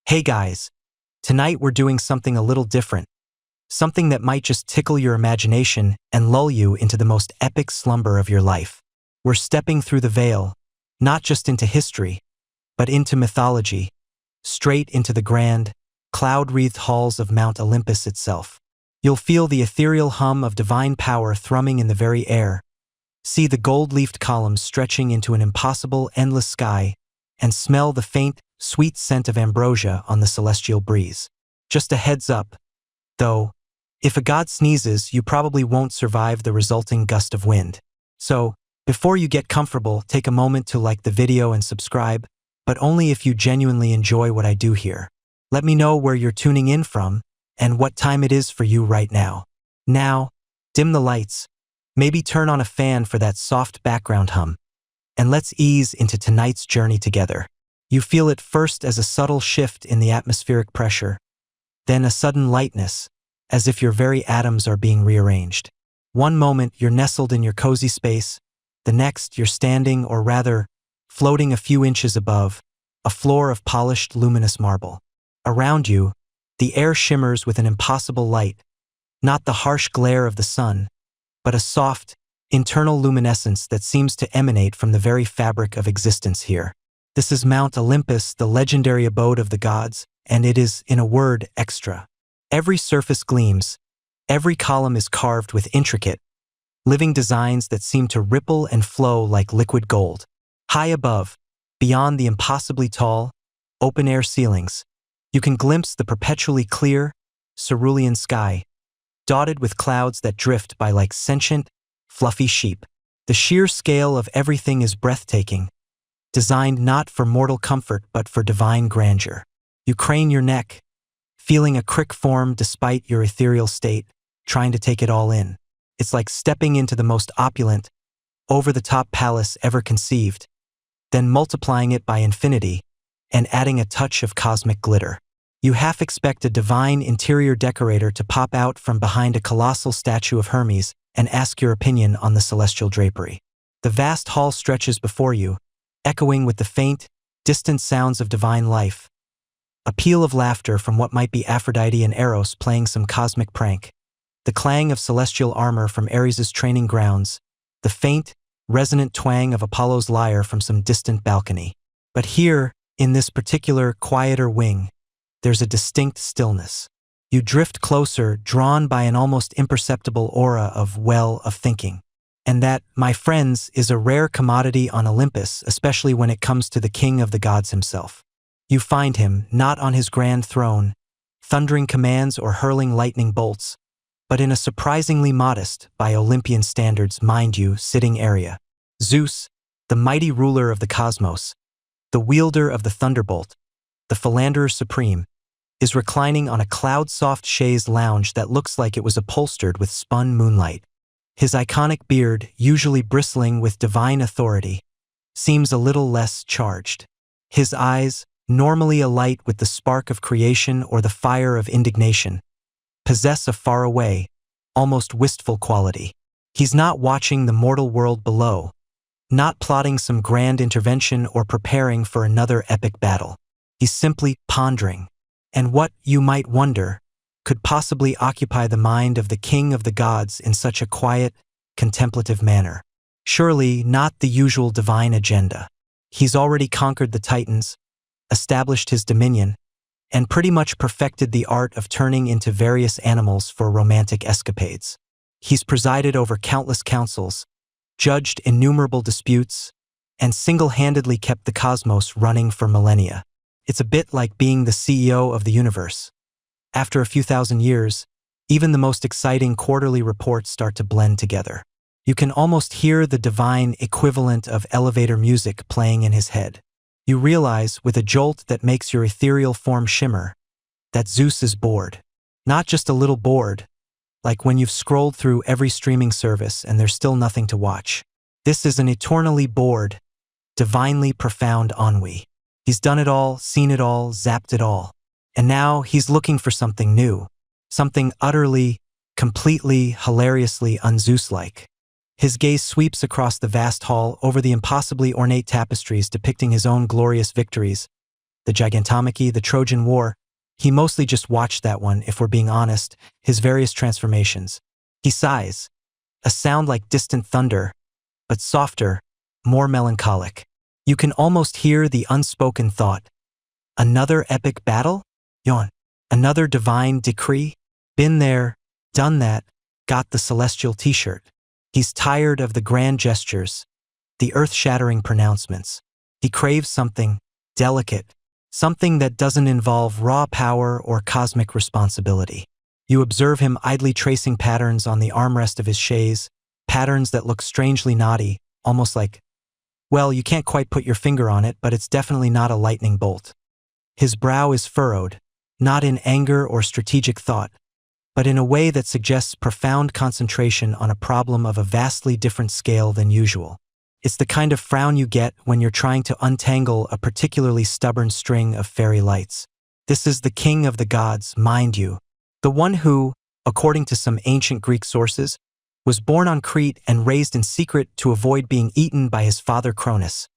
Hey guys, tonight we're doing something a little different. Something that might just tickle your imagination and lull you into the most epic slumber of your life. We're stepping through the veil, not just into history, but into mythology, straight into the grand, cloud-wreathed halls of Mount Olympus itself. You'll feel the ethereal hum of divine power thrumming in the very air, see the gold-leafed columns stretching into an impossible, endless sky, and smell the faint, sweet scent of ambrosia on the celestial breeze. Just a heads up, though, if a god sneezes, you probably won't survive the resulting gust of wind. So, before you get comfortable, take a moment to like the video and subscribe, but only if you genuinely enjoy what I do here. Let me know where you're tuning in from and what time it is for you right now. Now, dim the lights, maybe turn on a fan for that soft background hum, and let's ease into tonight's journey together. You feel it first as a subtle shift in the atmospheric pressure, then a sudden lightness, as if your very atoms are being rearranged. One moment you're nestled in your cozy space, the next you're standing, or rather, floating a few inches above, a floor of polished luminous marble. Around you, the air shimmers with an impossible light, not the harsh glare of the sun, but a soft, internal luminescence that seems to emanate from the very fabric of existence here. This is Mount Olympus, the legendary abode of the gods, and it is, in a word, extra. Every surface gleams, every column is carved with intricate, living designs that seem to ripple and flow like liquid gold. High above, beyond the impossibly tall, open-air ceilings, you can glimpse the perpetually clear, cerulean sky, dotted with clouds that drift by like sentient, fluffy sheep. The sheer scale of everything is breathtaking, designed not for mortal comfort but for divine grandeur. You crane your neck, feeling a crick form despite your ethereal state, trying to take it all in. It's like stepping into the most opulent, over-the-top palace ever conceived, then multiplying it by infinity and adding a touch of cosmic glitter. You half expect a divine interior decorator to pop out from behind a colossal statue of Hermes and ask your opinion on the celestial drapery. The vast hall stretches before you, echoing with the faint, distant sounds of divine life. A peal of laughter from what might be Aphrodite and Eros playing some cosmic prank. The clang of celestial armor from Ares's training grounds. The faint, resonant twang of Apollo's lyre from some distant balcony. But here, in this particular, quieter wing, there's a distinct stillness. You drift closer, drawn by an almost imperceptible aura of thinking. And that, my friends, is a rare commodity on Olympus, especially when it comes to the king of the gods himself. You find him, not on his grand throne, thundering commands or hurling lightning bolts, but in a surprisingly modest, by Olympian standards, mind you, sitting area. Zeus, the mighty ruler of the cosmos, the wielder of the thunderbolt, the philanderer supreme, is reclining on a cloud-soft chaise lounge that looks like it was upholstered with spun moonlight. His iconic beard, usually bristling with divine authority, seems a little less charged. His eyes, normally alight with the spark of creation or the fire of indignation, possess a faraway, almost wistful quality. He's not watching the mortal world below, not plotting some grand intervention or preparing for another epic battle. He's simply pondering. And what, you might wonder, could possibly occupy the mind of the king of the gods in such a quiet, contemplative manner? Surely not the usual divine agenda. He's already conquered the Titans, established his dominion, and pretty much perfected the art of turning into various animals for romantic escapades. He's presided over countless councils, judged innumerable disputes, and single-handedly kept the cosmos running for millennia. It's a bit like being the CEO of the universe. After a few thousand years, even the most exciting quarterly reports start to blend together. You can almost hear the divine equivalent of elevator music playing in his head. You realize, with a jolt that makes your ethereal form shimmer, that Zeus is bored. Not just a little bored, like when you've scrolled through every streaming service and there's still nothing to watch. This is an eternally bored, divinely profound ennui. He's done it all, seen it all, zapped it all. And now he's looking for something new, something utterly, completely, hilariously un-Zeus-like. His gaze sweeps across the vast hall over the impossibly ornate tapestries depicting his own glorious victories, the Gigantomachy, the Trojan War. He mostly just watched that one, if we're being honest, his various transformations. He sighs, a sound like distant thunder, but softer, more melancholic. You can almost hear the unspoken thought. Another epic battle? Yon. Another divine decree? Been there, done that, got the celestial t-shirt. He's tired of the grand gestures, the earth-shattering pronouncements. He craves something delicate, something that doesn't involve raw power or cosmic responsibility. You observe him idly tracing patterns on the armrest of his chaise, patterns that look strangely naughty, almost like, well, you can't quite put your finger on it, but it's definitely not a lightning bolt. His brow is furrowed, not in anger or strategic thought, but in a way that suggests profound concentration on a problem of a vastly different scale than usual. It's the kind of frown you get when you're trying to untangle a particularly stubborn string of fairy lights. This is the king of the gods, mind you, the one who, according to some ancient Greek sources, was born on Crete and raised in secret to avoid being eaten by his father Cronus,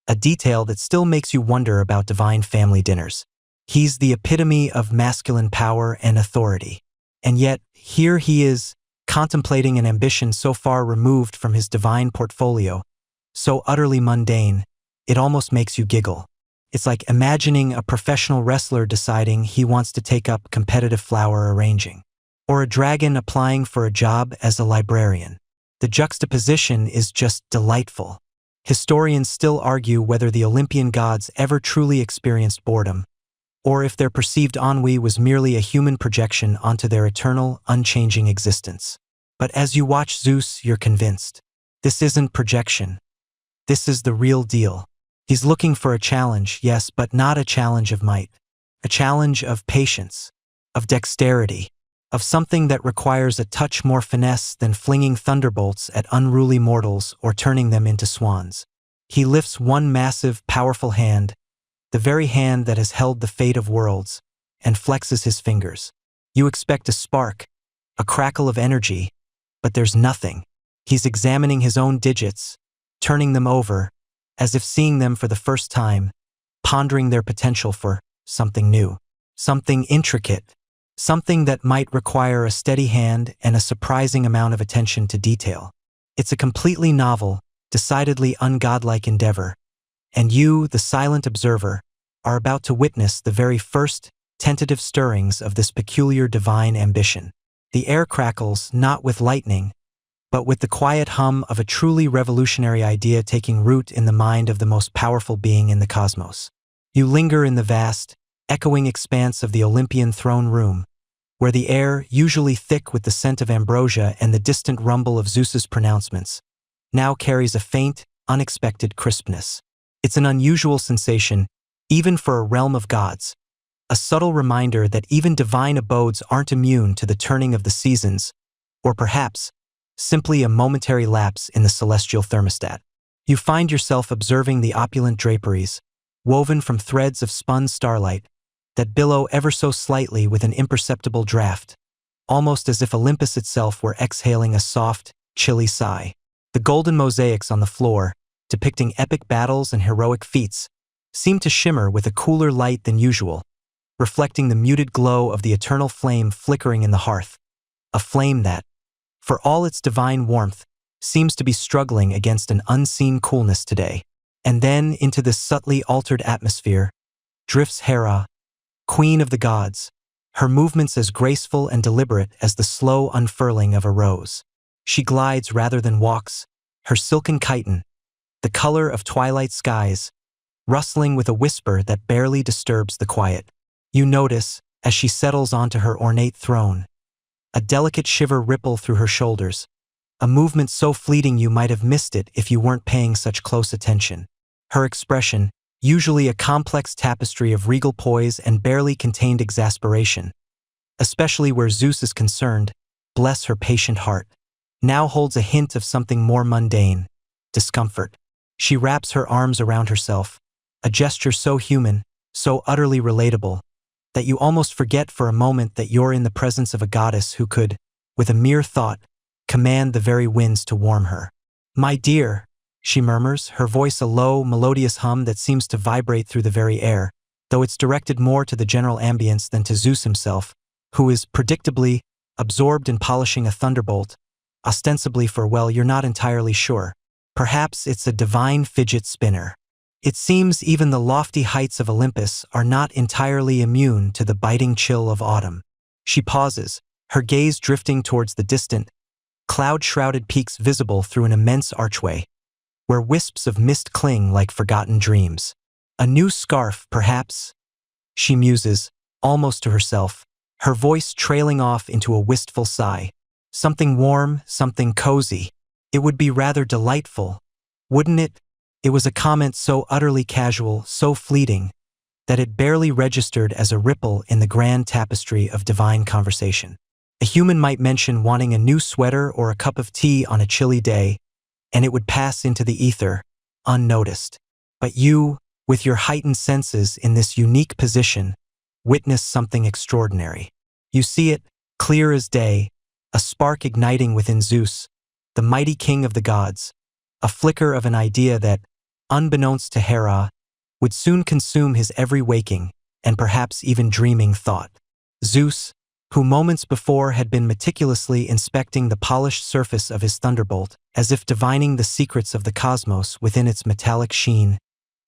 a detail that still makes you wonder about divine family dinners. He's the epitome of masculine power and authority. And yet, here he is, contemplating an ambition so far removed from his divine portfolio, so utterly mundane, it almost makes you giggle. It's like imagining a professional wrestler deciding he wants to take up competitive flower arranging, or a dragon applying for a job as a librarian. The juxtaposition is just delightful. Historians still argue whether the Olympian gods ever truly experienced boredom, or if their perceived ennui was merely a human projection onto their eternal, unchanging existence. But as you watch Zeus, you're convinced. This isn't projection. This is the real deal. He's looking for a challenge, yes, but not a challenge of might. A challenge of patience, of dexterity, of something that requires a touch more finesse than flinging thunderbolts at unruly mortals or turning them into swans. He lifts one massive, powerful hand, the very hand that has held the fate of worlds, and flexes his fingers. You expect a spark, a crackle of energy, but there's nothing. He's examining his own digits, turning them over, as if seeing them for the first time, pondering their potential for something new, something intricate, something that might require a steady hand and a surprising amount of attention to detail. It's a completely novel, decidedly ungodlike endeavor, and you, the silent observer, are about to witness the very first, tentative stirrings of this peculiar divine ambition. The air crackles not with lightning, but with the quiet hum of a truly revolutionary idea taking root in the mind of the most powerful being in the cosmos. You linger in the vast, echoing expanse of the Olympian throne room, where the air, usually thick with the scent of ambrosia and the distant rumble of Zeus's pronouncements, now carries a faint, unexpected crispness. It's an unusual sensation, even for a realm of gods, a subtle reminder that even divine abodes aren't immune to the turning of the seasons, or perhaps, simply a momentary lapse in the celestial thermostat. You find yourself observing the opulent draperies, woven from threads of spun starlight, that billow ever so slightly with an imperceptible draft, almost as if Olympus itself were exhaling a soft, chilly sigh. The golden mosaics on the floor, depicting epic battles and heroic feats, seem to shimmer with a cooler light than usual, reflecting the muted glow of the eternal flame flickering in the hearth, a flame that, for all its divine warmth, seems to be struggling against an unseen coolness today. And then, into this subtly altered atmosphere, drifts Hera, queen of the gods, her movements as graceful and deliberate as the slow unfurling of a rose. She glides rather than walks, her silken chiton, the color of twilight skies, rustling with a whisper that barely disturbs the quiet. You notice, as she settles onto her ornate throne, a delicate shiver ripple through her shoulders, a movement so fleeting you might have missed it if you weren't paying such close attention. Her expression, usually a complex tapestry of regal poise and barely contained exasperation, especially where Zeus is concerned, bless her patient heart, now holds a hint of something more mundane, discomfort. She wraps her arms around herself, a gesture so human, so utterly relatable, that you almost forget for a moment that you're in the presence of a goddess who could, with a mere thought, command the very winds to warm her. "My dear," she murmurs, her voice a low, melodious hum that seems to vibrate through the very air. though it's directed more to the general ambience than to Zeus himself, who is, predictably, absorbed in polishing a thunderbolt, ostensibly for, well, you're not entirely sure. Perhaps it's a divine fidget spinner. It seems even the lofty heights of Olympus are not entirely immune to the biting chill of autumn. She pauses, her gaze drifting towards the distant, cloud-shrouded peaks visible through an immense archway, where wisps of mist cling like forgotten dreams. A new scarf, perhaps? She muses, almost to herself, her voice trailing off into a wistful sigh. Something warm, something cozy. It would be rather delightful, wouldn't it? It was a comment so utterly casual, so fleeting, that it barely registered as a ripple in the grand tapestry of divine conversation. A human might mention wanting a new sweater or a cup of tea on a chilly day, and it would pass into the ether, unnoticed. But you, with your heightened senses in this unique position, witness something extraordinary. You see it, clear as day, a spark igniting within Zeus, the mighty king of the gods, a flicker of an idea that, unbeknownst to Hera, would soon consume his every waking and perhaps even dreaming thought. Zeus, who moments before had been meticulously inspecting the polished surface of his thunderbolt, as if divining the secrets of the cosmos within its metallic sheen,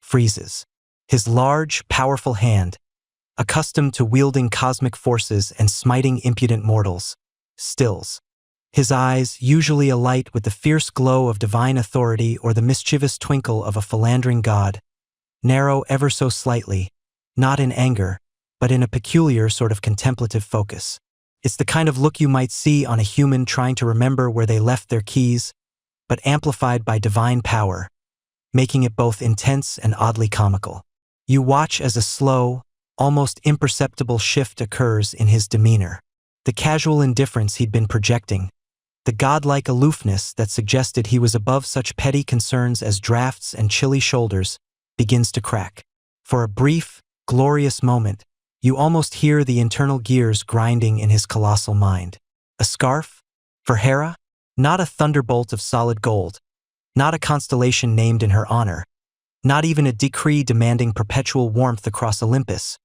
freezes. His large, powerful hand, accustomed to wielding cosmic forces and smiting impudent mortals, stills. His eyes, usually alight with the fierce glow of divine authority or the mischievous twinkle of a philandering god, narrow ever so slightly, not in anger, but in a peculiar sort of contemplative focus. It's the kind of look you might see on a human trying to remember where they left their keys, but amplified by divine power, making it both intense and oddly comical. You watch as a slow, almost imperceptible shift occurs in his demeanor. The casual indifference he'd been projecting, the godlike aloofness that suggested he was above such petty concerns as drafts and chilly shoulders, begins to crack. For a brief, glorious moment, you almost hear the internal gears grinding in his colossal mind. A scarf? For Hera? Not a thunderbolt of solid gold, not a constellation named in her honor, not even a decree demanding perpetual warmth across Olympus,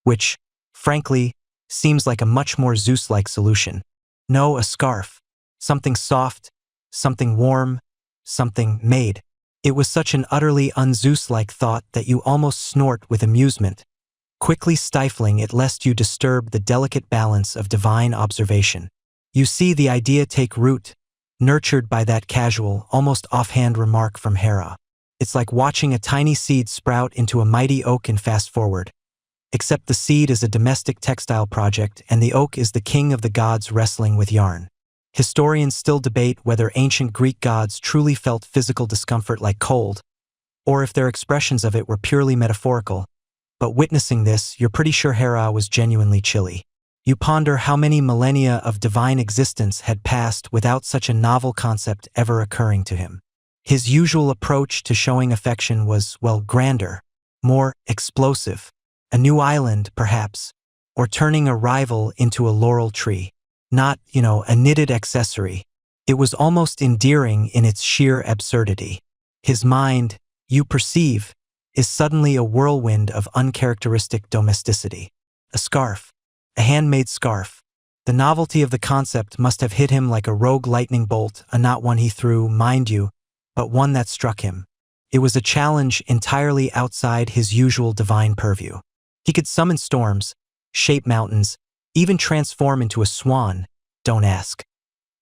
which, frankly, seems like a much more Zeus-like solution. No, a scarf. Something soft, something warm, something made. It was such an utterly un-Zeus-like thought that you almost snort with amusement, quickly stifling it lest you disturb the delicate balance of divine observation. You see the idea take root, nurtured by that casual, almost offhand remark from Hera. It's like watching a tiny seed sprout into a mighty oak in fast forward, except the seed is a domestic textile project and the oak is the king of the gods wrestling with yarn. Historians still debate whether ancient Greek gods truly felt physical discomfort like cold, or if their expressions of it were purely metaphorical, but witnessing this, you're pretty sure Hera was genuinely chilly. You ponder how many millennia of divine existence had passed without such a novel concept ever occurring to him. His usual approach to showing affection was, well, grander, more explosive. A new island, perhaps, or turning a rival into a laurel tree. Not, a knitted accessory. It was almost endearing in its sheer absurdity. His mind, you perceive, is suddenly a whirlwind of uncharacteristic domesticity. A scarf. A handmade scarf. The novelty of the concept must have hit him like a rogue lightning bolt, not one he threw, mind you, but one that struck him. It was a challenge entirely outside his usual divine purview. He could summon storms, shape mountains, even transform into a swan, don't ask.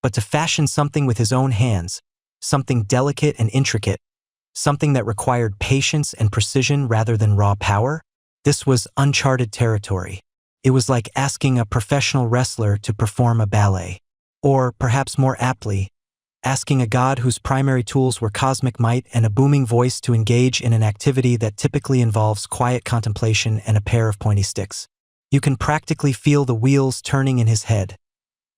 But to fashion something with his own hands, something delicate and intricate, something that required patience and precision rather than raw power, this was uncharted territory. It was like asking a professional wrestler to perform a ballet. Or, perhaps more aptly, asking a god whose primary tools were cosmic might and a booming voice to engage in an activity that typically involves quiet contemplation and a pair of pointy sticks. You can practically feel the wheels turning in his head,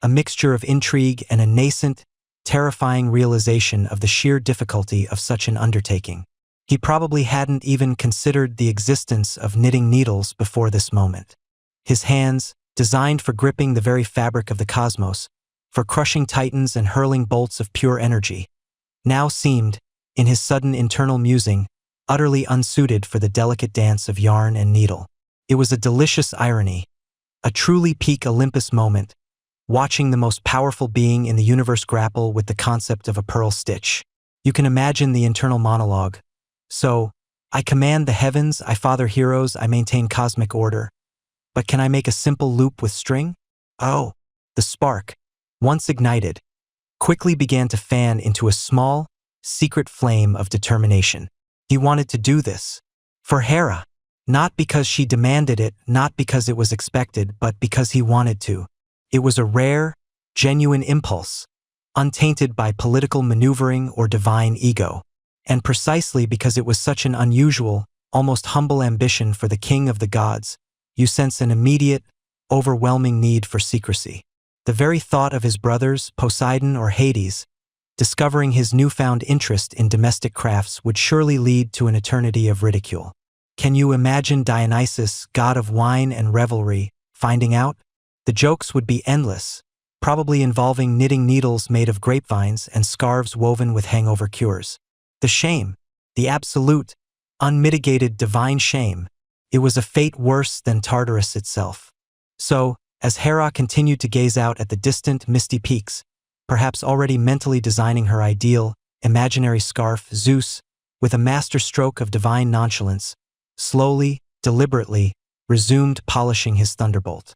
a mixture of intrigue and a nascent, terrifying realization of the sheer difficulty of such an undertaking. He probably hadn't even considered the existence of knitting needles before this moment. His hands, designed for gripping the very fabric of the cosmos, for crushing titans and hurling bolts of pure energy, now seemed, in his sudden internal musing, utterly unsuited for the delicate dance of yarn and needle. It was a delicious irony, a truly peak Olympus moment, watching the most powerful being in the universe grapple with the concept of a pearl stitch. You can imagine the internal monologue. So, I command the heavens, I father heroes, I maintain cosmic order. But can I make a simple loop with string? Oh, the spark, once ignited, quickly began to fan into a small, secret flame of determination. He wanted to do this. For Hera. Not because she demanded it, not because it was expected, but because he wanted to. It was a rare, genuine impulse, untainted by political maneuvering or divine ego. And precisely because it was such an unusual, almost humble ambition for the king of the gods, you sense an immediate, overwhelming need for secrecy. The very thought of his brothers, Poseidon or Hades, discovering his newfound interest in domestic crafts would surely lead to an eternity of ridicule. Can you imagine Dionysus, god of wine and revelry, finding out? The jokes would be endless, probably involving knitting needles made of grapevines and scarves woven with hangover cures. The shame, the absolute, unmitigated divine shame, it was a fate worse than Tartarus itself. So, as Hera continued to gaze out at the distant, misty peaks, perhaps already mentally designing her ideal, imaginary scarf, Zeus, with a masterstroke of divine nonchalance, slowly, deliberately, resumed polishing his thunderbolt.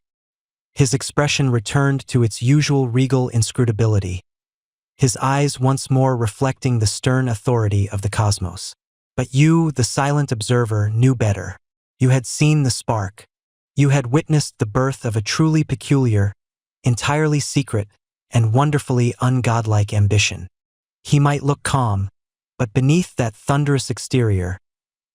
His expression returned to its usual regal inscrutability, his eyes once more reflecting the stern authority of the cosmos. But you, the silent observer, knew better. You had seen the spark. You had witnessed the birth of a truly peculiar, entirely secret, and wonderfully ungodlike ambition. He might look calm, but beneath that thunderous exterior,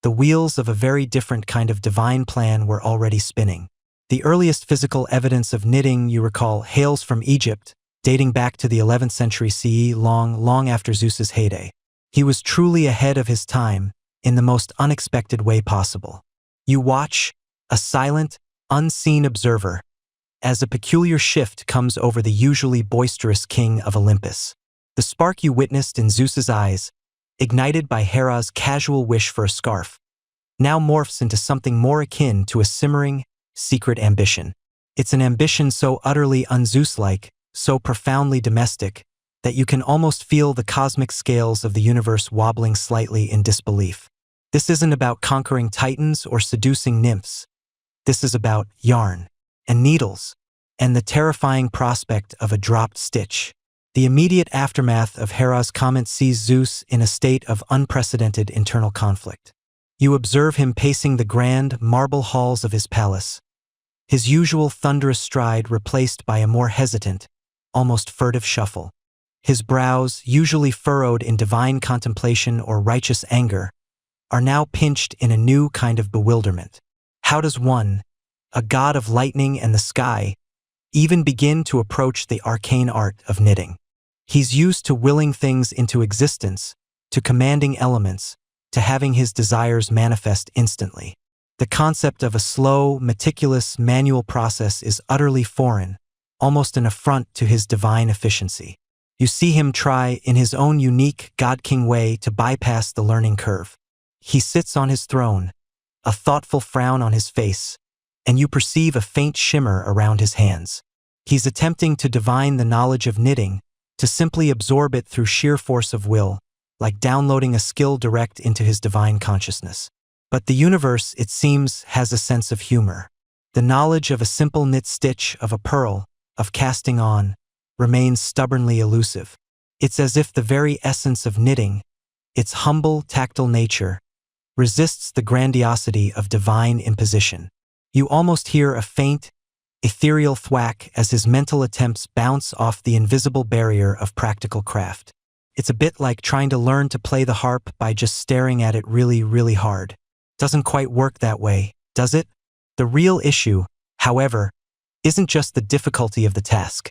the wheels of a very different kind of divine plan were already spinning. The earliest physical evidence of knitting, you recall, hails from Egypt, dating back to the 11th century CE, long after Zeus's heyday. He was truly ahead of his time, in the most unexpected way possible. You watch, a silent, unseen observer, as a peculiar shift comes over the usually boisterous king of Olympus. The spark you witnessed in Zeus's eyes, ignited by Hera's casual wish for a scarf, now morphs into something more akin to a simmering, secret ambition. It's an ambition so utterly un-Zeus-like, so profoundly domestic, that you can almost feel the cosmic scales of the universe wobbling slightly in disbelief. This isn't about conquering titans or seducing nymphs. This is about yarn and needles and the terrifying prospect of a dropped stitch. The immediate aftermath of Hera's comment sees Zeus in a state of unprecedented internal conflict. You observe him pacing the grand marble halls of his palace, his usual thunderous stride replaced by a more hesitant, almost furtive shuffle. His brows, usually furrowed in divine contemplation or righteous anger, are now pinched in a new kind of bewilderment. How does one, a god of lightning and the sky, even begin to approach the arcane art of knitting? He's used to willing things into existence, to commanding elements, to having his desires manifest instantly. The concept of a slow, meticulous, manual process is utterly foreign, almost an affront to his divine efficiency. You see him try, in his own unique God-King way, to bypass the learning curve. He sits on his throne, a thoughtful frown on his face, and you perceive a faint shimmer around his hands. He's attempting to divine the knowledge of knitting, to simply absorb it through sheer force of will, like downloading a skill direct into his divine consciousness. But the universe, it seems, has a sense of humor. The knowledge of a simple knit stitch, of a pearl, of casting on, remains stubbornly elusive. It's as if the very essence of knitting, its humble, tactile nature, resists the grandiosity of divine imposition. You almost hear a faint, ethereal thwack as his mental attempts bounce off the invisible barrier of practical craft. It's a bit like trying to learn to play the harp by just staring at it really, really hard. Doesn't quite work that way, does it? The real issue, however, isn't just the difficulty of the task.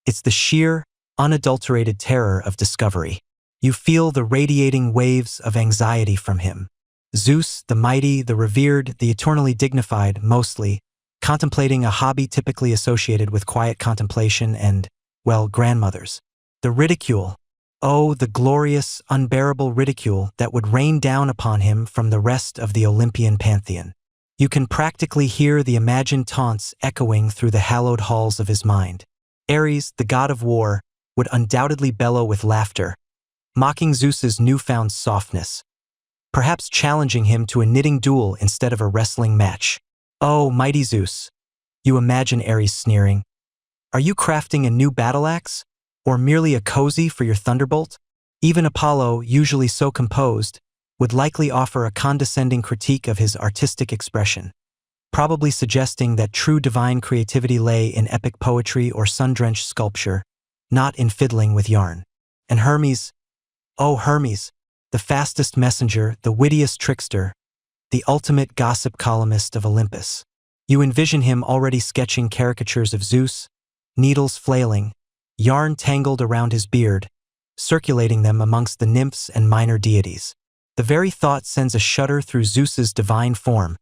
It's the sheer, unadulterated terror of discovery. You feel the radiating waves of anxiety from him. Zeus, the mighty, the revered, the eternally dignified, mostly, contemplating a hobby typically associated with quiet contemplation and, well, grandmothers. The ridicule, oh, the glorious, unbearable ridicule that would rain down upon him from the rest of the Olympian pantheon. You can practically hear the imagined taunts echoing through the hallowed halls of his mind. Ares, the god of war, would undoubtedly bellow with laughter, mocking Zeus's newfound softness, perhaps challenging him to a knitting duel instead of a wrestling match. "Oh, mighty Zeus," you imagine Ares sneering. "Are you crafting a new battle axe? Or merely a cozy for your thunderbolt?" Even Apollo, usually so composed, would likely offer a condescending critique of his artistic expression, probably suggesting that true divine creativity lay in epic poetry or sun-drenched sculpture, not in fiddling with yarn. And Hermes, oh Hermes, the fastest messenger, the wittiest trickster, the ultimate gossip columnist of Olympus. You envision him already sketching caricatures of Zeus, needles flailing, yarn tangled around his beard, circulating them amongst the nymphs and minor deities. The very thought sends a shudder through Zeus's divine form,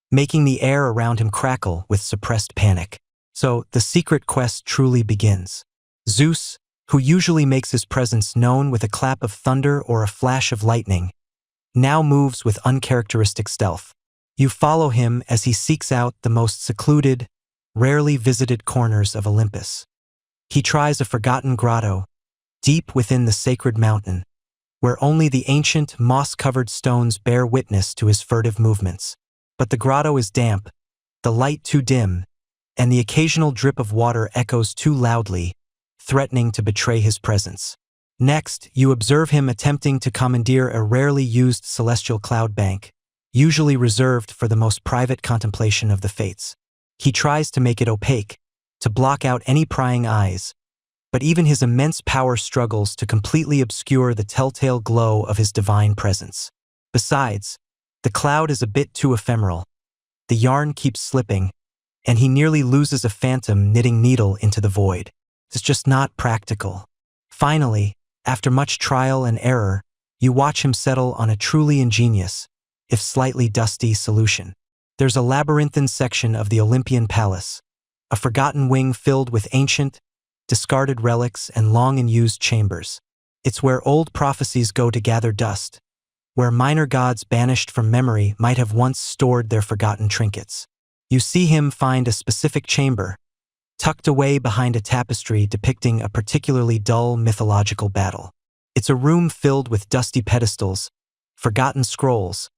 making the air around him crackle with suppressed panic. So the secret quest truly begins. Zeus, who usually makes his presence known with a clap of thunder or a flash of lightning, now moves with uncharacteristic stealth. You follow him as he seeks out the most secluded, rarely visited corners of Olympus. He tries a forgotten grotto, deep within the sacred mountain, where only the ancient, moss-covered stones bear witness to his furtive movements. But the grotto is damp, the light too dim, and the occasional drip of water echoes too loudly, threatening to betray his presence. Next, you observe him attempting to commandeer a rarely used celestial cloud bank, usually reserved for the most private contemplation of the fates. He tries to make it opaque, to block out any prying eyes, but even his immense power struggles to completely obscure the telltale glow of his divine presence. Besides, the cloud is a bit too ephemeral. The yarn keeps slipping, and he nearly loses a phantom knitting needle into the void. It's just not practical. Finally, after much trial and error, you watch him settle on a truly ingenious, if slightly dusty, solution. There's a labyrinthine section of the Olympian palace, a forgotten wing filled with ancient, discarded relics and long-unused chambers. It's where old prophecies go to gather dust, where minor gods banished from memory might have once stored their forgotten trinkets. You see him find a specific chamber, tucked away behind a tapestry depicting a particularly dull mythological battle. It's a room filled with dusty pedestals, forgotten scrolls,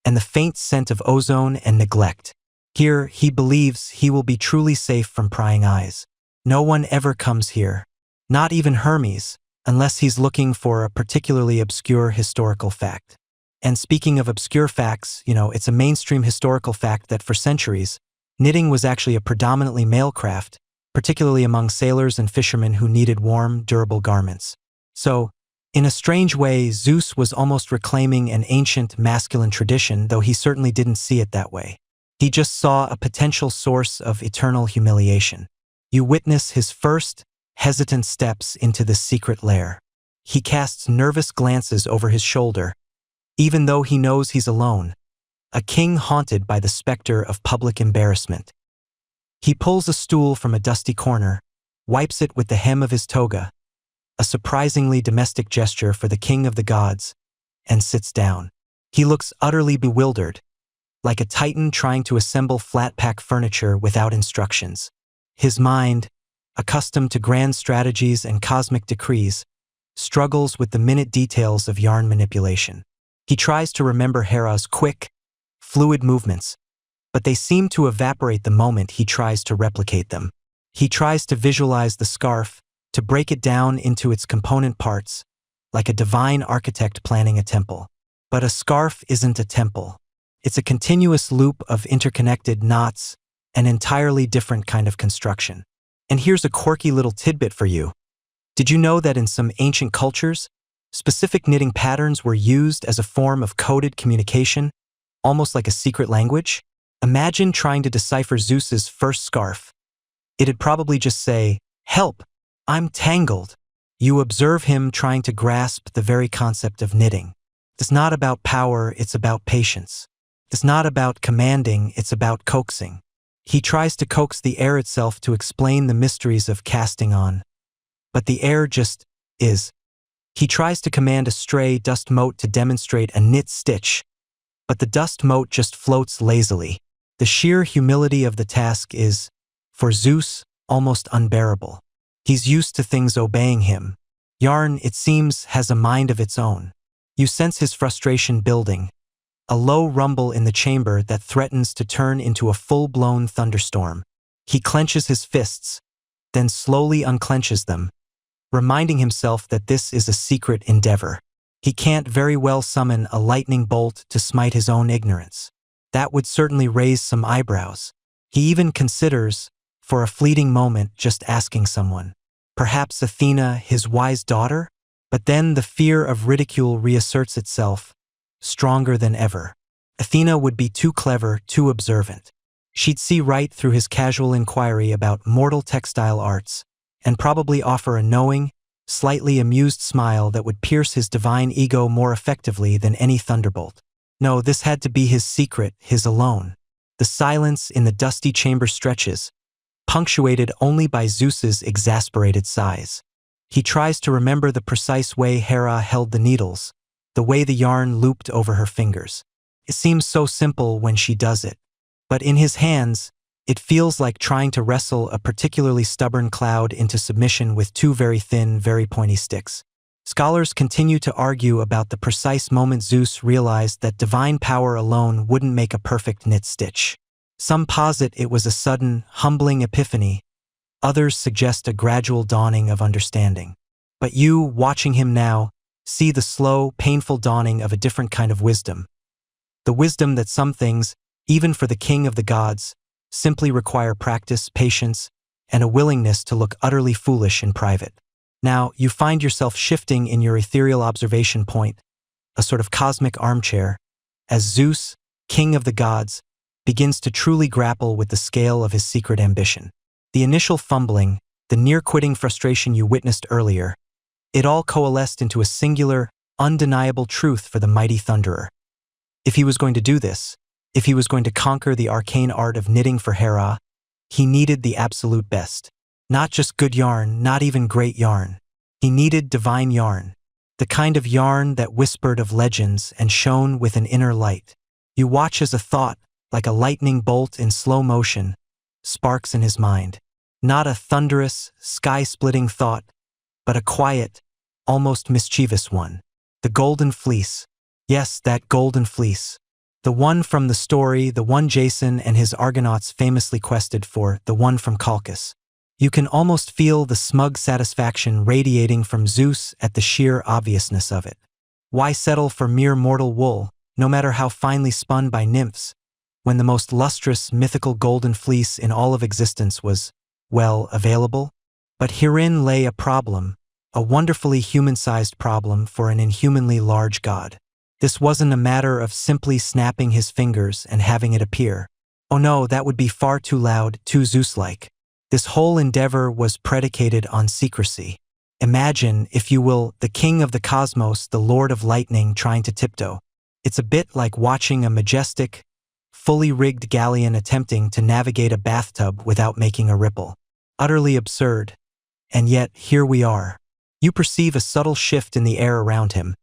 and the faint scent of ozone and neglect. Here, he believes he will be truly safe from prying eyes. No one ever comes here, not even Hermes, unless he's looking for a particularly obscure historical fact. And speaking of obscure facts, it's a mainstream historical fact that for centuries, knitting was actually a predominantly male craft, particularly among sailors and fishermen who needed warm, durable garments. So, in a strange way, Zeus was almost reclaiming an ancient masculine tradition, though he certainly didn't see it that way. He just saw a potential source of eternal humiliation. You witness his first, hesitant steps into this secret lair. He casts nervous glances over his shoulder, even though he knows he's alone, a king haunted by the specter of public embarrassment. He pulls a stool from a dusty corner, wipes it with the hem of his toga, a surprisingly domestic gesture for the king of the gods, and sits down. He looks utterly bewildered, like a titan trying to assemble flat-pack furniture without instructions. His mind, accustomed to grand strategies and cosmic decrees, struggles with the minute details of yarn manipulation. He tries to remember Hera's quick, fluid movements, but they seem to evaporate the moment he tries to replicate them. He tries to visualize the scarf, to break it down into its component parts, like a divine architect planning a temple. But a scarf isn't a temple. It's a continuous loop of interconnected knots, an entirely different kind of construction. And here's a quirky little tidbit for you. Did you know that in some ancient cultures, specific knitting patterns were used as a form of coded communication, almost like a secret language? Imagine trying to decipher Zeus's first scarf. It'd probably just say, "Help, I'm tangled." You observe him trying to grasp the very concept of knitting. It's not about power, it's about patience. It's not about commanding, it's about coaxing. He tries to coax the air itself to explain the mysteries of casting on. But the air just is. He tries to command a stray dust mote to demonstrate a knit stitch, but the dust mote just floats lazily. The sheer humility of the task is, for Zeus, almost unbearable. He's used to things obeying him. Yarn, it seems, has a mind of its own. You sense his frustration building, a low rumble in the chamber that threatens to turn into a full-blown thunderstorm. He clenches his fists, then slowly unclenches them, reminding himself that this is a secret endeavor. He can't very well summon a lightning bolt to smite his own ignorance. That would certainly raise some eyebrows. He even considers, for a fleeting moment, just asking someone. Perhaps Athena, his wise daughter? But then the fear of ridicule reasserts itself, stronger than ever. Athena would be too clever, too observant. She'd see right through his casual inquiry about mortal textile arts, and probably offer a knowing, slightly amused smile that would pierce his divine ego more effectively than any thunderbolt. No, this had to be his secret, his alone. The silence in the dusty chamber stretches, punctuated only by Zeus's exasperated sighs. He tries to remember the precise way Hera held the needles, the way the yarn looped over her fingers. It seems so simple when she does it. But in his hands, it feels like trying to wrestle a particularly stubborn cloud into submission with two very thin, very pointy sticks. Scholars continue to argue about the precise moment Zeus realized that divine power alone wouldn't make a perfect knit stitch. Some posit it was a sudden, humbling epiphany. Others suggest a gradual dawning of understanding. But you, watching him now, see the slow, painful dawning of a different kind of wisdom. The wisdom that some things, even for the king of the gods, simply require practice, patience, and a willingness to look utterly foolish in private. Now, you find yourself shifting in your ethereal observation point, a sort of cosmic armchair, as Zeus, king of the gods, begins to truly grapple with the scale of his secret ambition. The initial fumbling, the near-quitting frustration you witnessed earlier, it all coalesced into a singular, undeniable truth for the mighty thunderer. If he was going to do this, if he was going to conquer the arcane art of knitting for Hera, he needed the absolute best. Not just good yarn, not even great yarn. He needed divine yarn, the kind of yarn that whispered of legends and shone with an inner light. You watch as a thought, like a lightning bolt in slow motion, sparks in his mind. Not a thunderous, sky-splitting thought, but a quiet, almost mischievous one. The golden fleece. Yes, that golden fleece. The one from the story, the one Jason and his Argonauts famously quested for, the one from Colchis. You can almost feel the smug satisfaction radiating from Zeus at the sheer obviousness of it. Why settle for mere mortal wool, no matter how finely spun by nymphs, when the most lustrous, mythical golden fleece in all of existence was, well, available? But herein lay a problem, a wonderfully human-sized problem for an inhumanly large god. This wasn't a matter of simply snapping his fingers and having it appear. Oh no, that would be far too loud, too Zeus-like. This whole endeavor was predicated on secrecy. Imagine, if you will, the king of the cosmos, the lord of lightning, trying to tiptoe. It's a bit like watching a majestic, fully rigged galleon attempting to navigate a bathtub without making a ripple. Utterly absurd. And yet, here we are. You perceive a subtle shift in the air around him,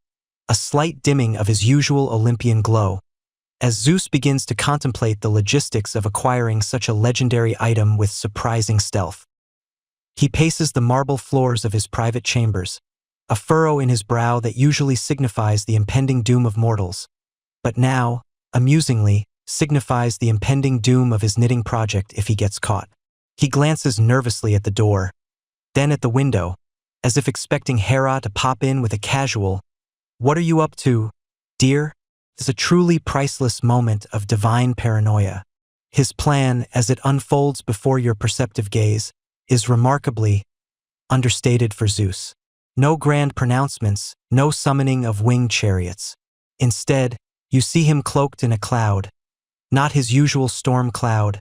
a slight dimming of his usual Olympian glow, as Zeus begins to contemplate the logistics of acquiring such a legendary item with surprising stealth. He paces the marble floors of his private chambers, a furrow in his brow that usually signifies the impending doom of mortals, but now, amusingly, signifies the impending doom of his knitting project if he gets caught. He glances nervously at the door, then at the window, as if expecting Hera to pop in with a casual, "What are you up to, dear?" It's a truly priceless moment of divine paranoia. His plan, as it unfolds before your perceptive gaze, is remarkably understated for Zeus. No grand pronouncements, no summoning of winged chariots. Instead, you see him cloaked in a cloud, not his usual storm cloud,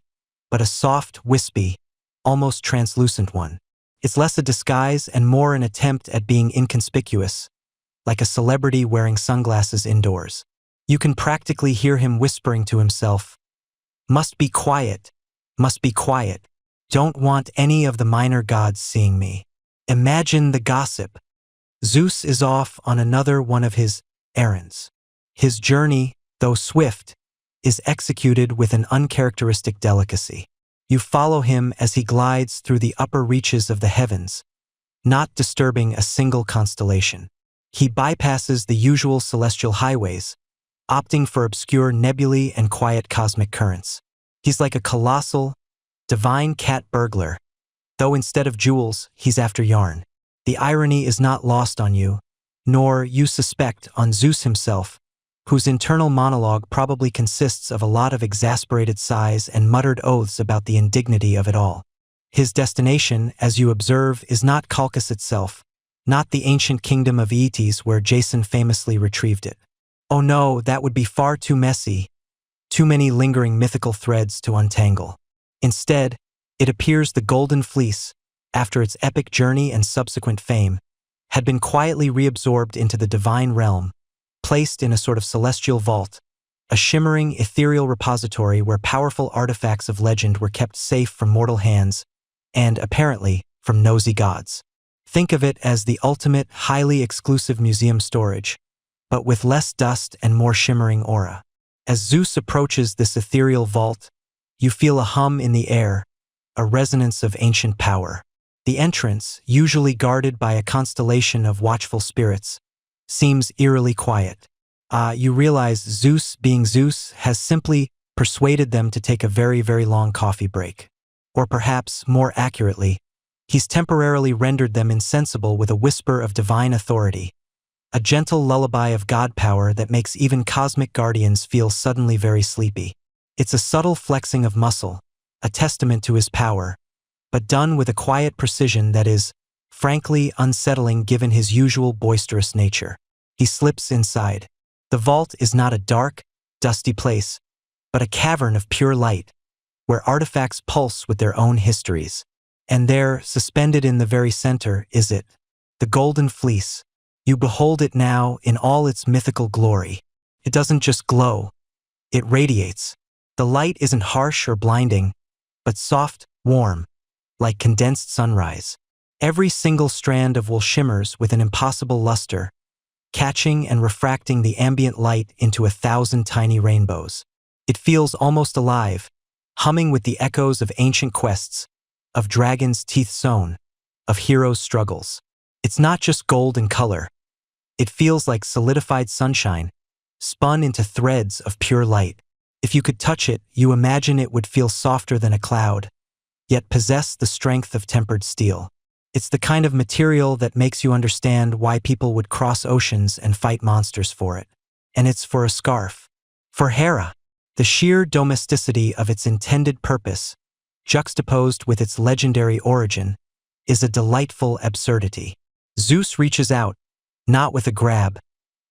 but a soft, wispy, almost translucent one. It's less a disguise and more an attempt at being inconspicuous, like a celebrity wearing sunglasses indoors. You can practically hear him whispering to himself, "Must be quiet, must be quiet. Don't want any of the minor gods seeing me." Imagine the gossip. Zeus is off on another one of his errands. His journey, though swift, is executed with an uncharacteristic delicacy. You follow him as he glides through the upper reaches of the heavens, not disturbing a single constellation. He bypasses the usual celestial highways, opting for obscure nebulae and quiet cosmic currents. He's like a colossal, divine cat burglar, though instead of jewels, he's after yarn. The irony is not lost on you, nor, you suspect, on Zeus himself, whose internal monologue probably consists of a lot of exasperated sighs and muttered oaths about the indignity of it all. His destination, as you observe, is not Colchis itself, not the ancient kingdom of Aeetes where Jason famously retrieved it. Oh no, that would be far too messy, too many lingering mythical threads to untangle. Instead, it appears the Golden Fleece, after its epic journey and subsequent fame, had been quietly reabsorbed into the divine realm, placed in a sort of celestial vault, a shimmering, ethereal repository where powerful artifacts of legend were kept safe from mortal hands and, apparently, from nosy gods. Think of it as the ultimate, highly exclusive museum storage, but with less dust and more shimmering aura. As Zeus approaches this ethereal vault, you feel a hum in the air, a resonance of ancient power. The entrance, usually guarded by a constellation of watchful spirits, seems eerily quiet. You realize Zeus, being Zeus, has simply persuaded them to take a very, very long coffee break. Or perhaps, more accurately, he's temporarily rendered them insensible with a whisper of divine authority, a gentle lullaby of god power that makes even cosmic guardians feel suddenly very sleepy. It's a subtle flexing of muscle, a testament to his power, but done with a quiet precision that is, frankly, unsettling given his usual boisterous nature. He slips inside. The vault is not a dark, dusty place, but a cavern of pure light, where artifacts pulse with their own histories. And there, suspended in the very center, is it, the Golden Fleece. You behold it now in all its mythical glory. It doesn't just glow, it radiates. The light isn't harsh or blinding, but soft, warm, like condensed sunrise. Every single strand of wool shimmers with an impossible luster, catching and refracting the ambient light into 1,000 tiny rainbows. It feels almost alive, humming with the echoes of ancient quests, of dragons' teeth sown, of heroes' struggles. It's not just gold and color. It feels like solidified sunshine, spun into threads of pure light. If you could touch it, you imagine it would feel softer than a cloud, yet possess the strength of tempered steel. It's the kind of material that makes you understand why people would cross oceans and fight monsters for it. And it's for a scarf. For Hera, the sheer domesticity of its intended purpose, juxtaposed with its legendary origin, is a delightful absurdity. Zeus reaches out, not with a grab,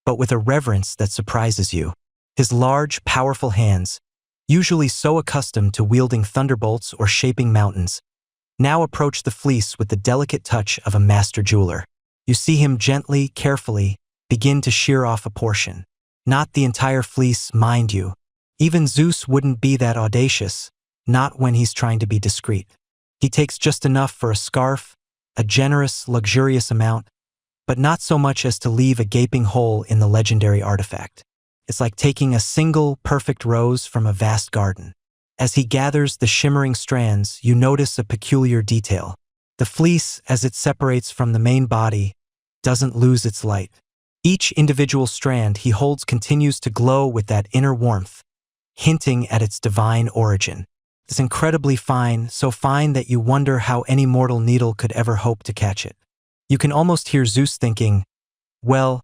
but with a reverence that surprises you. His large, powerful hands, usually so accustomed to wielding thunderbolts or shaping mountains, now approach the fleece with the delicate touch of a master jeweler. You see him gently, carefully, begin to shear off a portion. Not the entire fleece, mind you. Even Zeus wouldn't be that audacious, not when he's trying to be discreet. He takes just enough for a scarf, a generous, luxurious amount, but not so much as to leave a gaping hole in the legendary artifact. It's like taking a single, perfect rose from a vast garden. As he gathers the shimmering strands, you notice a peculiar detail. The fleece, as it separates from the main body, doesn't lose its light. Each individual strand he holds continues to glow with that inner warmth, hinting at its divine origin. It's incredibly fine, so fine that you wonder how any mortal needle could ever hope to catch it. You can almost hear Zeus thinking, well,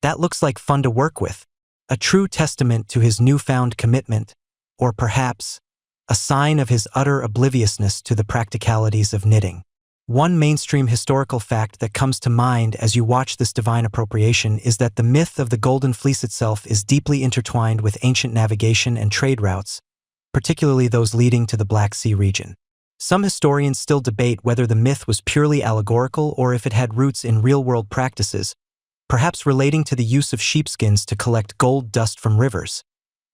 that looks like fun to work with. A true testament to his newfound commitment, or perhaps, a sign of his utter obliviousness to the practicalities of knitting. One mainstream historical fact that comes to mind as you watch this divine appropriation is that the myth of the Golden Fleece itself is deeply intertwined with ancient navigation and trade routes, particularly those leading to the Black Sea region. Some historians still debate whether the myth was purely allegorical or if it had roots in real-world practices, perhaps relating to the use of sheepskins to collect gold dust from rivers,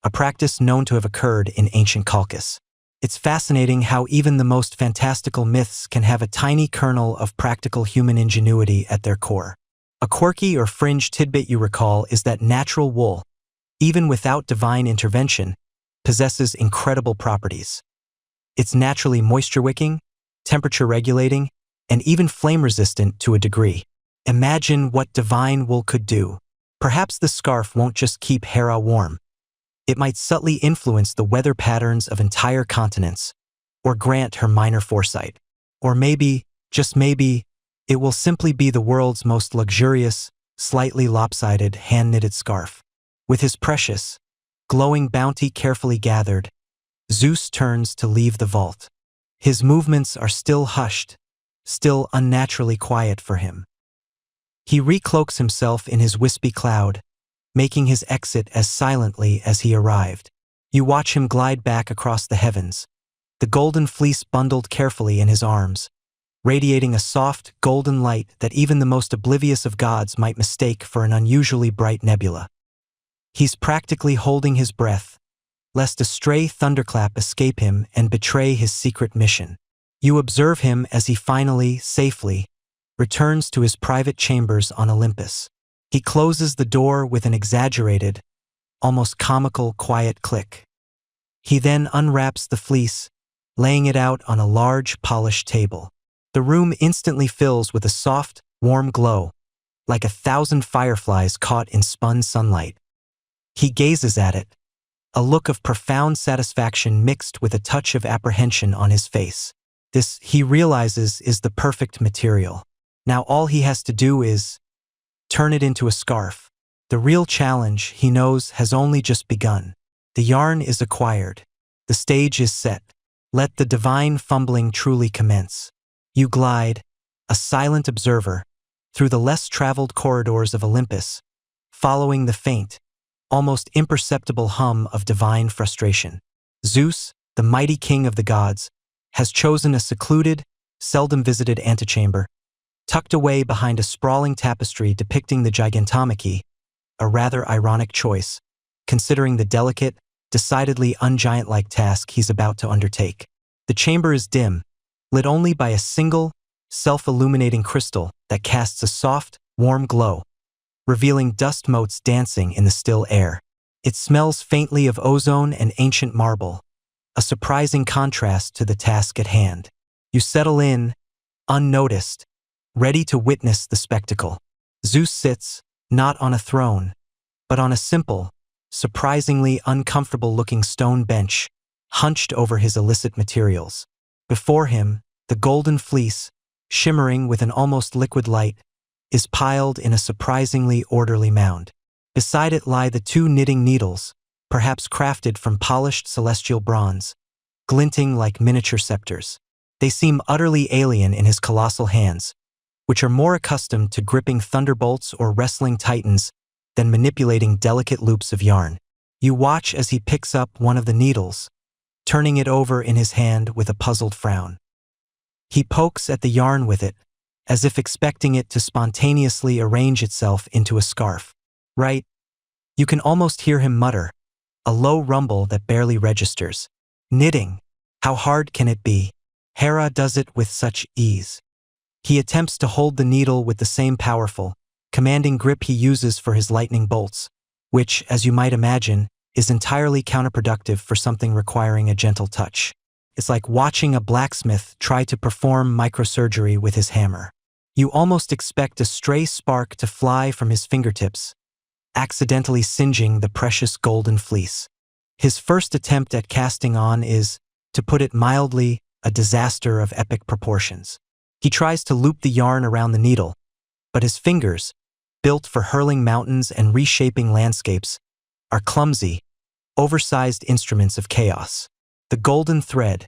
a practice known to have occurred in ancient Colchis. It's fascinating how even the most fantastical myths can have a tiny kernel of practical human ingenuity at their core. A quirky or fringe tidbit you recall is that natural wool, even without divine intervention, possesses incredible properties. It's naturally moisture-wicking, temperature-regulating, and even flame-resistant to a degree. Imagine what divine wool could do. Perhaps the scarf won't just keep Hera warm. It might subtly influence the weather patterns of entire continents, or grant her minor foresight. Or maybe, just maybe, it will simply be the world's most luxurious, slightly lopsided, hand-knitted scarf. With his precious, glowing bounty carefully gathered, Zeus turns to leave the vault. His movements are still hushed, still unnaturally quiet for him. He recloaks himself in his wispy cloud, making his exit as silently as he arrived. You watch him glide back across the heavens, the golden fleece bundled carefully in his arms, radiating a soft, golden light that even the most oblivious of gods might mistake for an unusually bright nebula. He's practically holding his breath, lest a stray thunderclap escape him and betray his secret mission. You observe him as he finally, safely, returns to his private chambers on Olympus. He closes the door with an exaggerated, almost comical, quiet click. He then unwraps the fleece, laying it out on a large, polished table. The room instantly fills with a soft, warm glow, like 1,000 fireflies caught in spun sunlight. He gazes at it, a look of profound satisfaction mixed with a touch of apprehension on his face. This, he realizes, is the perfect material. Now all he has to do is turn it into a scarf. The real challenge, he knows, has only just begun. The yarn is acquired. The stage is set. Let the divine fumbling truly commence. You glide, a silent observer, through the less traveled corridors of Olympus, following the faint, almost imperceptible hum of divine frustration. Zeus, the mighty king of the gods, has chosen a secluded, seldom visited antechamber, tucked away behind a sprawling tapestry depicting the gigantomachy, a rather ironic choice, considering the delicate, decidedly ungiant-like task he's about to undertake. The chamber is dim, lit only by a single, self-illuminating crystal that casts a soft, warm glow, revealing dust motes dancing in the still air. It smells faintly of ozone and ancient marble, a surprising contrast to the task at hand. You settle in, unnoticed, ready to witness the spectacle. Zeus sits, not on a throne, but on a simple, surprisingly uncomfortable-looking stone bench, hunched over his illicit materials. Before him, the golden fleece, shimmering with an almost liquid light, is piled in a surprisingly orderly mound. Beside it lie the 2 knitting needles, perhaps crafted from polished celestial bronze, glinting like miniature scepters. They seem utterly alien in his colossal hands, which are more accustomed to gripping thunderbolts or wrestling titans than manipulating delicate loops of yarn. You watch as he picks up one of the needles, turning it over in his hand with a puzzled frown. He pokes at the yarn with it, as if expecting it to spontaneously arrange itself into a scarf. Right? You can almost hear him mutter, a low rumble that barely registers. Knitting. How hard can it be? Hera does it with such ease. He attempts to hold the needle with the same powerful, commanding grip he uses for his lightning bolts, which, as you might imagine, is entirely counterproductive for something requiring a gentle touch. It's like watching a blacksmith try to perform microsurgery with his hammer. You almost expect a stray spark to fly from his fingertips, accidentally singeing the precious golden fleece. His first attempt at casting on is, to put it mildly, a disaster of epic proportions. He tries to loop the yarn around the needle, but his fingers, built for hurling mountains and reshaping landscapes, are clumsy, oversized instruments of chaos. The golden thread,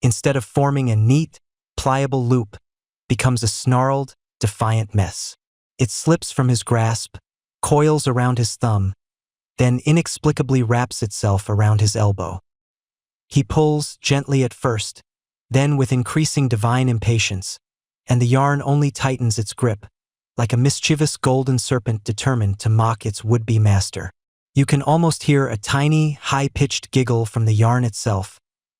instead of forming a neat, pliable loop, becomes a snarled, defiant mess. It slips from his grasp, coils around his thumb, then inexplicably wraps itself around his elbow. He pulls, gently at first, then with increasing divine impatience, and the yarn only tightens its grip, like a mischievous golden serpent determined to mock its would-be master. You can almost hear a tiny, high-pitched giggle from the yarn itself,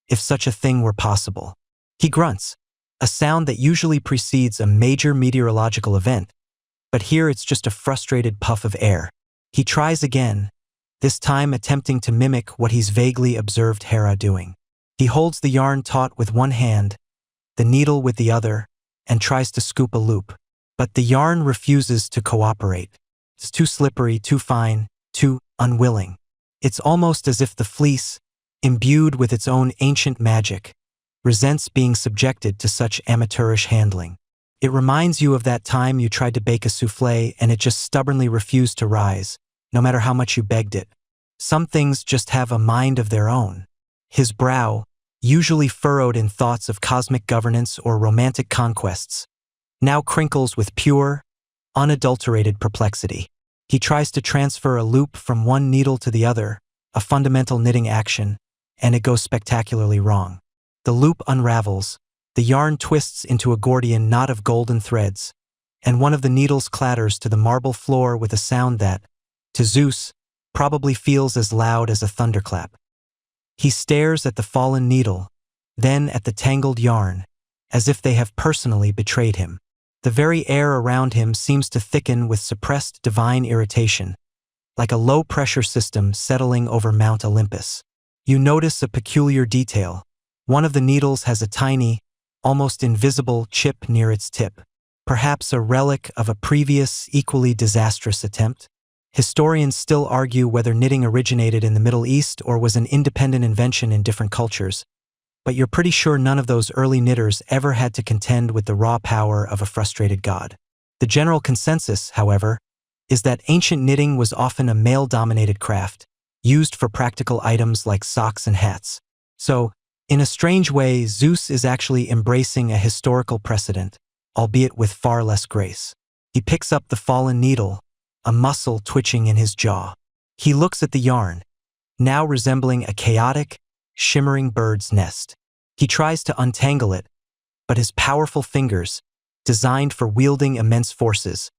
if such a thing were possible. He grunts, a sound that usually precedes a major meteorological event, but here it's just a frustrated puff of air. He tries again, this time attempting to mimic what he's vaguely observed Hera doing. He holds the yarn taut with one hand, the needle with the other, and tries to scoop a loop. But the yarn refuses to cooperate. It's too slippery, too fine, too unwilling. It's almost as if the fleece, imbued with its own ancient magic, resents being subjected to such amateurish handling. It reminds you of that time you tried to bake a soufflé and it just stubbornly refused to rise, no matter how much you begged it. Some things just have a mind of their own. His brow, usually furrowed in thoughts of cosmic governance or romantic conquests, now crinkles with pure, unadulterated perplexity. He tries to transfer a loop from one needle to the other, a fundamental knitting action, and it goes spectacularly wrong. The loop unravels, the yarn twists into a Gordian knot of golden threads, and one of the needles clatters to the marble floor with a sound that, to Zeus, probably feels as loud as a thunderclap. He stares at the fallen needle, then at the tangled yarn, as if they have personally betrayed him. The very air around him seems to thicken with suppressed divine irritation, like a low-pressure system settling over Mount Olympus. You notice a peculiar detail. One of the needles has a tiny, almost invisible chip near its tip, perhaps a relic of a previous, equally disastrous attempt. Historians still argue whether knitting originated in the Middle East or was an independent invention in different cultures, but you're pretty sure none of those early knitters ever had to contend with the raw power of a frustrated god. The general consensus, however, is that ancient knitting was often a male-dominated craft, used for practical items like socks and hats. So, in a strange way, Zeus is actually embracing a historical precedent, albeit with far less grace. He picks up the fallen needle, a muscle twitching in his jaw. He looks at the yarn, now resembling a chaotic, shimmering bird's nest. He tries to untangle it, but his powerful fingers, designed for wielding immense forces,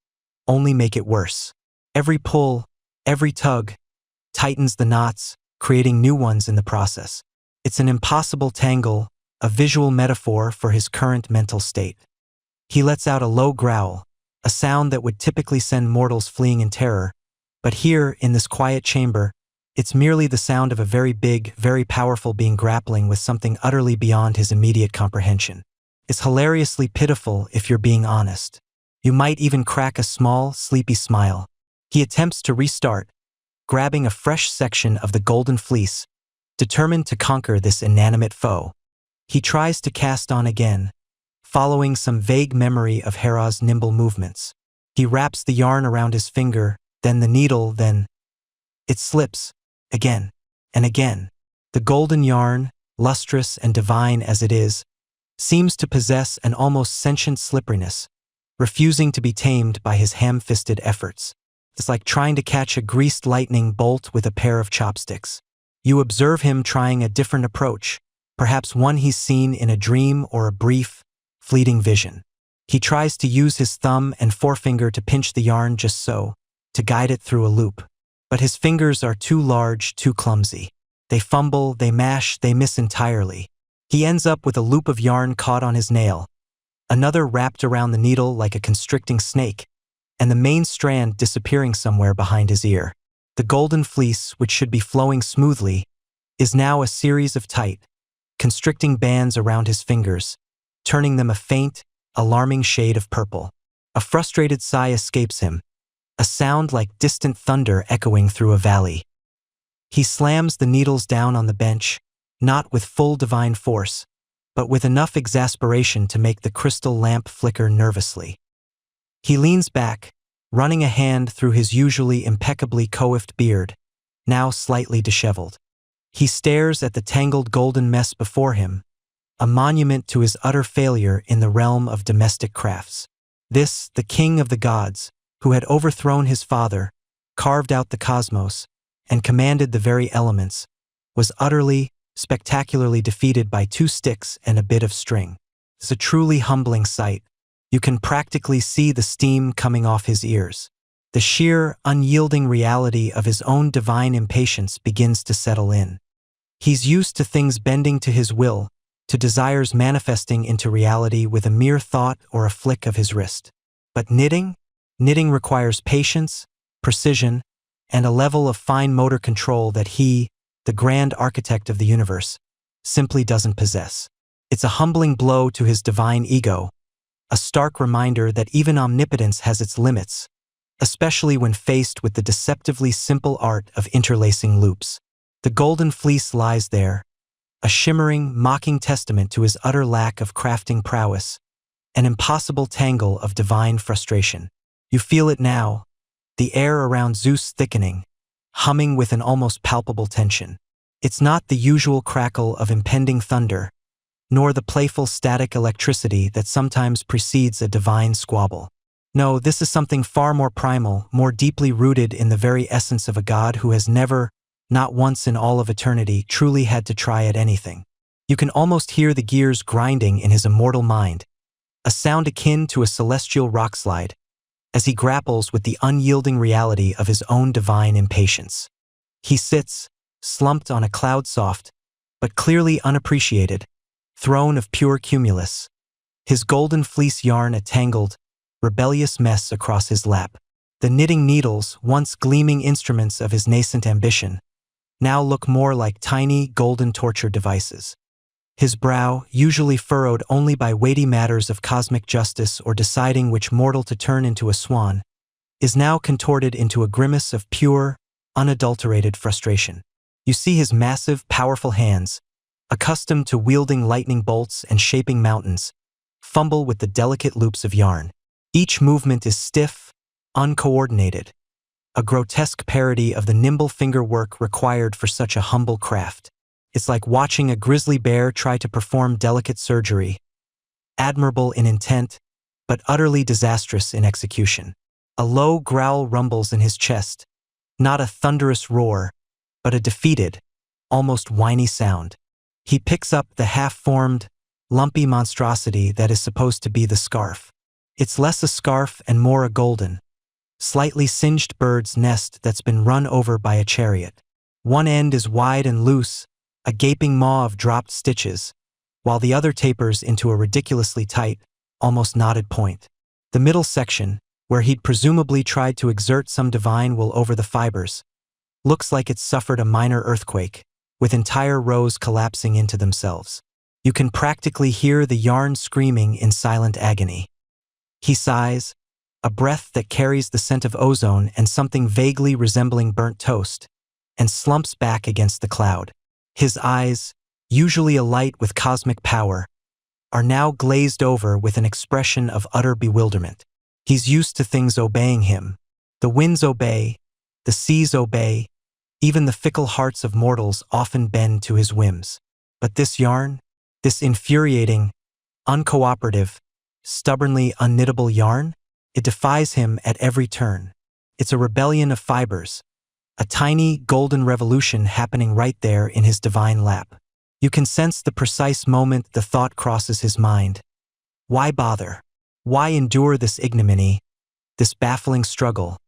only make it worse. Every pull, every tug, tightens the knots, creating new ones in the process. It's an impossible tangle, a visual metaphor for his current mental state. He lets out a low growl, a sound that would typically send mortals fleeing in terror, but here, in this quiet chamber, it's merely the sound of a very big, very powerful being grappling with something utterly beyond his immediate comprehension. It's hilariously pitiful if you're being honest. You might even crack a small, sleepy smile. He attempts to restart, grabbing a fresh section of the golden fleece, determined to conquer this inanimate foe. He tries to cast on again, following some vague memory of Hera's nimble movements. He wraps the yarn around his finger, then the needle, then it slips, again and again. The golden yarn, lustrous and divine as it is, seems to possess an almost sentient slipperiness, refusing to be tamed by his ham-fisted efforts. It's like trying to catch a greased lightning bolt with a pair of chopsticks. You observe him trying a different approach, perhaps one he's seen in a dream or a brief, fleeting vision. He tries to use his thumb and forefinger to pinch the yarn just so, to guide it through a loop. But his fingers are too large, too clumsy. They fumble, they mash, they miss entirely. He ends up with a loop of yarn caught on his nail, another wrapped around the needle like a constricting snake, and the main strand disappearing somewhere behind his ear. The golden fleece, which should be flowing smoothly, is now a series of tight, constricting bands around his fingers, turning them a faint, alarming shade of purple. A frustrated sigh escapes him, a sound like distant thunder echoing through a valley. He slams the needles down on the bench, not with full divine force, but with enough exasperation to make the crystal lamp flicker nervously. He leans back, running a hand through his usually impeccably coiffed beard, now slightly disheveled. He stares at the tangled golden mess before him, a monument to his utter failure in the realm of domestic crafts. This, the king of the gods, who had overthrown his father, carved out the cosmos, and commanded the very elements, was utterly, spectacularly defeated by 2 sticks and a bit of string. It's a truly humbling sight. You can practically see the steam coming off his ears. The sheer, unyielding reality of his own divine impatience begins to settle in. He's used to things bending to his will, to desires manifesting into reality with a mere thought or a flick of his wrist. But knitting? Knitting requires patience, precision, and a level of fine motor control that he, the grand architect of the universe, simply doesn't possess. It's a humbling blow to his divine ego, a stark reminder that even omnipotence has its limits, especially when faced with the deceptively simple art of interlacing loops. The golden fleece lies there, a shimmering, mocking testament to his utter lack of crafting prowess, an impossible tangle of divine frustration. You feel it now, the air around Zeus thickening, humming with an almost palpable tension. It's not the usual crackle of impending thunder, nor the playful static electricity that sometimes precedes a divine squabble. No, this is something far more primal, more deeply rooted in the very essence of a god who has never, not once in all of eternity, truly had to try at anything. You can almost hear the gears grinding in his immortal mind, a sound akin to a celestial rockslide, as he grapples with the unyielding reality of his own divine impatience. He sits, slumped on a cloud-soft, but clearly unappreciated, throne of pure cumulus, his golden fleece yarn a tangled, rebellious mess across his lap. The knitting needles, once gleaming instruments of his nascent ambition, now look more like tiny, golden torture devices. His brow, usually furrowed only by weighty matters of cosmic justice or deciding which mortal to turn into a swan, is now contorted into a grimace of pure, unadulterated frustration. You see his massive, powerful hands, accustomed to wielding lightning bolts and shaping mountains, fumble with the delicate loops of yarn. Each movement is stiff, uncoordinated, a grotesque parody of the nimble finger work required for such a humble craft. It's like watching a grizzly bear try to perform delicate surgery, admirable in intent, but utterly disastrous in execution. A low growl rumbles in his chest, not a thunderous roar, but a defeated, almost whiny sound. He picks up the half-formed, lumpy monstrosity that is supposed to be the scarf. It's less a scarf and more a golden, slightly singed bird's nest that's been run over by a chariot. One end is wide and loose, a gaping maw of dropped stitches, while the other tapers into a ridiculously tight, almost knotted point. The middle section, where he'd presumably tried to exert some divine will over the fibers, looks like it's suffered a minor earthquake, with entire rows collapsing into themselves. You can practically hear the yarn screaming in silent agony. He sighs, a breath that carries the scent of ozone and something vaguely resembling burnt toast, and slumps back against the cloud. His eyes, usually alight with cosmic power, are now glazed over with an expression of utter bewilderment. He's used to things obeying him. The winds obey, the seas obey, even the fickle hearts of mortals often bend to his whims. But this yarn, this infuriating, uncooperative, stubbornly unknittable yarn, it defies him at every turn. It's a rebellion of fibers, a tiny, golden revolution happening right there in his divine lap. You can sense the precise moment the thought crosses his mind. Why bother? Why endure this ignominy, this baffling struggle,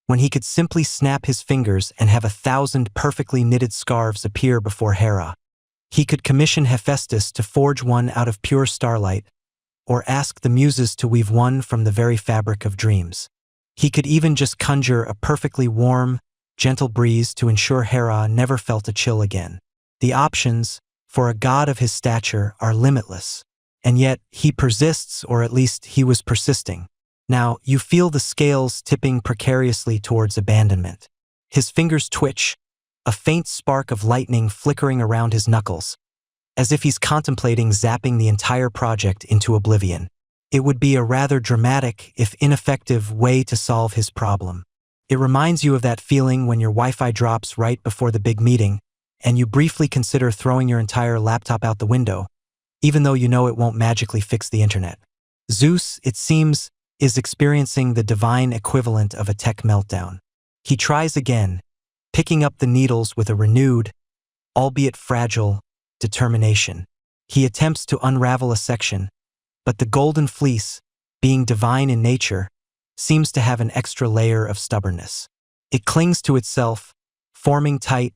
when he could simply snap his fingers and have 1,000 perfectly knitted scarves appear before Hera? He could commission Hephaestus to forge one out of pure starlight, or ask the muses to weave one from the very fabric of dreams. He could even just conjure a perfectly warm, gentle breeze to ensure Hera never felt a chill again. The options, for a god of his stature, are limitless. And yet, he persists, or at least he was persisting. Now, you feel the scales tipping precariously towards abandonment. His fingers twitch, a faint spark of lightning flickering around his knuckles, as if he's contemplating zapping the entire project into oblivion. It would be a rather dramatic, if ineffective, way to solve his problem. It reminds you of that feeling when your Wi-Fi drops right before the big meeting, and you briefly consider throwing your entire laptop out the window, even though you know it won't magically fix the internet. Zeus, it seems, is experiencing the divine equivalent of a tech meltdown. He tries again, picking up the needles with a renewed, albeit fragile, determination. He attempts to unravel a section, but the golden fleece, being divine in nature, seems to have an extra layer of stubbornness. It clings to itself, forming tight,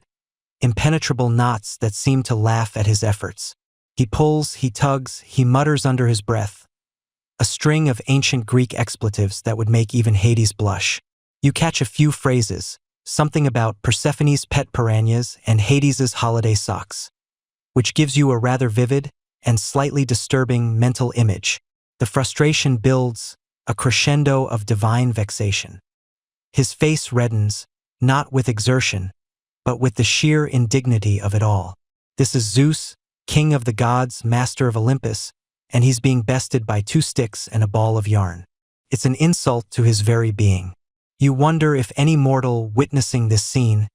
impenetrable knots that seem to laugh at his efforts. He pulls, he tugs, he mutters under his breath, a string of ancient Greek expletives that would make even Hades blush. You catch a few phrases, something about Persephone's pet piranhas and Hades's holiday socks, which gives you a rather vivid and slightly disturbing mental image. The frustration builds, a crescendo of divine vexation. His face reddens, not with exertion, but with the sheer indignity of it all. This is Zeus, king of the gods, master of Olympus, and he's being bested by 2 sticks and a ball of yarn. It's an insult to his very being. You wonder if any mortal witnessing this scene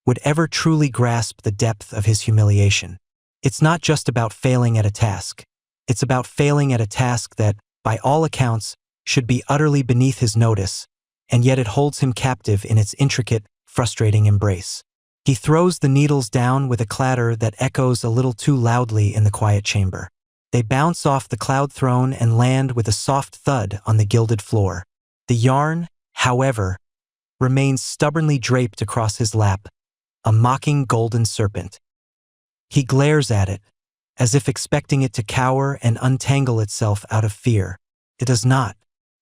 would ever truly grasp the depth of his humiliation. It's not just about failing at a task. It's about failing at a task that, by all accounts, should be utterly beneath his notice, and yet it holds him captive in its intricate, frustrating embrace. He throws the needles down with a clatter that echoes a little too loudly in the quiet chamber. They bounce off the cloud throne and land with a soft thud on the gilded floor. The yarn, however, remains stubbornly draped across his lap, a mocking golden serpent. He glares at it, as if expecting it to cower and untangle itself out of fear. It does not.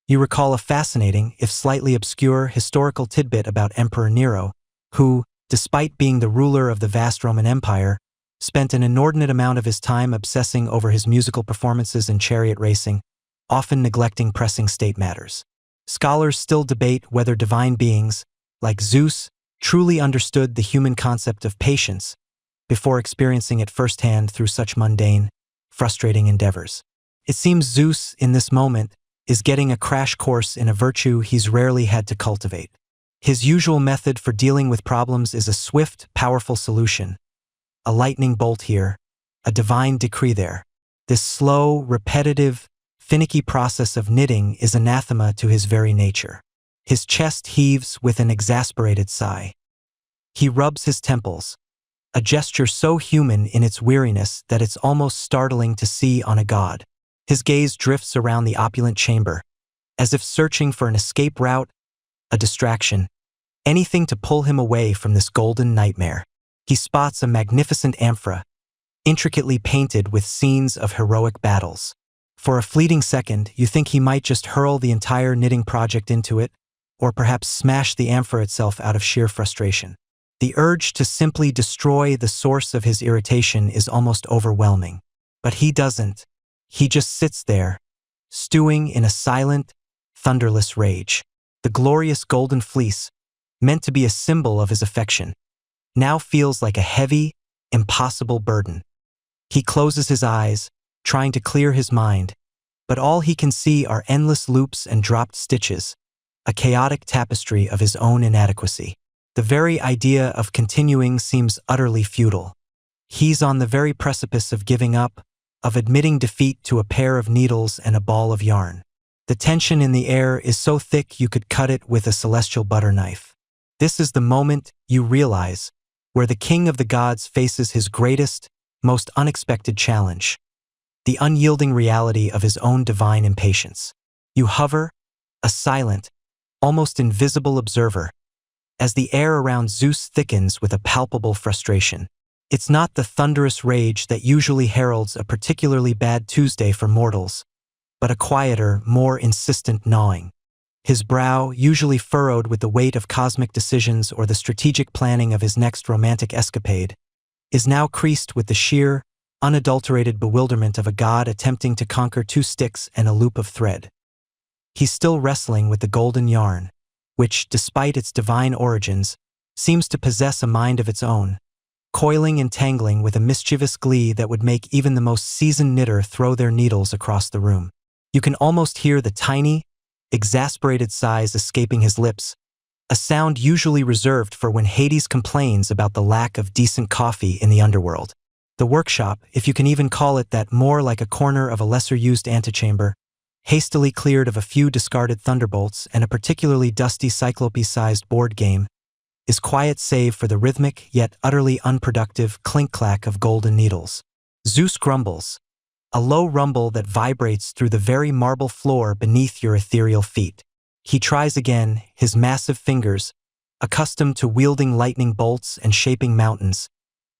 You recall a fascinating, if slightly obscure, historical tidbit about Emperor Nero, who, despite being the ruler of the vast Roman Empire, spent an inordinate amount of his time obsessing over his musical performances and chariot racing, often neglecting pressing state matters. Scholars still debate whether divine beings, like Zeus, truly understood the human concept of patience before experiencing it firsthand through such mundane, frustrating endeavors. It seems Zeus, in this moment, is getting a crash course in a virtue he's rarely had to cultivate. His usual method for dealing with problems is a swift, powerful solution. A lightning bolt here, a divine decree there. This slow, repetitive, finicky process of knitting is anathema to his very nature. His chest heaves with an exasperated sigh. He rubs his temples, a gesture so human in its weariness that it's almost startling to see on a god. His gaze drifts around the opulent chamber, as if searching for an escape route, a distraction, anything to pull him away from this golden nightmare. He spots a magnificent amphora, intricately painted with scenes of heroic battles. For a fleeting second, you think he might just hurl the entire knitting project into it, or perhaps smash the amphora itself out of sheer frustration. The urge to simply destroy the source of his irritation is almost overwhelming. But he doesn't. He just sits there, stewing in a silent, thunderless rage. The glorious golden fleece, meant to be a symbol of his affection, now feels like a heavy, impossible burden. He closes his eyes, trying to clear his mind, but all he can see are endless loops and dropped stitches, a chaotic tapestry of his own inadequacy. The very idea of continuing seems utterly futile. He's on the very precipice of giving up, of admitting defeat to a pair of needles and a ball of yarn. The tension in the air is so thick you could cut it with a celestial butter knife. This is the moment, you realize, where the king of the gods faces his greatest, most unexpected challenge, the unyielding reality of his own divine impatience. You hover, a silent, almost invisible observer, as the air around Zeus thickens with a palpable frustration. It's not the thunderous rage that usually heralds a particularly bad Tuesday for mortals, but a quieter, more insistent gnawing. His brow, usually furrowed with the weight of cosmic decisions or the strategic planning of his next romantic escapade, is now creased with the sheer, unadulterated bewilderment of a god attempting to conquer 2 sticks and a loop of thread. He's still wrestling with the golden yarn, which, despite its divine origins, seems to possess a mind of its own, coiling and tangling with a mischievous glee that would make even the most seasoned knitter throw their needles across the room. You can almost hear the tiny, exasperated sighs escaping his lips, a sound usually reserved for when Hades complains about the lack of decent coffee in the underworld. The workshop, if you can even call it that, more like a corner of a lesser-used antechamber, hastily cleared of a few discarded thunderbolts and a particularly dusty cyclope-sized board game, is quiet save for the rhythmic yet utterly unproductive clink-clack of golden needles. Zeus grumbles, a low rumble that vibrates through the very marble floor beneath your ethereal feet. He tries again, his massive fingers, accustomed to wielding lightning bolts and shaping mountains,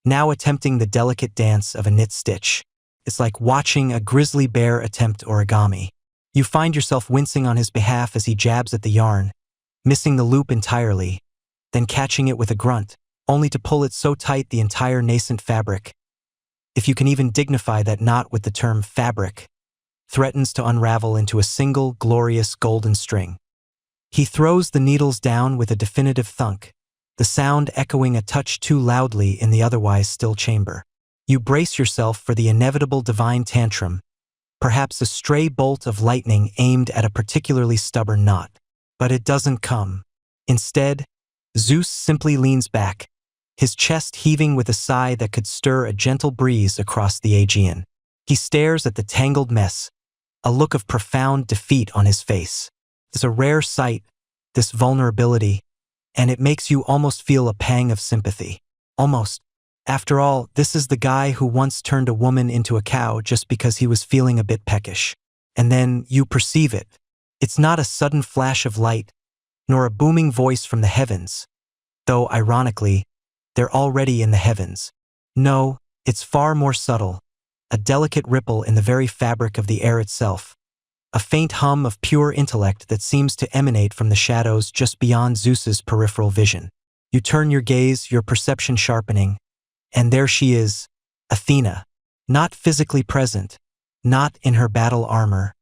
now attempting the delicate dance of a knit stitch. It's like watching a grizzly bear attempt origami. You find yourself wincing on his behalf as he jabs at the yarn, missing the loop entirely, then catching it with a grunt, only to pull it so tight the entire nascent fabric, if you can even dignify that knot with the term fabric, threatens to unravel into a single glorious golden string. He throws the needles down with a definitive thunk, the sound echoing a touch too loudly in the otherwise still chamber. You brace yourself for the inevitable divine tantrum, perhaps a stray bolt of lightning aimed at a particularly stubborn knot. But it doesn't come. Instead, Zeus simply leans back, his chest heaving with a sigh that could stir a gentle breeze across the Aegean. He stares at the tangled mess, a look of profound defeat on his face. It's a rare sight, this vulnerability, and it makes you almost feel a pang of sympathy. Almost. After all, this is the guy who once turned a woman into a cow just because he was feeling a bit peckish. And then you perceive it. It's not a sudden flash of light, nor a booming voice from the heavens, though, ironically, they're already in the heavens. No, it's far more subtle, a delicate ripple in the very fabric of the air itself, a faint hum of pure intellect that seems to emanate from the shadows just beyond Zeus's peripheral vision. You turn your gaze, your perception sharpening, and there she is, Athena, not physically present, not in her battle armor,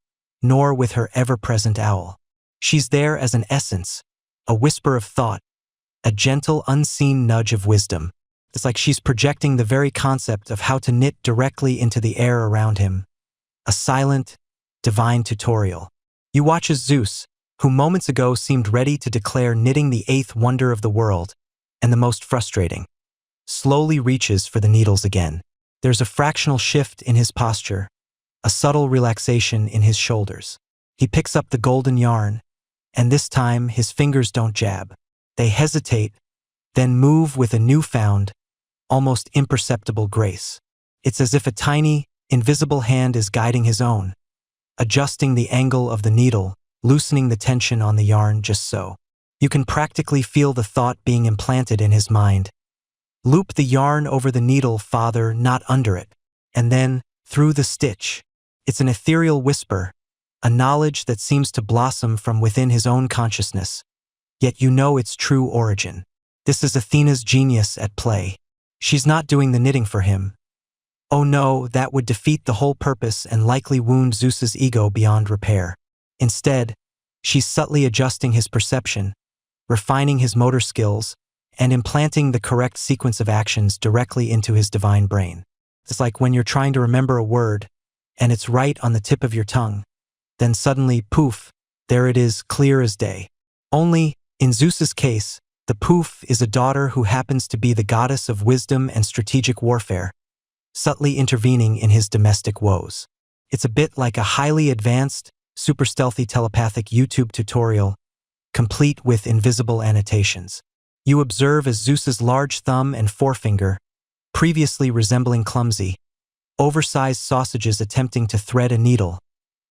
nor with her ever-present owl. She's there as an essence, a whisper of thought, a gentle, unseen nudge of wisdom. It's like she's projecting the very concept of how to knit directly into the air around him. A silent, divine tutorial. You watch as Zeus, who moments ago seemed ready to declare knitting the eighth wonder of the world, and the most frustrating, slowly reaches for the needles again. There's a fractional shift in his posture, a subtle relaxation in his shoulders. He picks up the golden yarn, and this time his fingers don't jab. They hesitate, then move with a newfound, almost imperceptible grace. It's as if a tiny, invisible hand is guiding his own, adjusting the angle of the needle, loosening the tension on the yarn just so. You can practically feel the thought being implanted in his mind. Loop the yarn over the needle, father, not under it, and then, through the stitch. It's an ethereal whisper, a knowledge that seems to blossom from within his own consciousness. Yet you know its true origin. This is Athena's genius at play. She's not doing the knitting for him. Oh no, that would defeat the whole purpose and likely wound Zeus's ego beyond repair. Instead, she's subtly adjusting his perception, refining his motor skills, and implanting the correct sequence of actions directly into his divine brain. It's like when you're trying to remember a word, and it's right on the tip of your tongue. Then suddenly, poof, there it is, clear as day. Only, in Zeus's case, the poof is a daughter who happens to be the goddess of wisdom and strategic warfare, subtly intervening in his domestic woes. It's a bit like a highly advanced, super stealthy telepathic YouTube tutorial, complete with invisible annotations. You observe as Zeus's large thumb and forefinger, previously resembling clumsy, oversized sausages attempting to thread a needle,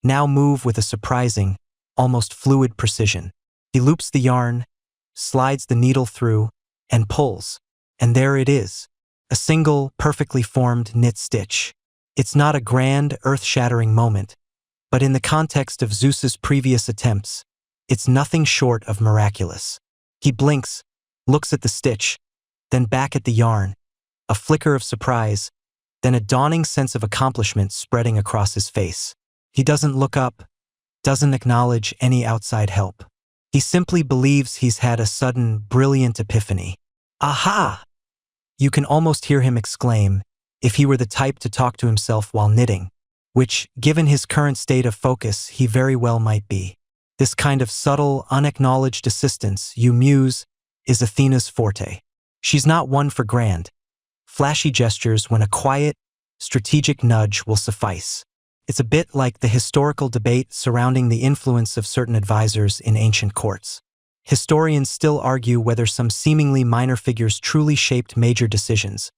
now move with a surprising, almost fluid precision. He loops the yarn, slides the needle through, and pulls. And there it is, a single, perfectly formed knit stitch. It's not a grand, earth-shattering moment, but in the context of Zeus's previous attempts, it's nothing short of miraculous. He blinks, looks at the stitch, then back at the yarn, a flicker of surprise, then a dawning sense of accomplishment spreading across his face. He doesn't look up, doesn't acknowledge any outside help. He simply believes he's had a sudden, brilliant epiphany. Aha! You can almost hear him exclaim, if he were the type to talk to himself while knitting, which, given his current state of focus, he very well might be. This kind of subtle, unacknowledged assistance, you muse, is Athena's forte. She's not one for grand, flashy gestures when a quiet, strategic nudge will suffice. It's a bit like the historical debate surrounding the influence of certain advisors in ancient courts. Historians still argue whether some seemingly minor figures truly shaped major decisions,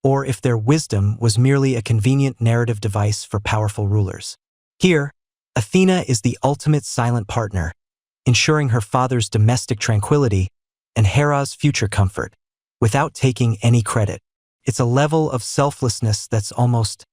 or if their wisdom was merely a convenient narrative device for powerful rulers. Here, Athena is the ultimate silent partner, ensuring her father's domestic tranquility and Hera's future comfort, without taking any credit. It's a level of selflessness that's almost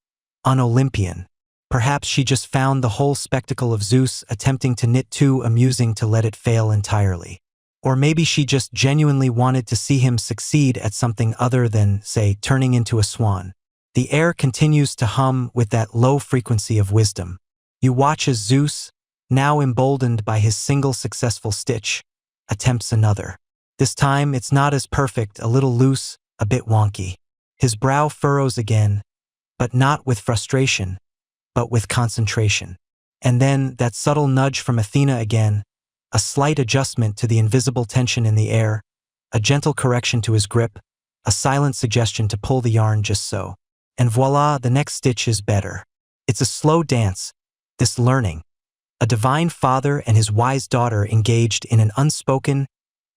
un-Olympian. Perhaps she just found the whole spectacle of Zeus attempting to knit too amusing to let it fail entirely. Or maybe she just genuinely wanted to see him succeed at something other than, say, turning into a swan. The air continues to hum with that low frequency of wisdom. You watch as Zeus, now emboldened by his single successful stitch, attempts another. This time it's not as perfect, a little loose, a bit wonky. His brow furrows again, but not with frustration, but with concentration. And then that subtle nudge from Athena again, a slight adjustment to the invisible tension in the air, a gentle correction to his grip, a silent suggestion to pull the yarn just so. And voila, the next stitch is better. It's a slow dance, this learning. A divine father and his wise daughter engaged in an unspoken,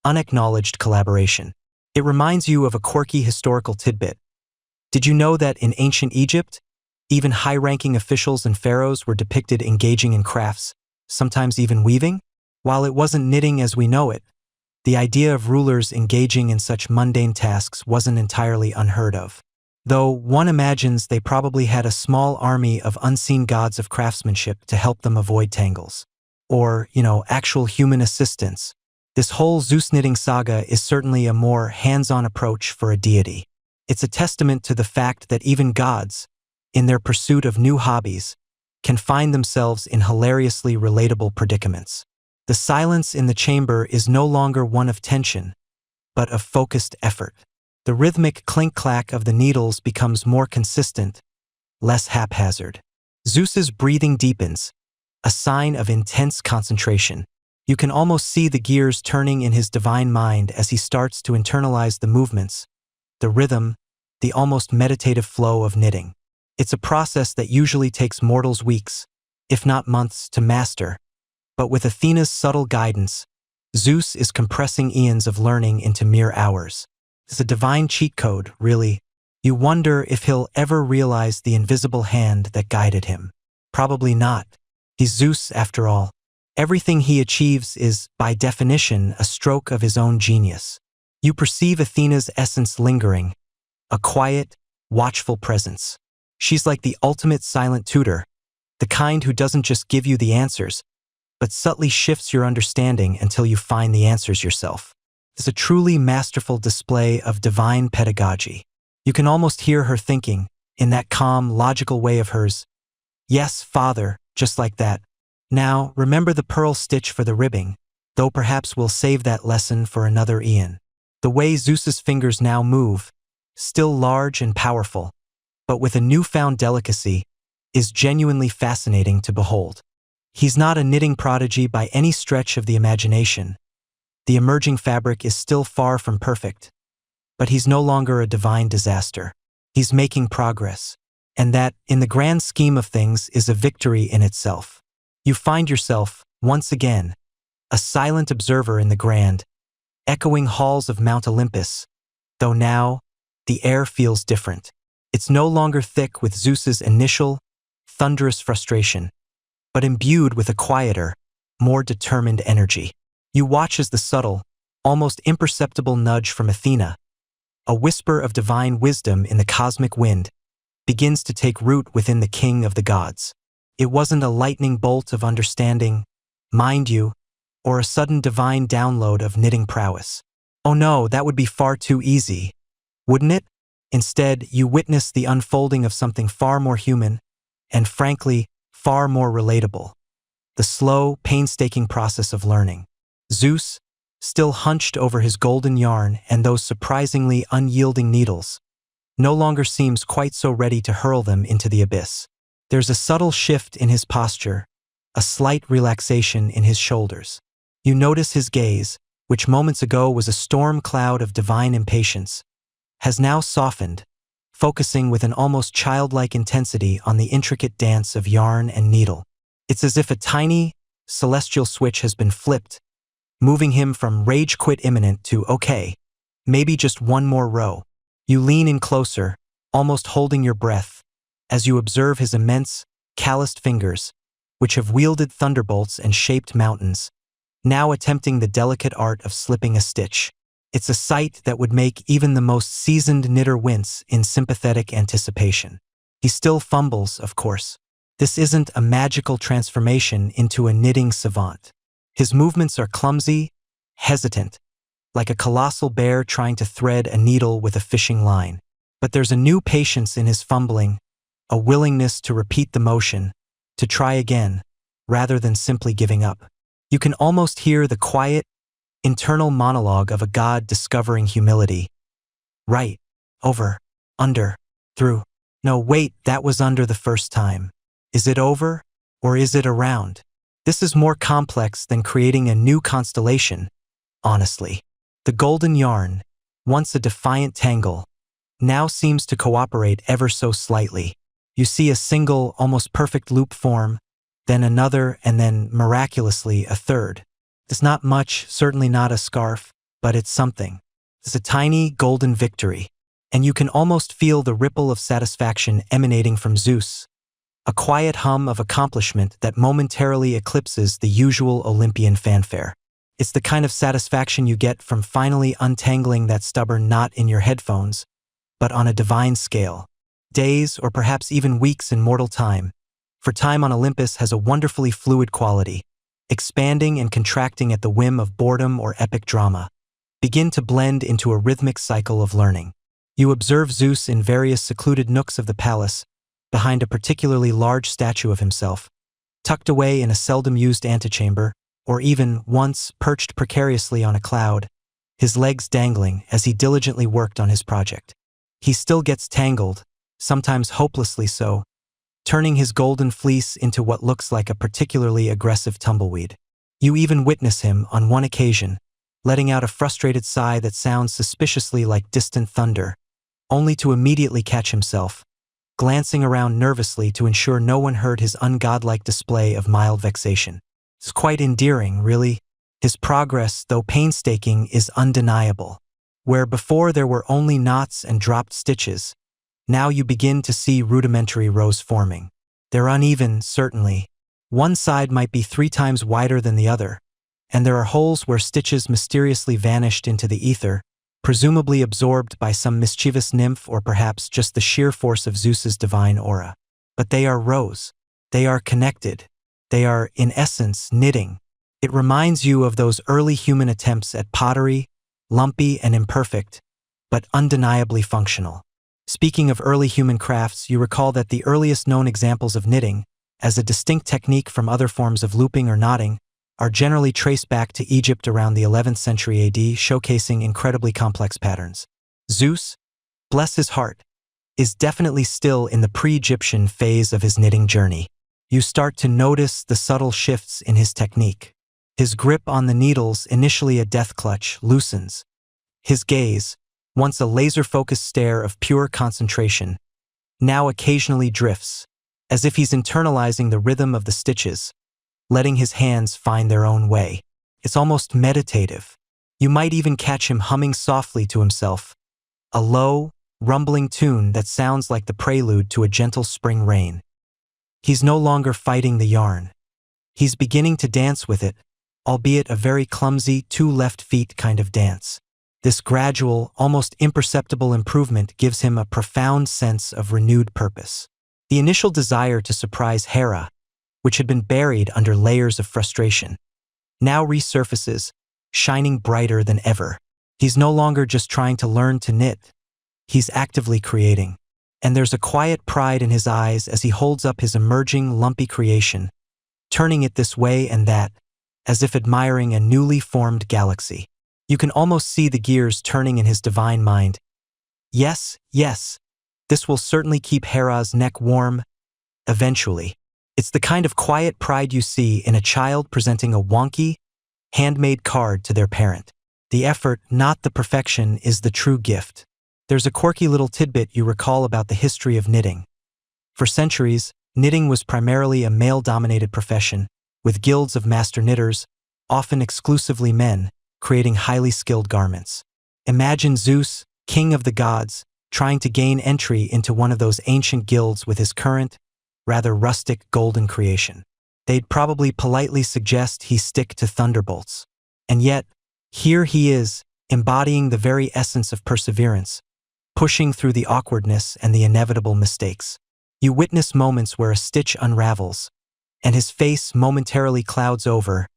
unacknowledged collaboration. It reminds you of a quirky historical tidbit. Did you know that in ancient Egypt, even high-ranking officials and pharaohs were depicted engaging in crafts, sometimes even weaving? While it wasn't knitting as we know it, the idea of rulers engaging in such mundane tasks wasn't entirely unheard of. Though one imagines they probably had a small army of unseen gods of craftsmanship to help them avoid tangles. Or, actual human assistants. This whole Zeus knitting saga is certainly a more hands-on approach for a deity. It's a testament to the fact that even gods, in their pursuit of new hobbies, can find themselves in hilariously relatable predicaments. The silence in the chamber is no longer one of tension, but of focused effort. The rhythmic clink-clack of the needles becomes more consistent, less haphazard. Zeus's breathing deepens, a sign of intense concentration. You can almost see the gears turning in his divine mind as he starts to internalize the movements, the rhythm, the almost meditative flow of knitting. It's a process that usually takes mortals weeks, if not months, to master. But with Athena's subtle guidance, Zeus is compressing eons of learning into mere hours. It's a divine cheat code, really. You wonder if he'll ever realize the invisible hand that guided him. Probably not. He's Zeus, after all. Everything he achieves is, by definition, a stroke of his own genius. You perceive Athena's essence lingering, a quiet, watchful presence. She's like the ultimate silent tutor, the kind who doesn't just give you the answers, but subtly shifts your understanding until you find the answers yourself. It's a truly masterful display of divine pedagogy. You can almost hear her thinking, in that calm, logical way of hers, "Yes, Father," just like that. Now, remember the pearl stitch for the ribbing, though perhaps we'll save that lesson for another eon. The way Zeus's fingers now move, still large and powerful, but with a newfound delicacy, is genuinely fascinating to behold. He's not a knitting prodigy by any stretch of the imagination. The emerging fabric is still far from perfect, but he's no longer a divine disaster. He's making progress, and that, in the grand scheme of things, is a victory in itself. You find yourself, once again, a silent observer in the grand, echoing halls of Mount Olympus, though now, the air feels different. It's no longer thick with Zeus's initial, thunderous frustration, but imbued with a quieter, more determined energy. You watch as the subtle, almost imperceptible nudge from Athena, a whisper of divine wisdom in the cosmic wind, begins to take root within the king of the gods. It wasn't a lightning bolt of understanding, mind you, or a sudden divine download of knitting prowess. Oh no, that would be far too easy, wouldn't it? Instead, you witness the unfolding of something far more human, and frankly, far more relatable. The slow, painstaking process of learning. Zeus, still hunched over his golden yarn and those surprisingly unyielding needles, no longer seems quite so ready to hurl them into the abyss. There's a subtle shift in his posture, a slight relaxation in his shoulders. You notice his gaze, which moments ago was a storm cloud of divine impatience, has now softened, focusing with an almost childlike intensity on the intricate dance of yarn and needle. It's as if a tiny, celestial switch has been flipped, moving him from rage quit imminent to okay, maybe just one more row. You lean in closer, almost holding your breath, as you observe his immense, calloused fingers, which have wielded thunderbolts and shaped mountains, now attempting the delicate art of slipping a stitch. It's a sight that would make even the most seasoned knitter wince in sympathetic anticipation. He still fumbles, of course. This isn't a magical transformation into a knitting savant. His movements are clumsy, hesitant, like a colossal bear trying to thread a needle with a fishing line. But there's a new patience in his fumbling, a willingness to repeat the motion, to try again, rather than simply giving up. You can almost hear the quiet, internal monologue of a god discovering humility. Right, over, under, through. No, wait, that was under the first time. Is it over, or is it around? This is more complex than creating a new constellation, honestly. The golden yarn, once a defiant tangle, now seems to cooperate ever so slightly. You see a single, almost perfect loop form, then another, and then, miraculously, a third. It's not much, certainly not a scarf, but it's something. It's a tiny, golden victory, and you can almost feel the ripple of satisfaction emanating from Zeus, a quiet hum of accomplishment that momentarily eclipses the usual Olympian fanfare. It's the kind of satisfaction you get from finally untangling that stubborn knot in your headphones, but on a divine scale. Days, or perhaps even weeks in mortal time, for time on Olympus has a wonderfully fluid quality, expanding and contracting at the whim of boredom or epic drama, begin to blend into a rhythmic cycle of learning. You observe Zeus in various secluded nooks of the palace, behind a particularly large statue of himself, tucked away in a seldom-used antechamber, or even, once, perched precariously on a cloud, his legs dangling as he diligently worked on his project. He still gets tangled, sometimes hopelessly so, turning his golden fleece into what looks like a particularly aggressive tumbleweed. You even witness him, on one occasion, letting out a frustrated sigh that sounds suspiciously like distant thunder, only to immediately catch himself, glancing around nervously to ensure no one heard his ungodlike display of mild vexation. It's quite endearing, really. His progress, though painstaking, is undeniable. Where before there were only knots and dropped stitches, now you begin to see rudimentary rows forming. They're uneven, certainly. One side might be 3 times wider than the other, and there are holes where stitches mysteriously vanished into the ether, presumably absorbed by some mischievous nymph or perhaps just the sheer force of Zeus's divine aura. But they are rows. They are connected. They are, in essence, knitting. It reminds you of those early human attempts at pottery, lumpy and imperfect, but undeniably functional. Speaking of early human crafts, you recall that the earliest known examples of knitting, as a distinct technique from other forms of looping or knotting, are generally traced back to Egypt around the 11th century AD, showcasing incredibly complex patterns. Zeus, bless his heart, is definitely still in the pre-Egyptian phase of his knitting journey. You start to notice the subtle shifts in his technique. His grip on the needles, initially a death clutch, loosens. His gaze, once a laser-focused stare of pure concentration, now occasionally drifts, as if he's internalizing the rhythm of the stitches, letting his hands find their own way. It's almost meditative. You might even catch him humming softly to himself, a low, rumbling tune that sounds like the prelude to a gentle spring rain. He's no longer fighting the yarn. He's beginning to dance with it, albeit a very clumsy 2 left feet kind of dance. This gradual, almost imperceptible improvement gives him a profound sense of renewed purpose. The initial desire to surprise Hera, which had been buried under layers of frustration, now resurfaces, shining brighter than ever. He's no longer just trying to learn to knit. He's actively creating. And there's a quiet pride in his eyes as he holds up his emerging, lumpy creation, turning it this way and that, as if admiring a newly formed galaxy. You can almost see the gears turning in his divine mind. Yes, yes, this will certainly keep Hera's neck warm, eventually. It's the kind of quiet pride you see in a child presenting a wonky, handmade card to their parent. The effort, not the perfection, is the true gift. There's a quirky little tidbit you recall about the history of knitting. For centuries, knitting was primarily a male-dominated profession, with guilds of master knitters, often exclusively men, creating highly skilled garments. Imagine Zeus, king of the gods, trying to gain entry into one of those ancient guilds with his current, rather rustic golden creation. They'd probably politely suggest he stick to thunderbolts. And yet, here he is, embodying the very essence of perseverance, pushing through the awkwardness and the inevitable mistakes. You witness moments where a stitch unravels, and his face momentarily clouds over,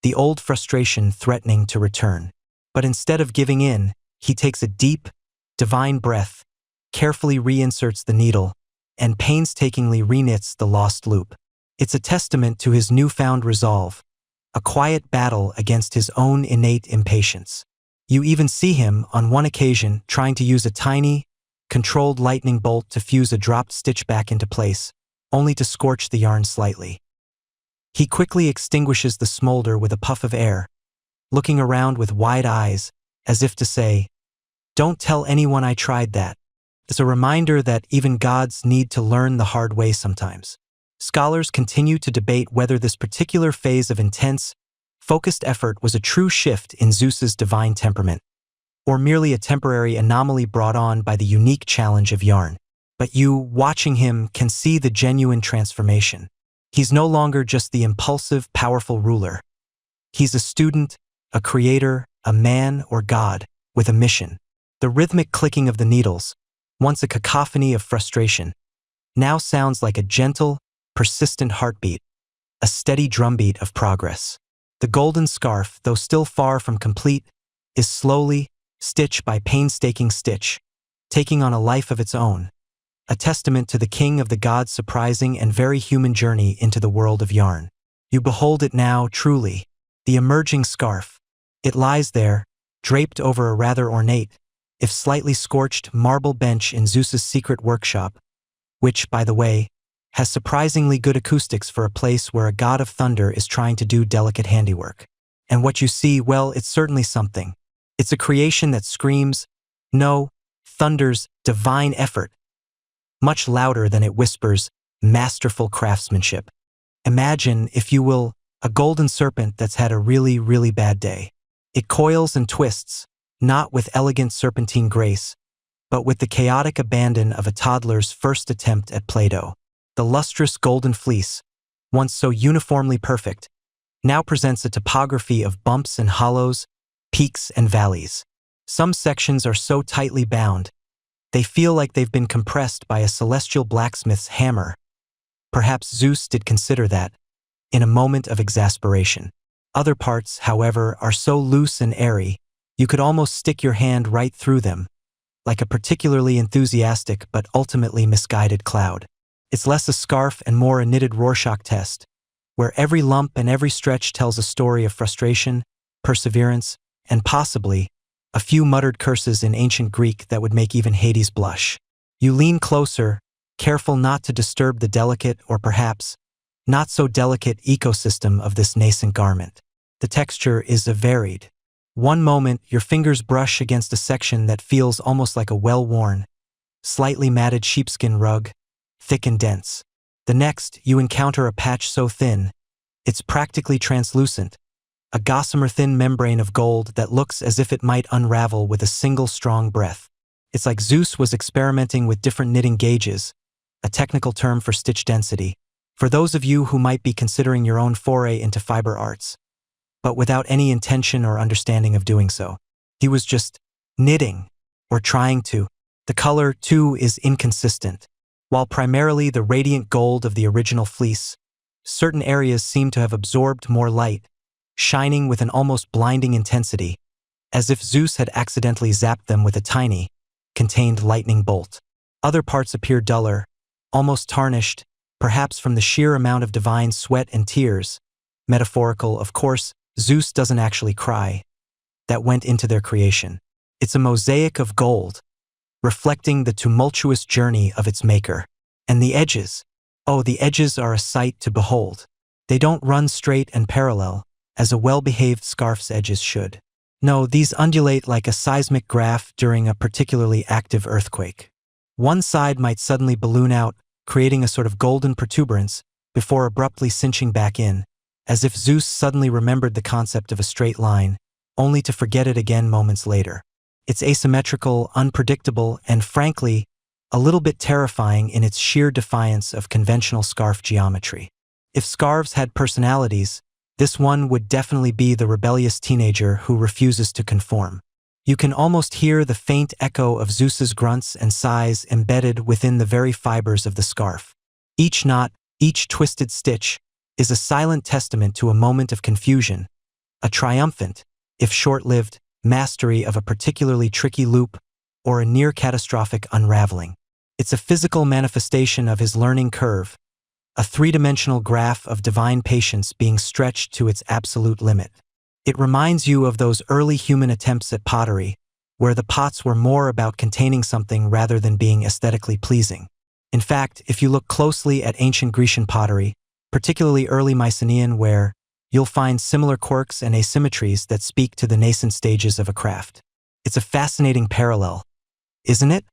the old frustration threatening to return. But instead of giving in, he takes a deep, divine breath, carefully reinserts the needle, and painstakingly reknits the lost loop. It's a testament to his newfound resolve, a quiet battle against his own innate impatience. You even see him, on one occasion, trying to use a tiny, controlled lightning bolt to fuse a dropped stitch back into place, only to scorch the yarn slightly. He quickly extinguishes the smolder with a puff of air, looking around with wide eyes, as if to say, "Don't tell anyone I tried that." It's a reminder that even gods need to learn the hard way sometimes. Scholars continue to debate whether this particular phase of intense, focused effort was a true shift in Zeus's divine temperament, or merely a temporary anomaly brought on by the unique challenge of yarn. But you, watching him, can see the genuine transformation. He's no longer just the impulsive, powerful ruler. He's a student, a creator, a man or god, with a mission. The rhythmic clicking of the needles, once a cacophony of frustration, now sounds like a gentle, persistent heartbeat, a steady drumbeat of progress. The golden scarf, though still far from complete, is slowly, stitch by painstaking stitch, taking on a life of its own, a testament to the king of the gods' surprising and very human journey into the world of yarn. You behold it now, truly, the emerging scarf. It lies there, draped over a rather ornate, if slightly scorched, marble bench in Zeus's secret workshop, which, by the way, has surprisingly good acoustics for a place where a god of thunder is trying to do delicate handiwork. And what you see, well, it's certainly something. It's a creation that screams, no, thunder's divine effort, much louder than it whispers, masterful craftsmanship. Imagine, if you will, a golden serpent that's had a really, really bad day. It coils and twists, not with elegant serpentine grace, but with the chaotic abandon of a toddler's first attempt at Play-Doh. The lustrous golden fleece, once so uniformly perfect, now presents a topography of bumps and hollows, peaks and valleys. Some sections are so tightly bound, they feel like they've been compressed by a celestial blacksmith's hammer. Perhaps Zeus did consider that, in a moment of exasperation. Other parts, however, are so loose and airy, you could almost stick your hand right through them, like a particularly enthusiastic but ultimately misguided cloud. It's less a scarf and more a knitted Rorschach test, where every lump and every stretch tells a story of frustration, perseverance, and possibly a few muttered curses in ancient Greek that would make even Hades blush. You lean closer, careful not to disturb the delicate or perhaps not so delicate ecosystem of this nascent garment. The texture is varied. One moment, your fingers brush against a section that feels almost like a well-worn, slightly matted sheepskin rug, thick and dense. The next, you encounter a patch so thin, it's practically translucent, a gossamer-thin membrane of gold that looks as if it might unravel with a single strong breath. It's like Zeus was experimenting with different knitting gauges, a technical term for stitch density, for those of you who might be considering your own foray into fiber arts, but without any intention or understanding of doing so. He was just knitting, or trying to. The color, too, is inconsistent. While primarily the radiant gold of the original fleece, certain areas seem to have absorbed more light, shining with an almost blinding intensity, as if Zeus had accidentally zapped them with a tiny, contained lightning bolt. Other parts appear duller, almost tarnished, perhaps from the sheer amount of divine sweat and tears, metaphorical, of course. Zeus doesn't actually cry, that went into their creation. It's a mosaic of gold, reflecting the tumultuous journey of its maker. And the edges, oh, the edges are a sight to behold. They don't run straight and parallel, as a well-behaved scarf's edges should. No, these undulate like a seismic graph during a particularly active earthquake. One side might suddenly balloon out, creating a sort of golden protuberance, before abruptly cinching back in, as if Zeus suddenly remembered the concept of a straight line, only to forget it again moments later. It's asymmetrical, unpredictable, and frankly, a little bit terrifying in its sheer defiance of conventional scarf geometry. If scarves had personalities, this one would definitely be the rebellious teenager who refuses to conform. You can almost hear the faint echo of Zeus's grunts and sighs embedded within the very fibers of the scarf. Each knot, each twisted stitch, is a silent testament to a moment of confusion, a triumphant, if short-lived, mastery of a particularly tricky loop or a near-catastrophic unraveling. It's a physical manifestation of his learning curve, a three-dimensional graph of divine patience being stretched to its absolute limit. It reminds you of those early human attempts at pottery, where the pots were more about containing something rather than being aesthetically pleasing. In fact, if you look closely at ancient Grecian pottery, particularly early Mycenaean ware, you'll find similar quirks and asymmetries that speak to the nascent stages of a craft. It's a fascinating parallel, isn't it?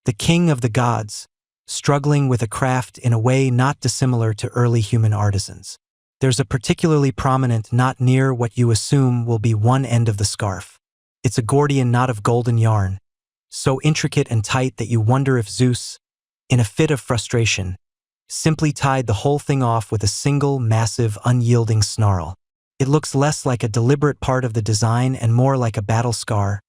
The king of the gods, struggling with a craft in a way not dissimilar to early human artisans. There's a particularly prominent knot near what you assume will be one end of the scarf. It's a Gordian knot of golden yarn, so intricate and tight that you wonder if Zeus, in a fit of frustration, simply tied the whole thing off with a single, massive, unyielding snarl. It looks less like a deliberate part of the design and more like a battle scar,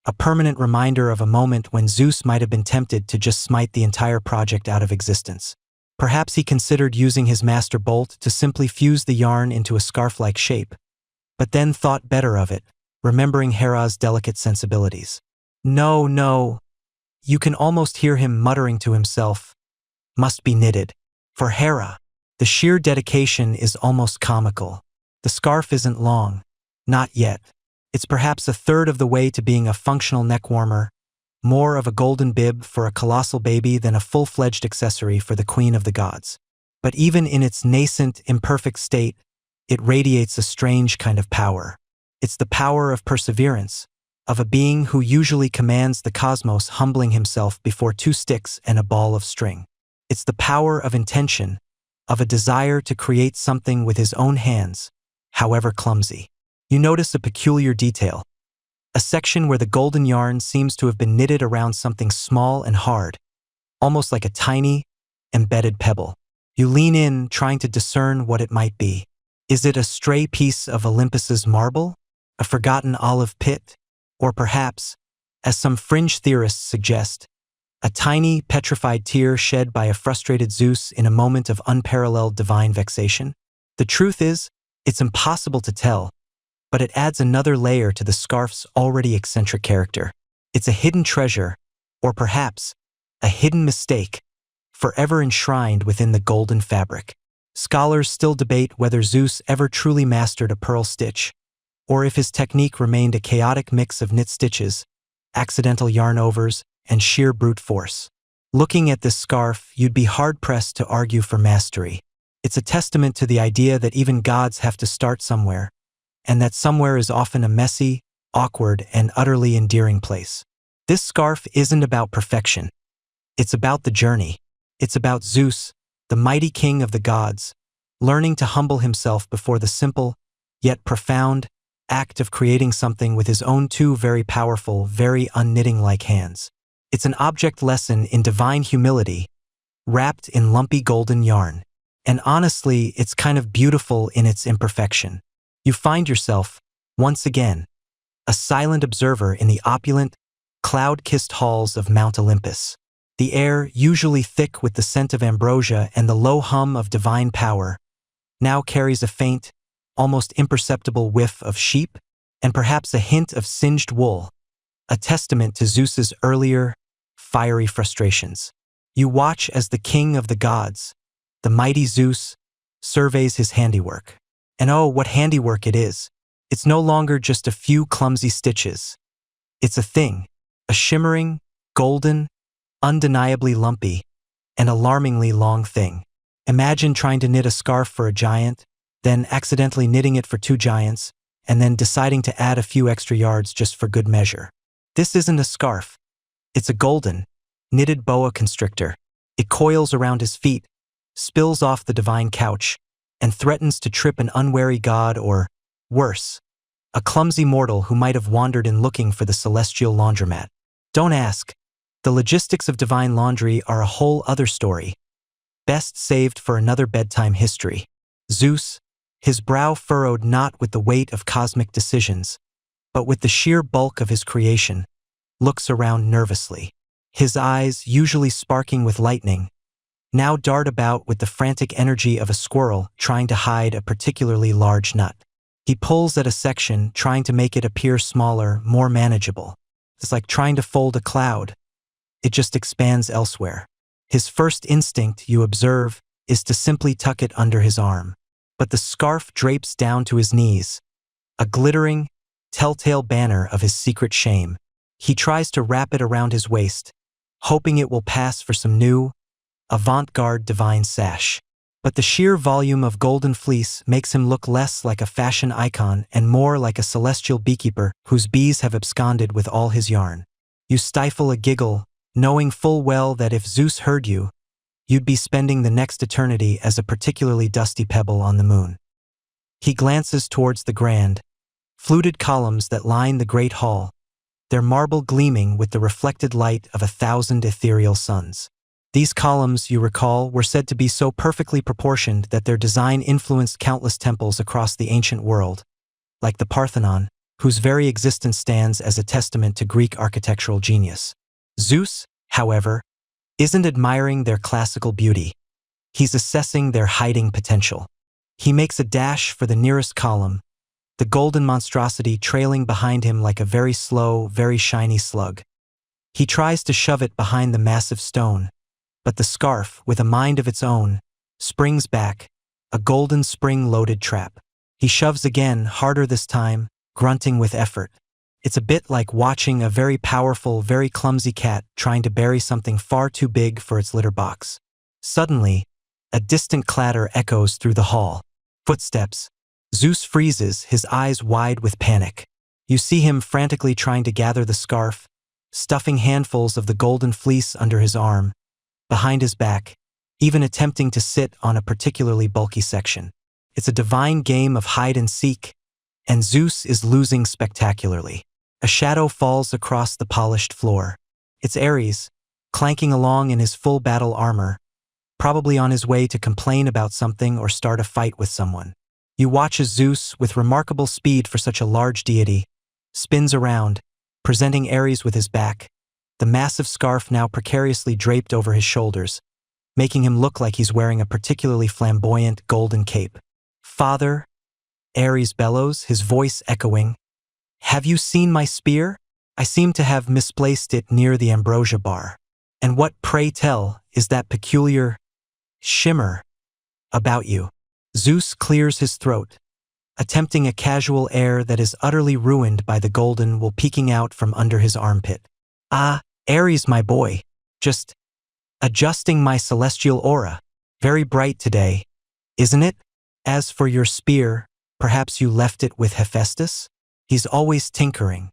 a permanent reminder of a moment when Zeus might have been tempted to just smite the entire project out of existence. Perhaps he considered using his master bolt to simply fuse the yarn into a scarf-like shape, but then thought better of it, remembering Hera's delicate sensibilities. No, you can almost hear him muttering to himself, must be knitted. For Hera, the sheer dedication is almost comical. The scarf isn't long, not yet. It's perhaps a third of the way to being a functional neck warmer, more of a golden bib for a colossal baby than a full-fledged accessory for the queen of the gods. But even in its nascent, imperfect state, it radiates a strange kind of power. It's the power of perseverance, of a being who usually commands the cosmos humbling himself before two sticks and a ball of string. It's the power of intention, of a desire to create something with his own hands, however clumsy. You notice a peculiar detail, a section where the golden yarn seems to have been knitted around something small and hard, almost like a tiny, embedded pebble. You lean in, trying to discern what it might be. Is it a stray piece of Olympus's marble? A forgotten olive pit? Or perhaps, as some fringe theorists suggest, a tiny, petrified tear shed by a frustrated Zeus in a moment of unparalleled divine vexation? The truth is, it's impossible to tell, but it adds another layer to the scarf's already eccentric character. It's a hidden treasure, or perhaps, a hidden mistake, forever enshrined within the golden fabric. Scholars still debate whether Zeus ever truly mastered a pearl stitch, or if his technique remained a chaotic mix of knit stitches, accidental yarn overs, and sheer brute force. Looking at this scarf, you'd be hard-pressed to argue for mastery. It's a testament to the idea that even gods have to start somewhere, and that somewhere is often a messy, awkward, and utterly endearing place. This scarf isn't about perfection. It's about the journey. It's about Zeus, the mighty king of the gods, learning to humble himself before the simple, yet profound, act of creating something with his own two very powerful, very unknitting-like hands. It's an object lesson in divine humility, wrapped in lumpy golden yarn. And honestly, it's kind of beautiful in its imperfection. You find yourself, once again, a silent observer in the opulent, cloud-kissed halls of Mount Olympus. The air, usually thick with the scent of ambrosia and the low hum of divine power, now carries a faint, almost imperceptible whiff of sheep and perhaps a hint of singed wool, a testament to Zeus's earlier, fiery frustrations. You watch as the king of the gods, the mighty Zeus, surveys his handiwork. And oh, what handiwork it is! It's no longer just a few clumsy stitches. It's a thing, a shimmering, golden, undeniably lumpy, and alarmingly long thing. Imagine trying to knit a scarf for a giant, then accidentally knitting it for two giants, and then deciding to add a few extra yards just for good measure. This isn't a scarf. It's a golden, knitted boa constrictor. It coils around his feet, spills off the divine couch, and threatens to trip an unwary god or, worse, a clumsy mortal who might have wandered in looking for the celestial laundromat. Don't ask. The logistics of divine laundry are a whole other story, best saved for another bedtime history. Zeus, his brow furrowed not with the weight of cosmic decisions, but with the sheer bulk of his creation, looks around nervously. His eyes, usually sparking with lightning, now dart about with the frantic energy of a squirrel trying to hide a particularly large nut. He pulls at a section, trying to make it appear smaller, more manageable. It's like trying to fold a cloud. It just expands elsewhere. His first instinct, you observe, is to simply tuck it under his arm. But the scarf drapes down to his knees, a glittering, telltale banner of his secret shame. He tries to wrap it around his waist, hoping it will pass for some new, avant-garde divine sash. But the sheer volume of golden fleece makes him look less like a fashion icon and more like a celestial beekeeper whose bees have absconded with all his yarn. You stifle a giggle, knowing full well that if Zeus heard you, you'd be spending the next eternity as a particularly dusty pebble on the moon. He glances towards the grand, fluted columns that line the great hall, their marble gleaming with the reflected light of 1,000 ethereal suns. These columns, you recall, were said to be so perfectly proportioned that their design influenced countless temples across the ancient world, like the Parthenon, whose very existence stands as a testament to Greek architectural genius. Zeus, however, isn't admiring their classical beauty. He's assessing their hiding potential. He makes a dash for the nearest column, the golden monstrosity trailing behind him like a very slow, very shiny slug. He tries to shove it behind the massive stone, but the scarf, with a mind of its own, springs back, a golden spring-loaded trap. He shoves again, harder this time, grunting with effort. It's a bit like watching a very powerful, very clumsy cat trying to bury something far too big for its litter box. Suddenly, a distant clatter echoes through the hall. Footsteps. Zeus freezes, his eyes wide with panic. You see him frantically trying to gather the scarf, stuffing handfuls of the golden fleece under his arm, behind his back, even attempting to sit on a particularly bulky section. It's a divine game of hide and seek, and Zeus is losing spectacularly. A shadow falls across the polished floor. It's Ares, clanking along in his full battle armor, probably on his way to complain about something or start a fight with someone. You watch as Zeus, with remarkable speed for such a large deity, spins around, presenting Ares with his back, the massive scarf now precariously draped over his shoulders, making him look like he's wearing a particularly flamboyant golden cape. "Father," Ares bellows, his voice echoing, "have you seen my spear? I seem to have misplaced it near the ambrosia bar. And what, pray tell, is that peculiar shimmer about you?" Zeus clears his throat, attempting a casual air that is utterly ruined by the golden wool peeking out from under his armpit. "Ah, Ares, my boy, just adjusting my celestial aura. Very bright today, isn't it? As for your spear, perhaps you left it with Hephaestus? He's always tinkering."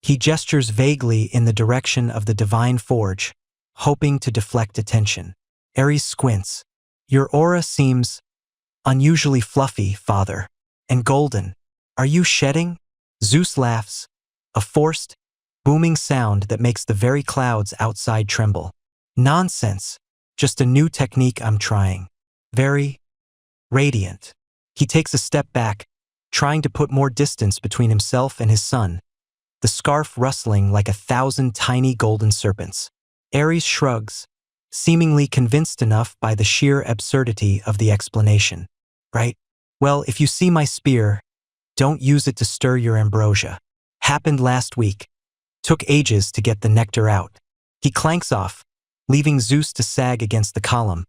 He gestures vaguely in the direction of the divine forge, hoping to deflect attention. Ares squints. "Your aura seems unusually fluffy, father, and golden. Are you shedding?" Zeus laughs, a forced, booming sound that makes the very clouds outside tremble. "Nonsense, just a new technique I'm trying. Very radiant." He takes a step back, trying to put more distance between himself and his son, the scarf rustling like 1,000 tiny golden serpents. Ares shrugs, seemingly convinced enough by the sheer absurdity of the explanation. "Right? Well, if you see my spear, don't use it to stir your ambrosia. Happened last week. Took ages to get the nectar out." He clanks off, leaving Zeus to sag against the column,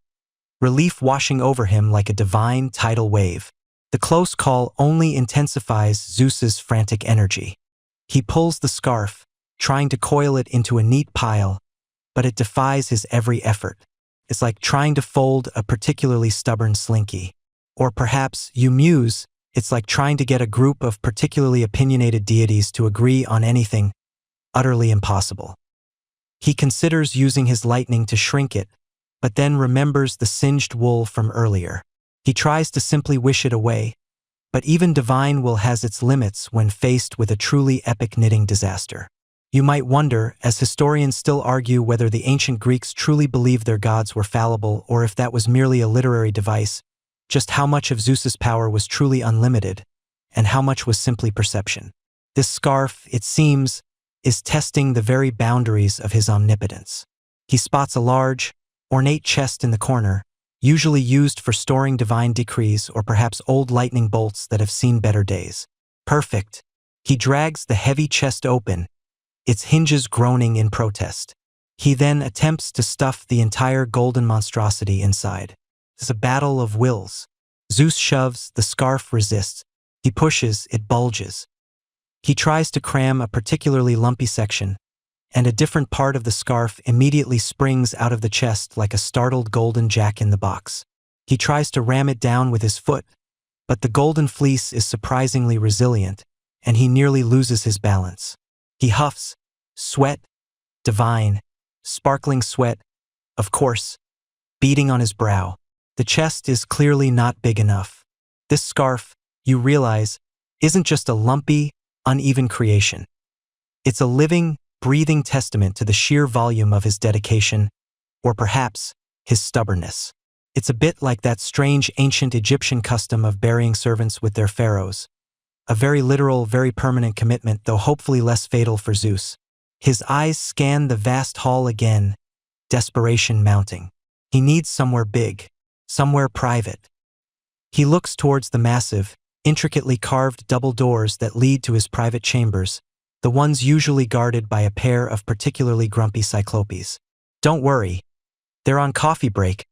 relief washing over him like a divine tidal wave. The close call only intensifies Zeus's frantic energy. He pulls the scarf, trying to coil it into a neat pile, but it defies his every effort. It's like trying to fold a particularly stubborn slinky. Or perhaps, you muse, it's like trying to get a group of particularly opinionated deities to agree on anything, utterly impossible. He considers using his lightning to shrink it, but then remembers the singed wool from earlier. He tries to simply wish it away, but even divine will has its limits when faced with a truly epic knitting disaster. You might wonder, as historians still argue whether the ancient Greeks truly believed their gods were fallible or if that was merely a literary device, just how much of Zeus's power was truly unlimited, and how much was simply perception. This scarf, it seems, is testing the very boundaries of his omnipotence. He spots a large, ornate chest in the corner, usually used for storing divine decrees or perhaps old lightning bolts that have seen better days. Perfect. He drags the heavy chest open, its hinges groaning in protest. He then attempts to stuff the entire golden monstrosity inside. It's a battle of wills. Zeus shoves, the scarf resists. He pushes, it bulges. He tries to cram a particularly lumpy section, and a different part of the scarf immediately springs out of the chest like a startled golden jack-in-the-box. He tries to ram it down with his foot, but the golden fleece is surprisingly resilient, and he nearly loses his balance. He huffs, sweat, divine, sparkling sweat, of course, beading on his brow. The chest is clearly not big enough. This scarf, you realize, isn't just a lumpy, uneven creation. It's a living, breathing testament to the sheer volume of his dedication, or perhaps his stubbornness. It's a bit like that strange ancient Egyptian custom of burying servants with their pharaohs. A very literal, very permanent commitment, though hopefully less fatal for Zeus. His eyes scan the vast hall again, desperation mounting. He needs somewhere big, somewhere private. He looks towards the massive, intricately carved double doors that lead to his private chambers, the ones usually guarded by a pair of particularly grumpy cyclopes. Don't worry. They're on coffee break,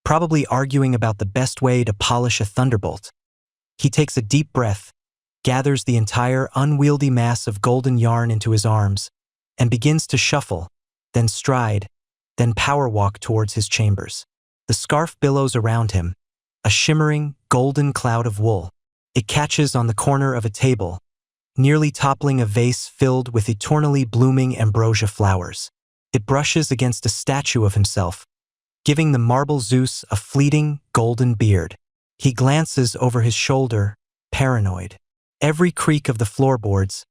probably arguing about the best way to polish a thunderbolt. He takes a deep breath, gathers the entire unwieldy mass of golden yarn into his arms, and begins to shuffle, then stride, then power walk towards his chambers. The scarf billows around him, a shimmering, golden cloud of wool. It catches on the corner of a table, nearly toppling a vase filled with eternally blooming ambrosia flowers. It brushes against a statue of himself, giving the marble Zeus a fleeting, golden beard. He glances over his shoulder, paranoid. Every creak of the floorboards,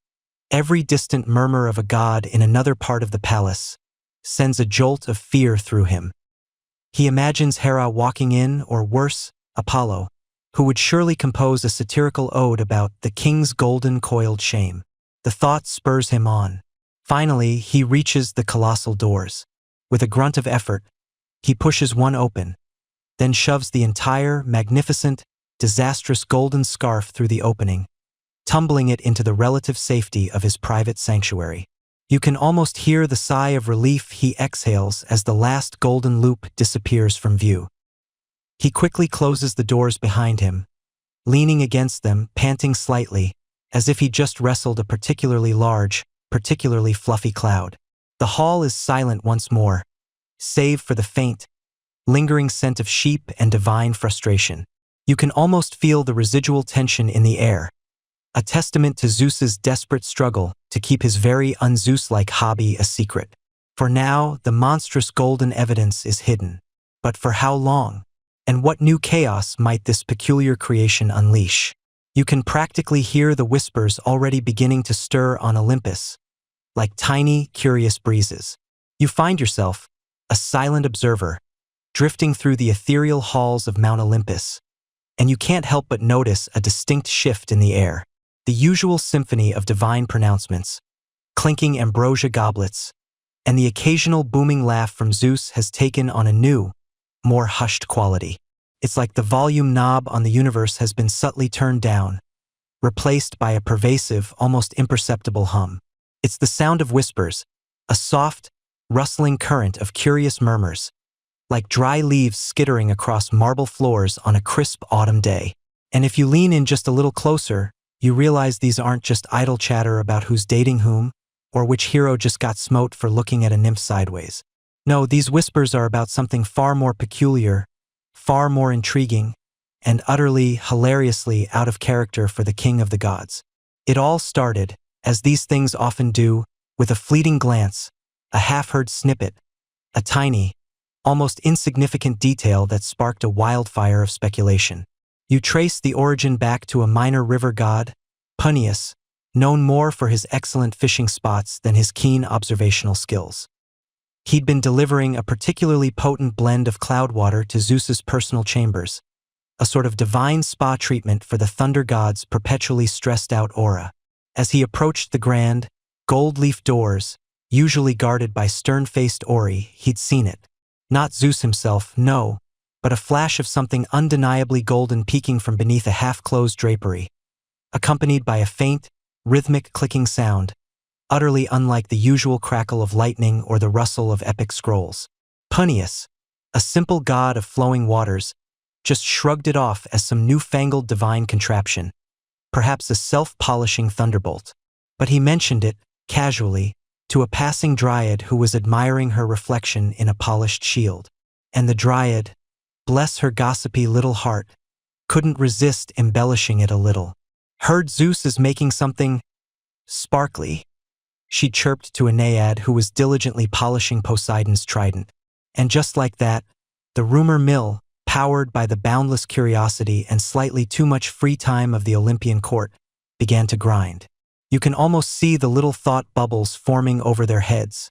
every distant murmur of a god in another part of the palace, sends a jolt of fear through him. He imagines Hera walking in, or worse, Apollo, who would surely compose a satirical ode about the king's golden coiled shame. The thought spurs him on. Finally, he reaches the colossal doors. With a grunt of effort, he pushes one open, then shoves the entire, magnificent, disastrous golden scarf through the opening, tumbling it into the relative safety of his private sanctuary. You can almost hear the sigh of relief he exhales as the last golden loop disappears from view. He quickly closes the doors behind him, leaning against them, panting slightly, as if he just wrestled a particularly large, particularly fluffy cloud. The hall is silent once more, save for the faint, lingering scent of sheep and divine frustration. You can almost feel the residual tension in the air, a testament to Zeus's desperate struggle to keep his very un-Zeus-like hobby a secret. For now, the monstrous golden evidence is hidden. But for how long? And what new chaos might this peculiar creation unleash? You can practically hear the whispers already beginning to stir on Olympus, like tiny, curious breezes. You find yourself, a silent observer, drifting through the ethereal halls of Mount Olympus, and you can't help but notice a distinct shift in the air. The usual symphony of divine pronouncements, clinking ambrosia goblets, and the occasional booming laugh from Zeus has taken on a new, more hushed quality. It's like the volume knob on the universe has been subtly turned down, replaced by a pervasive, almost imperceptible hum. It's the sound of whispers, a soft, rustling current of curious murmurs, like dry leaves skittering across marble floors on a crisp autumn day. And if you lean in just a little closer, you realize these aren't just idle chatter about who's dating whom, or which hero just got smote for looking at a nymph sideways. No, these whispers are about something far more peculiar, far more intriguing, and utterly, hilariously out of character for the king of the gods. It all started, as these things often do, with a fleeting glance, a half-heard snippet, a tiny, almost insignificant detail that sparked a wildfire of speculation. You trace the origin back to a minor river god, Punius, known more for his excellent fishing spots than his keen observational skills. He'd been delivering a particularly potent blend of cloud water to Zeus's personal chambers, a sort of divine spa treatment for the thunder god's perpetually stressed-out aura. As he approached the grand, gold-leaf doors, usually guarded by stern-faced Ori, he'd seen it. Not Zeus himself, no, but a flash of something undeniably golden peeking from beneath a half-closed drapery, accompanied by a faint, rhythmic clicking sound, utterly unlike the usual crackle of lightning or the rustle of epic scrolls. Punnius, a simple god of flowing waters, just shrugged it off as some newfangled divine contraption, perhaps a self-polishing thunderbolt. But he mentioned it, casually, to a passing dryad who was admiring her reflection in a polished shield. And the dryad, bless her gossipy little heart, couldn't resist embellishing it a little. "Heard Zeus is making something sparkly," she chirped to a naiad who was diligently polishing Poseidon's trident. And just like that, the rumor mill, powered by the boundless curiosity and slightly too much free time of the Olympian court, began to grind. You can almost see the little thought bubbles forming over their heads,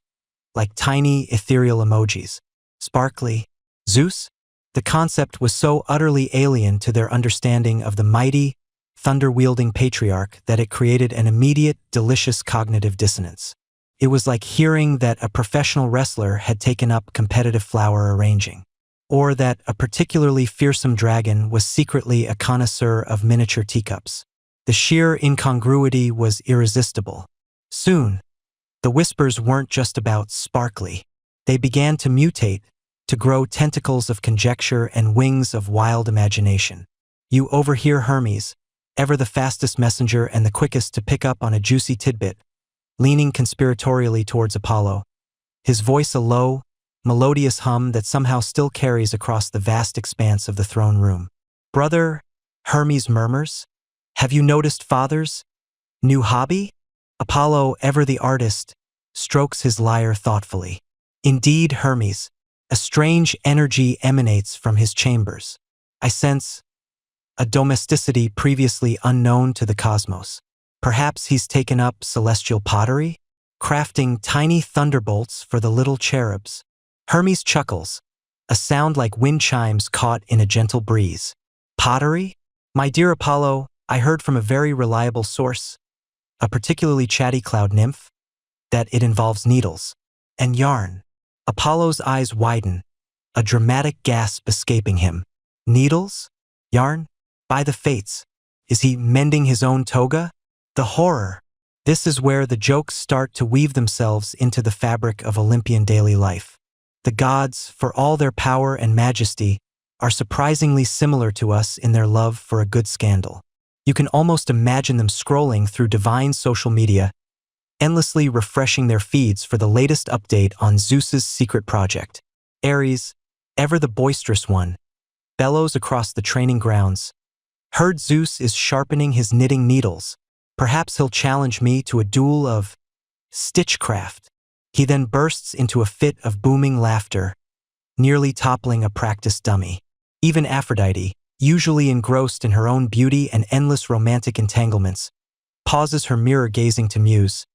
like tiny ethereal emojis. Sparkly. Zeus? The concept was so utterly alien to their understanding of the mighty, thunder-wielding patriarch that it created an immediate, delicious cognitive dissonance. It was like hearing that a professional wrestler had taken up competitive flower arranging, or that a particularly fearsome dragon was secretly a connoisseur of miniature teacups. The sheer incongruity was irresistible. Soon, the whispers weren't just about sparkly. They began to mutate, to grow tentacles of conjecture and wings of wild imagination. You overhear Hermes, ever the fastest messenger and the quickest to pick up on a juicy tidbit, leaning conspiratorially towards Apollo, his voice a low, melodious hum that somehow still carries across the vast expanse of the throne room. "Brother," Hermes murmurs, "have you noticed Father's new hobby?" Apollo, ever the artist, strokes his lyre thoughtfully. "Indeed, Hermes, a strange energy emanates from his chambers. I sense a domesticity previously unknown to the cosmos. Perhaps he's taken up celestial pottery, crafting tiny thunderbolts for the little cherubs." Hermes chuckles, a sound like wind chimes caught in a gentle breeze. "Pottery? My dear Apollo, I heard from a very reliable source, a particularly chatty cloud nymph, that it involves needles and yarn." Apollo's eyes widen, a dramatic gasp escaping him. "Needles? Yarn? By the fates, is he mending his own toga?" The horror. This is where the jokes start to weave themselves into the fabric of Olympian daily life. The gods, for all their power and majesty, are surprisingly similar to us in their love for a good scandal. You can almost imagine them scrolling through divine social media, endlessly refreshing their feeds for the latest update on Zeus's secret project. Ares, ever the boisterous one, bellows across the training grounds. "Heard Zeus is sharpening his knitting needles. Perhaps he'll challenge me to a duel of stitchcraft." He then bursts into a fit of booming laughter, nearly toppling a practice dummy. Even Aphrodite, usually engrossed in her own beauty and endless romantic entanglements, pauses her mirror-gazing to muse.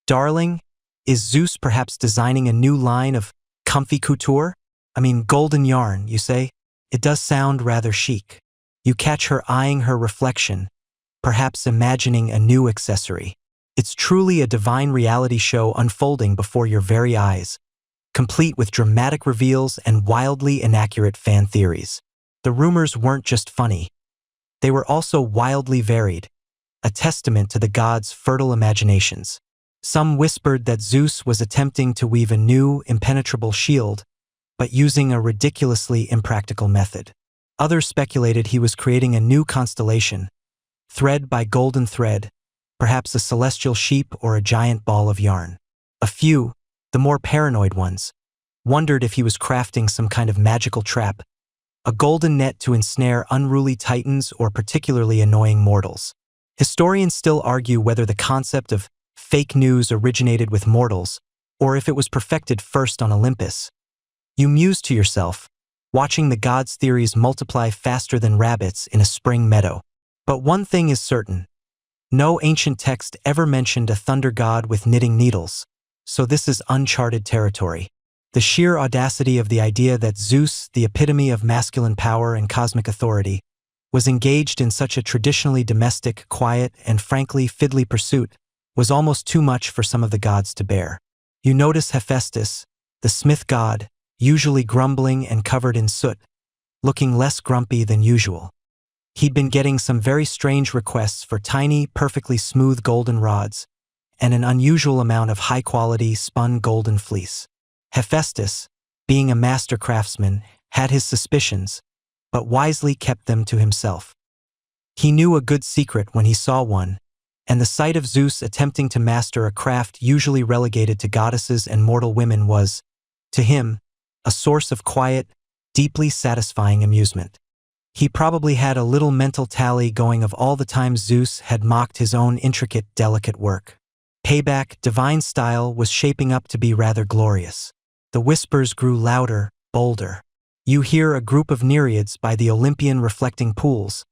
"Darling, is Zeus perhaps designing a new line of comfy couture? I mean, golden yarn, you say? It does sound rather chic." You catch her eyeing her reflection, perhaps imagining a new accessory. It's truly a divine reality show unfolding before your very eyes, complete with dramatic reveals and wildly inaccurate fan theories. The rumors weren't just funny. They were also wildly varied, a testament to the gods' fertile imaginations. Some whispered that Zeus was attempting to weave a new, impenetrable shield, but using a ridiculously impractical method. Others speculated he was creating a new constellation, thread by golden thread, perhaps a celestial sheep or a giant ball of yarn. A few, the more paranoid ones, wondered if he was crafting some kind of magical trap, a golden net to ensnare unruly titans or particularly annoying mortals. Historians still argue whether the concept of fake news originated with mortals or if it was perfected first on Olympus. You muse to yourself, watching the gods' theories multiply faster than rabbits in a spring meadow. But one thing is certain. No ancient text ever mentioned a thunder god with knitting needles, so this is uncharted territory. The sheer audacity of the idea that Zeus, the epitome of masculine power and cosmic authority, was engaged in such a traditionally domestic, quiet, and frankly fiddly pursuit was almost too much for some of the gods to bear. You notice Hephaestus, the smith god, usually grumbling and covered in soot, looking less grumpy than usual. He'd been getting some very strange requests for tiny, perfectly smooth golden rods and an unusual amount of high-quality spun golden fleece. Hephaestus, being a master craftsman, had his suspicions, but wisely kept them to himself. He knew a good secret when he saw one, and the sight of Zeus attempting to master a craft usually relegated to goddesses and mortal women was, to him, a source of quiet, deeply satisfying amusement. He probably had a little mental tally going of all the times Zeus had mocked his own intricate, delicate work. Payback, divine style, was shaping up to be rather glorious. The whispers grew louder, bolder. You hear a group of nereids by the Olympian reflecting pools,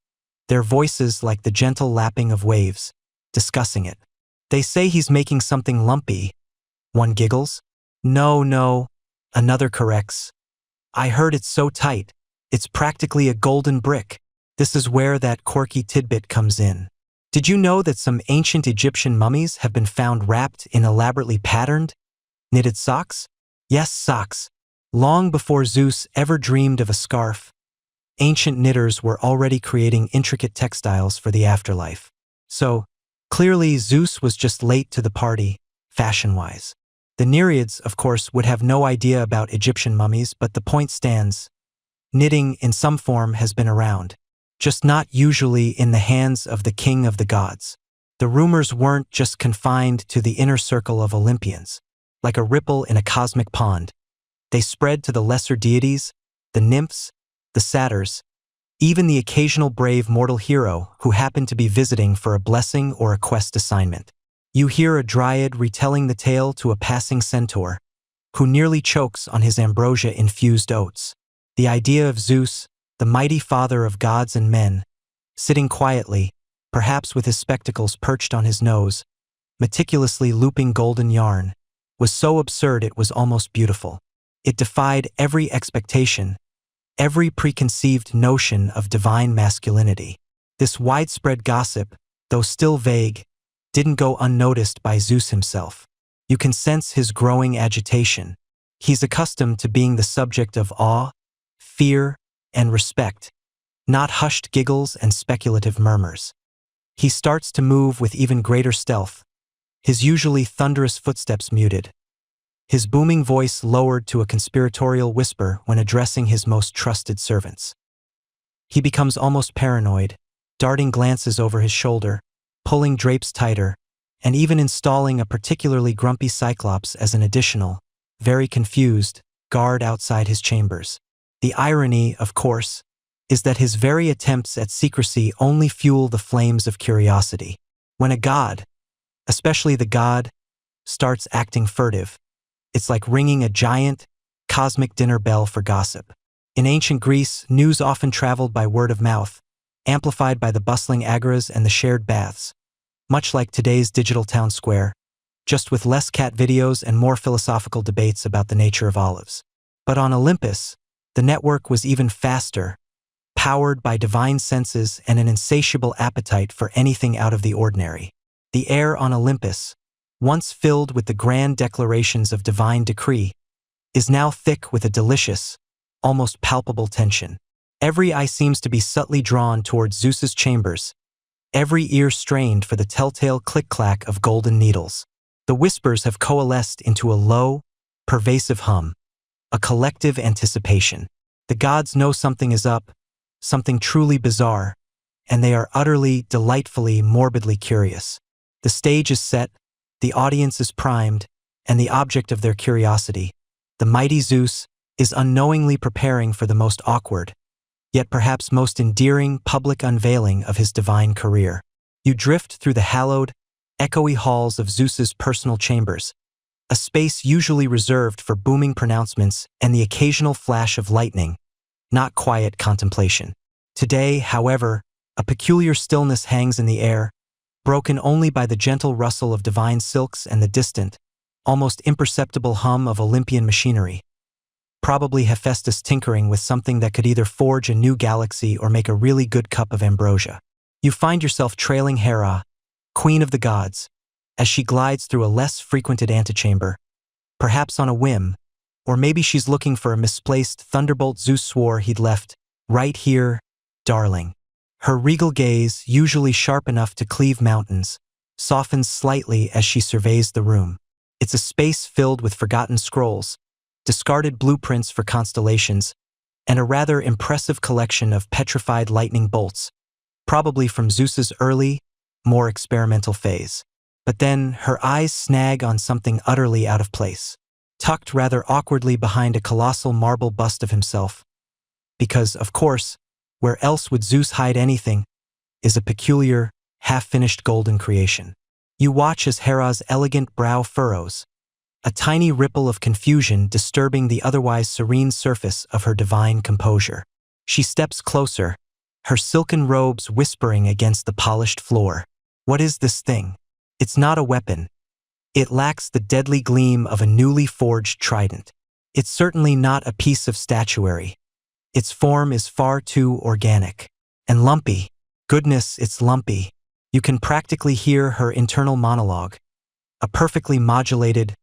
their voices like the gentle lapping of waves, discussing it. They say he's making something lumpy. One giggles. No, another corrects. I heard it's so tight. It's practically a golden brick. This is where that quirky tidbit comes in. Did you know that some ancient Egyptian mummies have been found wrapped in elaborately patterned, knitted socks? Yes, socks. Long before Zeus ever dreamed of a scarf, ancient knitters were already creating intricate textiles for the afterlife. So, clearly Zeus was just late to the party, fashion-wise. The nereids, of course, would have no idea about Egyptian mummies, but the point stands. Knitting in some form has been around, just not usually in the hands of the king of the gods. The rumors weren't just confined to the inner circle of Olympians. Like a ripple in a cosmic pond, they spread to the lesser deities, the nymphs, the satyrs, even the occasional brave mortal hero who happened to be visiting for a blessing or a quest assignment. You hear a dryad retelling the tale to a passing centaur, who nearly chokes on his ambrosia-infused oats. The idea of Zeus, the mighty father of gods and men, sitting quietly, perhaps with his spectacles perched on his nose, meticulously looping golden yarn, was so absurd it was almost beautiful. It defied every expectation, every preconceived notion of divine masculinity. This widespread gossip, though still vague, didn't go unnoticed by Zeus himself. You can sense his growing agitation. He's accustomed to being the subject of awe, fear, and respect, not hushed giggles and speculative murmurs. He starts to move with even greater stealth, his usually thunderous footsteps muted, his booming voice lowered to a conspiratorial whisper when addressing his most trusted servants. He becomes almost paranoid, darting glances over his shoulder, pulling drapes tighter, and even installing a particularly grumpy Cyclops as an additional, very confused, guard outside his chambers. The irony, of course, is that his very attempts at secrecy only fuel the flames of curiosity. When a god, especially the god, starts acting furtive, it's like ringing a giant, cosmic dinner bell for gossip. In ancient Greece, news often traveled by word of mouth, amplified by the bustling agoras and the shared baths, much like today's digital town square, just with less cat videos and more philosophical debates about the nature of olives. But on Olympus, the network was even faster, powered by divine senses and an insatiable appetite for anything out of the ordinary. The air on Olympus, once filled with the grand declarations of divine decree, is now thick with a delicious, almost palpable tension. Every eye seems to be subtly drawn towards Zeus's chambers, every ear strained for the telltale click-clack of golden needles. The whispers have coalesced into a low, pervasive hum, a collective anticipation. The gods know something is up, something truly bizarre, and they are utterly, delightfully, morbidly curious. The stage is set, the audience is primed, and the object of their curiosity, the mighty Zeus, is unknowingly preparing for the most awkward, yet perhaps most endearing public unveiling of his divine career. You drift through the hallowed, echoey halls of Zeus's personal chambers, a space usually reserved for booming pronouncements and the occasional flash of lightning, not quiet contemplation. Today, however, a peculiar stillness hangs in the air, broken only by the gentle rustle of divine silks and the distant, almost imperceptible hum of Olympian machinery. Probably Hephaestus tinkering with something that could either forge a new galaxy or make a really good cup of ambrosia. You find yourself trailing Hera, queen of the gods, as she glides through a less frequented antechamber, perhaps on a whim, or maybe she's looking for a misplaced thunderbolt Zeus swore he'd left Right here, darling. Her regal gaze, usually sharp enough to cleave mountains, softens slightly as she surveys the room. It's a space filled with forgotten scrolls, discarded blueprints for constellations, and a rather impressive collection of petrified lightning bolts, probably from Zeus's early, more experimental phase. But then her eyes snag on something utterly out of place, tucked rather awkwardly behind a colossal marble bust of himself. Because, of course, where else would Zeus hide anything, is a peculiar, half-finished golden creation. You watch as Hera's elegant brow furrows, a tiny ripple of confusion disturbing the otherwise serene surface of her divine composure. She steps closer, her silken robes whispering against the polished floor. What is this thing? It's not a weapon. It lacks the deadly gleam of a newly forged trident. It's certainly not a piece of statuary. Its form is far too organic. And lumpy. Goodness, it's lumpy. You can practically hear her internal monologue, a perfectly modulated,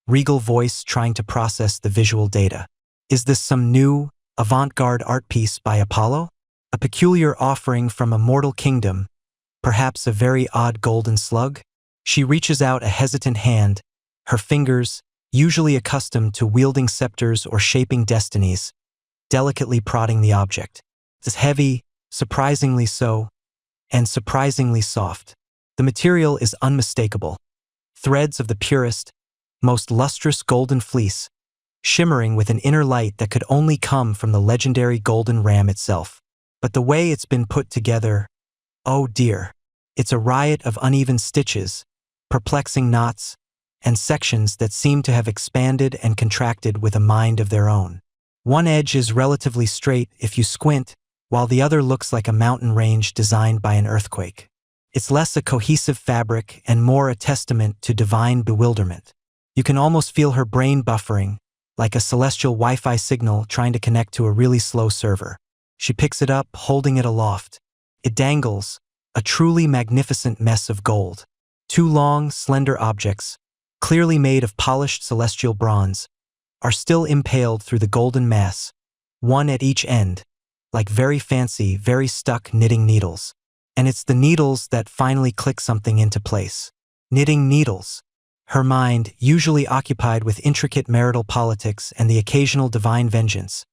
regal voice trying to process the visual data. Is this some new, avant-garde art piece by Apollo? A peculiar offering from a mortal kingdom, perhaps a very odd golden slug? She reaches out a hesitant hand, her fingers, usually accustomed to wielding scepters or shaping destinies, delicately prodding the object. It's heavy, surprisingly so, and surprisingly soft. The material is unmistakable. Threads of the purest, most lustrous golden fleece, shimmering with an inner light that could only come from the legendary golden ram itself. But the way it's been put together, oh dear, it's a riot of uneven stitches, perplexing knots, and sections that seem to have expanded and contracted with a mind of their own. One edge is relatively straight if you squint, while the other looks like a mountain range designed by an earthquake. It's less a cohesive fabric and more a testament to divine bewilderment. You can almost feel her brain buffering, like a celestial Wi-Fi signal trying to connect to a really slow server. She picks it up, holding it aloft. It dangles, a truly magnificent mess of gold. Two long, slender objects, clearly made of polished celestial bronze, are still impaled through the golden mass, one at each end, like very fancy, very stuck knitting needles. And it's the needles that finally click something into place. Knitting needles. Her mind, usually occupied with intricate marital politics and the occasional divine vengeance,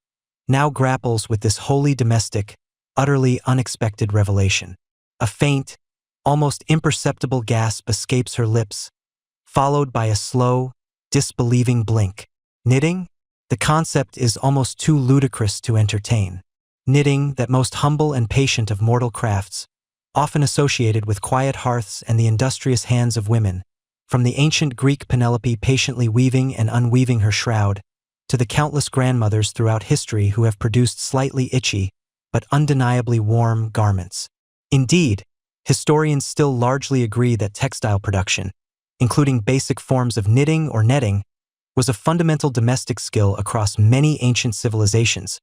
now grapples with this wholly domestic, utterly unexpected revelation. A faint, almost imperceptible gasp escapes her lips, followed by a slow, disbelieving blink. Knitting? The concept is almost too ludicrous to entertain. Knitting, that most humble and patient of mortal crafts, often associated with quiet hearths and the industrious hands of women, from the ancient Greek Penelope patiently weaving and unweaving her shroud, to the countless grandmothers throughout history who have produced slightly itchy, but undeniably warm garments. Indeed, historians still largely agree that textile production, including basic forms of knitting or netting, was a fundamental domestic skill across many ancient civilizations,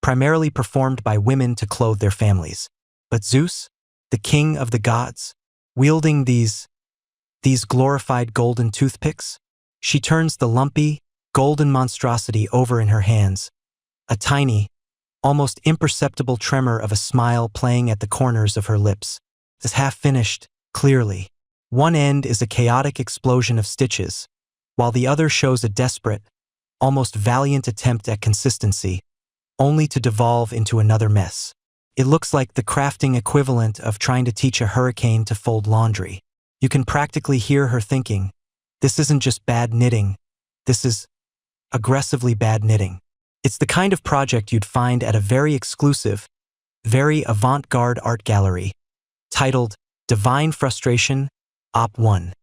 primarily performed by women to clothe their families. But Zeus, the king of the gods, wielding these glorified golden toothpicks? She turns the lumpy, golden monstrosity over in her hands, a tiny, almost imperceptible tremor of a smile playing at the corners of her lips. It's half-finished, clearly. One end is a chaotic explosion of stitches, while the other shows a desperate, almost valiant attempt at consistency, only to devolve into another mess. It looks like the crafting equivalent of trying to teach a hurricane to fold laundry. You can practically hear her thinking, this isn't just bad knitting, this is aggressively bad knitting. It's the kind of project you'd find at a very exclusive, very avant-garde art gallery, titled Divine Frustration, Op. 1.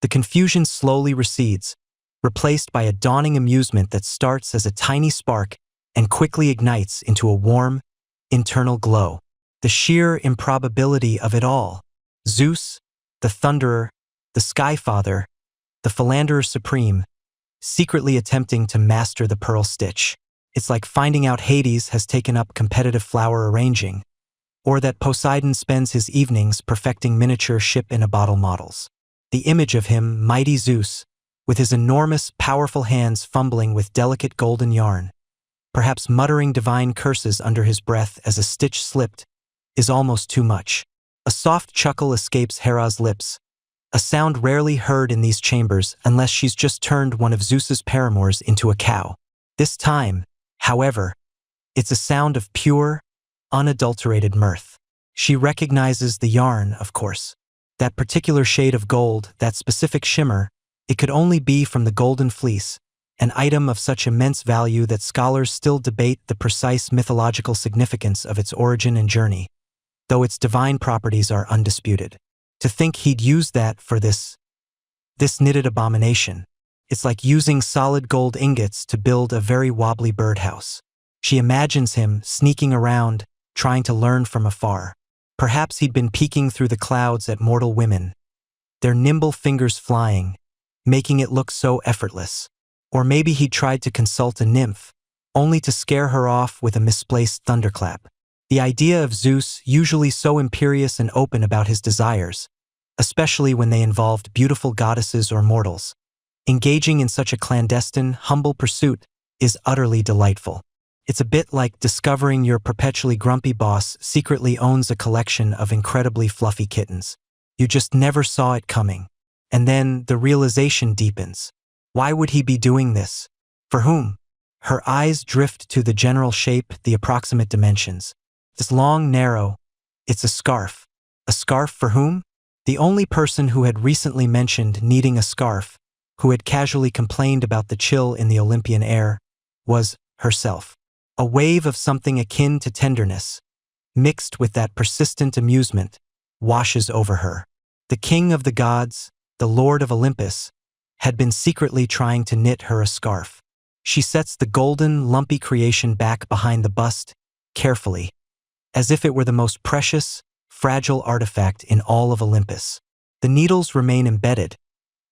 The confusion slowly recedes, replaced by a dawning amusement that starts as a tiny spark and quickly ignites into a warm, internal glow. The sheer improbability of it all. Zeus, the Thunderer, the Skyfather, the Philanderer Supreme, secretly attempting to master the pearl stitch. It's like finding out Hades has taken up competitive flower arranging, or that Poseidon spends his evenings perfecting miniature ship-in-a-bottle models. The image of him, mighty Zeus, with his enormous, powerful hands fumbling with delicate golden yarn, perhaps muttering divine curses under his breath as a stitch slipped, is almost too much. A soft chuckle escapes Hera's lips, a sound rarely heard in these chambers unless she's just turned one of Zeus's paramours into a cow. This time, however, it's a sound of pure, unadulterated mirth. She recognizes the yarn, of course. That particular shade of gold, that specific shimmer, it could only be from the golden fleece, an item of such immense value that scholars still debate the precise mythological significance of its origin and journey, though its divine properties are undisputed. To think he'd use that for this knitted abomination. It's like using solid gold ingots to build a very wobbly birdhouse. She imagines him sneaking around, trying to learn from afar. Perhaps he'd been peeking through the clouds at mortal women, their nimble fingers flying, making it look so effortless. Or maybe he'd tried to consult a nymph, only to scare her off with a misplaced thunderclap. The idea of Zeus, usually so imperious and open about his desires, especially when they involved beautiful goddesses or mortals, engaging in such a clandestine, humble pursuit, is utterly delightful. It's a bit like discovering your perpetually grumpy boss secretly owns a collection of incredibly fluffy kittens. You just never saw it coming. And then the realization deepens. Why would he be doing this? For whom? Her eyes drift to the general shape, the approximate dimensions. This long, narrow, it's a scarf. A scarf for whom? The only person who had recently mentioned needing a scarf, who had casually complained about the chill in the Olympian air, was herself. A wave of something akin to tenderness, mixed with that persistent amusement, washes over her. The king of the gods, the lord of Olympus, had been secretly trying to knit her a scarf. She sets the golden, lumpy creation back behind the bust, carefully, as if it were the most precious, fragile artifact in all of Olympus. The needles remain embedded,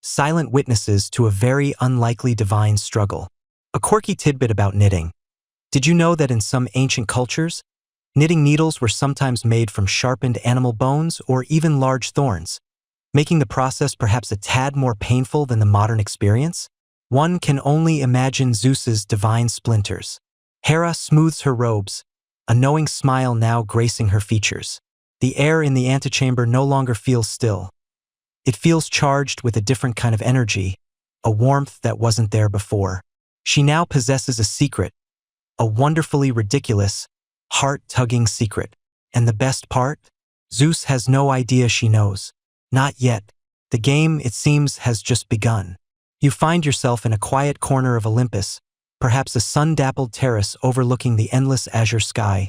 silent witnesses to a very unlikely divine struggle. A quirky tidbit about knitting. Did you know that in some ancient cultures, knitting needles were sometimes made from sharpened animal bones or even large thorns, making the process perhaps a tad more painful than the modern experience? One can only imagine Zeus's divine splinters. Hera smooths her robes, a knowing smile now gracing her features. The air in the antechamber no longer feels still. It feels charged with a different kind of energy, a warmth that wasn't there before. She now possesses a secret, a wonderfully ridiculous, heart-tugging secret. And the best part? Zeus has no idea she knows. Not yet. The game, it seems, has just begun. You find yourself in a quiet corner of Olympus, perhaps a sun-dappled terrace overlooking the endless azure sky,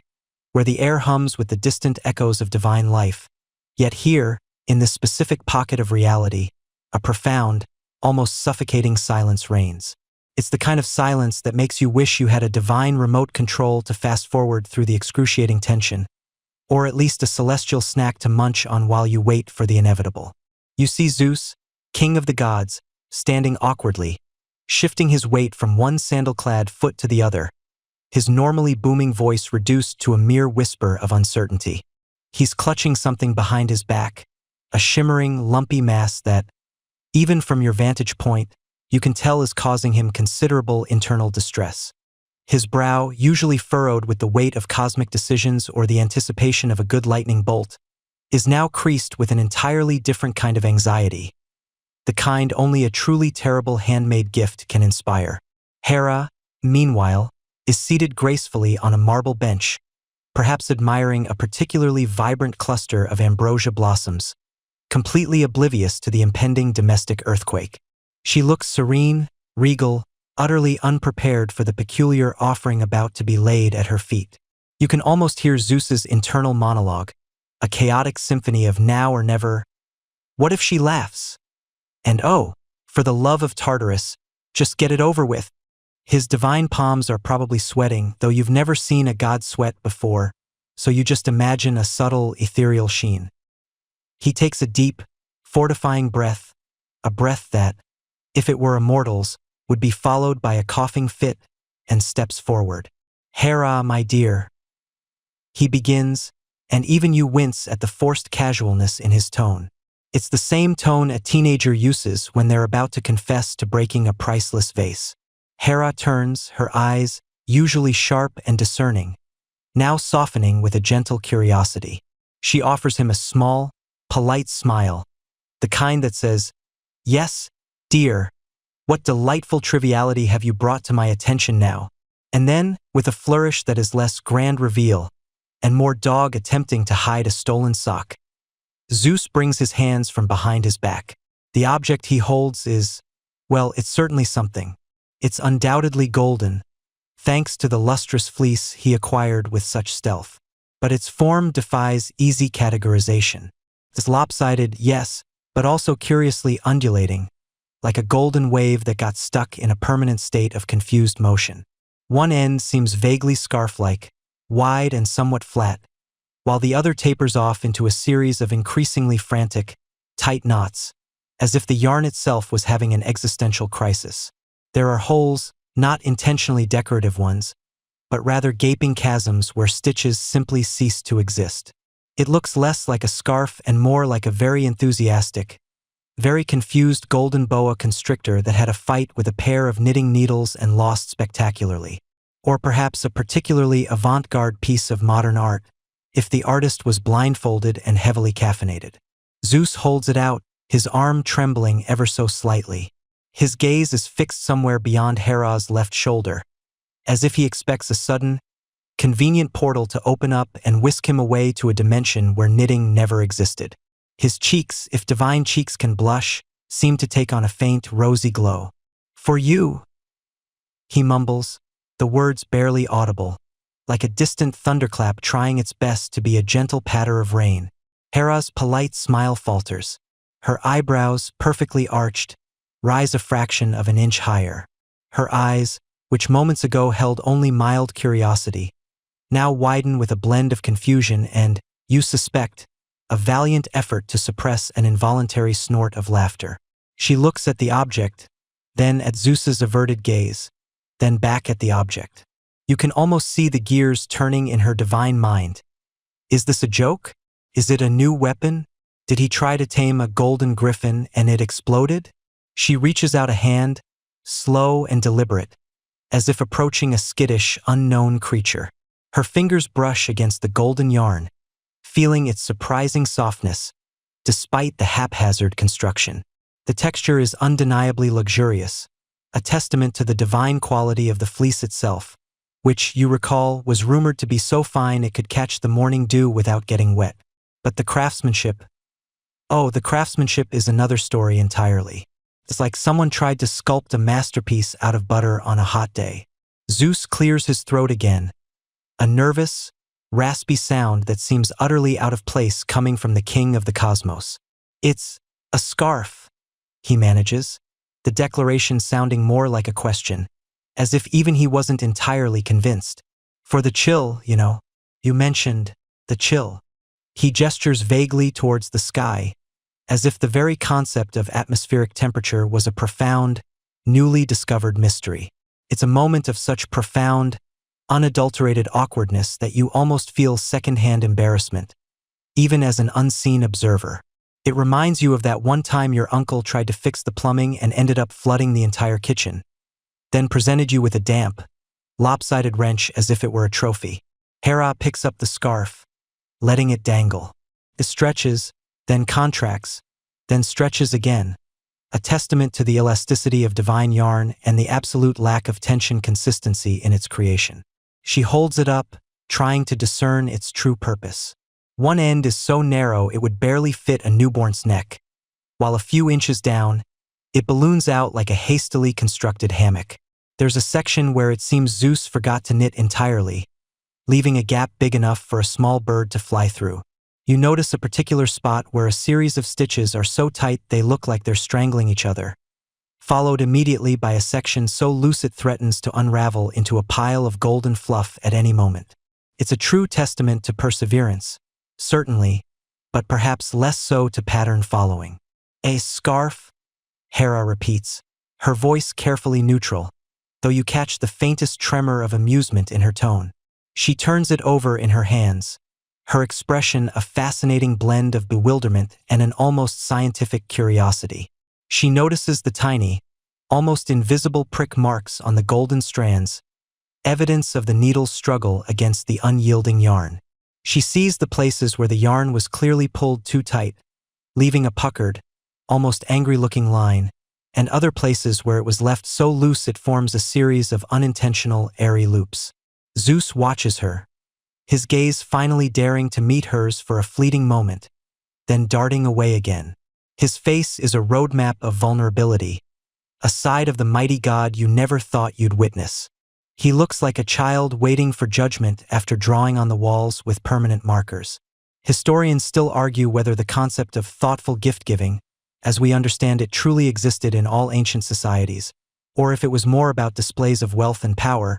where the air hums with the distant echoes of divine life. Yet here, in this specific pocket of reality, a profound, almost suffocating silence reigns. It's the kind of silence that makes you wish you had a divine remote control to fast forward through the excruciating tension, or at least a celestial snack to munch on while you wait for the inevitable. You see Zeus, king of the gods, standing awkwardly, shifting his weight from one sandal-clad foot to the other, his normally booming voice reduced to a mere whisper of uncertainty. He's clutching something behind his back, a shimmering, lumpy mass that, even from your vantage point, you can tell is causing him considerable internal distress. His brow, usually furrowed with the weight of cosmic decisions or the anticipation of a good lightning bolt, is now creased with an entirely different kind of anxiety, the kind only a truly terrible handmade gift can inspire. Hera, meanwhile, is seated gracefully on a marble bench, perhaps admiring a particularly vibrant cluster of ambrosia blossoms, completely oblivious to the impending domestic earthquake. She looks serene, regal, utterly unprepared for the peculiar offering about to be laid at her feet. You can almost hear Zeus's internal monologue, a chaotic symphony of now or never. What if she laughs? And oh, for the love of Tartarus, just get it over with. His divine palms are probably sweating, though you've never seen a god sweat before, so you just imagine a subtle, ethereal sheen. He takes a deep, fortifying breath, a breath that, if it were a mortal's, would be followed by a coughing fit, and steps forward. Hera, my dear. He begins, and even you wince at the forced casualness in his tone. It's the same tone a teenager uses when they're about to confess to breaking a priceless vase. Hera turns, her eyes, usually sharp and discerning, now softening with a gentle curiosity. She offers him a small, polite smile, the kind that says, "Yes, dear, what delightful triviality have you brought to my attention now?" And then, with a flourish that is less grand reveal, and more dog attempting to hide a stolen sock, Zeus brings his hands from behind his back. The object he holds is, well, it's certainly something. It's undoubtedly golden, thanks to the lustrous fleece he acquired with such stealth. But its form defies easy categorization. It's lopsided, yes, but also curiously undulating, like a golden wave that got stuck in a permanent state of confused motion. One end seems vaguely scarf-like, wide and somewhat flat, while the other tapers off into a series of increasingly frantic, tight knots, as if the yarn itself was having an existential crisis. There are holes, not intentionally decorative ones, but rather gaping chasms where stitches simply cease to exist. It looks less like a scarf and more like a very enthusiastic, very confused golden boa constrictor that had a fight with a pair of knitting needles and lost spectacularly. Or perhaps a particularly avant-garde piece of modern art, if the artist was blindfolded and heavily caffeinated. Zeus holds it out, his arm trembling ever so slightly. His gaze is fixed somewhere beyond Hera's left shoulder, as if he expects a sudden, convenient portal to open up and whisk him away to a dimension where knitting never existed. His cheeks, if divine cheeks can blush, seem to take on a faint, rosy glow. "For you," he mumbles, the words barely audible, like a distant thunderclap trying its best to be a gentle patter of rain. Hera's polite smile falters. Her eyebrows, perfectly arched, rise a fraction of an inch higher. Her eyes, which moments ago held only mild curiosity, now widen with a blend of confusion and, you suspect, a valiant effort to suppress an involuntary snort of laughter. She looks at the object, then at Zeus's averted gaze, then back at the object. You can almost see the gears turning in her divine mind. Is this a joke? Is it a new weapon? Did he try to tame a golden griffin and it exploded? She reaches out a hand, slow and deliberate, as if approaching a skittish, unknown creature. Her fingers brush against the golden yarn, feeling its surprising softness, despite the haphazard construction. The texture is undeniably luxurious, a testament to the divine quality of the fleece itself, which, you recall, was rumored to be so fine it could catch the morning dew without getting wet. But the craftsmanship is another story entirely. It's like someone tried to sculpt a masterpiece out of butter on a hot day. Zeus clears his throat again, a nervous, raspy sound that seems utterly out of place coming from the king of the cosmos. "It's a scarf," he manages, the declaration sounding more like a question, as if even he wasn't entirely convinced. "For the chill, you know. You mentioned the chill." He gestures vaguely towards the sky, as if the very concept of atmospheric temperature was a profound, newly discovered mystery. It's a moment of such profound, unadulterated awkwardness that you almost feel second-hand embarrassment, even as an unseen observer. It reminds you of that one time your uncle tried to fix the plumbing and ended up flooding the entire kitchen, then presented you with a damp, lopsided wrench as if it were a trophy. Hera picks up the scarf, letting it dangle. It stretches, then contracts, then stretches again, a testament to the elasticity of divine yarn and the absolute lack of tension consistency in its creation. She holds it up, trying to discern its true purpose. One end is so narrow it would barely fit a newborn's neck, while a few inches down, it balloons out like a hastily constructed hammock. There's a section where it seems Zeus forgot to knit entirely, leaving a gap big enough for a small bird to fly through. You notice a particular spot where a series of stitches are so tight they look like they're strangling each other, followed immediately by a section so loose it threatens to unravel into a pile of golden fluff at any moment. It's a true testament to perseverance, certainly, but perhaps less so to pattern following. "A scarf?" Hera repeats, her voice carefully neutral, though you catch the faintest tremor of amusement in her tone. She turns it over in her hands, her expression a fascinating blend of bewilderment and an almost scientific curiosity. She notices the tiny, almost invisible prick marks on the golden strands, evidence of the needle's struggle against the unyielding yarn. She sees the places where the yarn was clearly pulled too tight, leaving a puckered, almost angry-looking line, and other places where it was left so loose it forms a series of unintentional, airy loops. Zeus watches her, his gaze finally daring to meet hers for a fleeting moment, then darting away again. His face is a roadmap of vulnerability, a side of the mighty god you never thought you'd witness. He looks like a child waiting for judgment after drawing on the walls with permanent markers. Historians still argue whether the concept of thoughtful gift-giving, as we understand it, truly existed in all ancient societies, or if it was more about displays of wealth and power.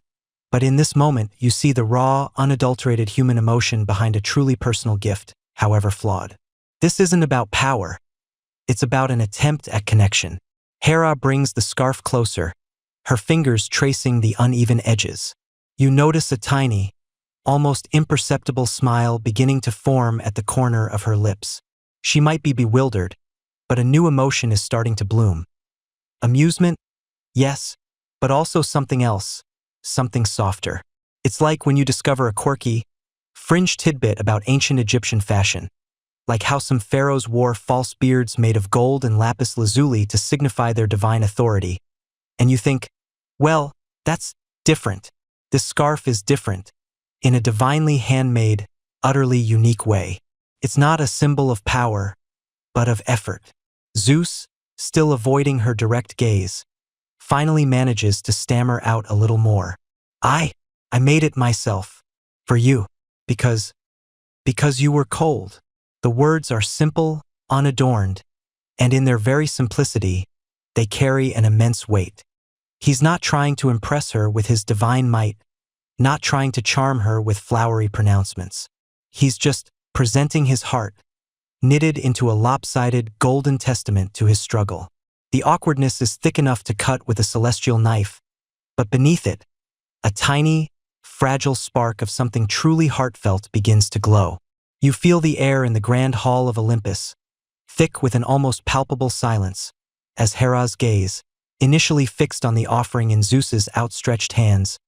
But in this moment, you see the raw, unadulterated human emotion behind a truly personal gift, however flawed. This isn't about power. It's about an attempt at connection. Hera brings the scarf closer, her fingers tracing the uneven edges. You notice a tiny, almost imperceptible smile beginning to form at the corner of her lips. She might be bewildered, but a new emotion is starting to bloom. Amusement? Yes, but also something else, something softer. It's like when you discover a quirky, fringe tidbit about ancient Egyptian fashion, like how some pharaohs wore false beards made of gold and lapis lazuli to signify their divine authority. And you think, well, that's different. This scarf is different, in a divinely handmade, utterly unique way. It's not a symbol of power, but of effort. Zeus, still avoiding her direct gaze, finally manages to stammer out a little more. I made it myself. For you. Because you were cold. The words are simple, unadorned, and in their very simplicity, they carry an immense weight. He's not trying to impress her with his divine might, not trying to charm her with flowery pronouncements. He's just presenting his heart, knitted into a lopsided, golden testament to his struggle. The awkwardness is thick enough to cut with a celestial knife, but beneath it, a tiny, fragile spark of something truly heartfelt begins to glow. You feel the air in the grand hall of Olympus, thick with an almost palpable silence, as Hera's gaze, initially fixed on the offering in Zeus's outstretched hands,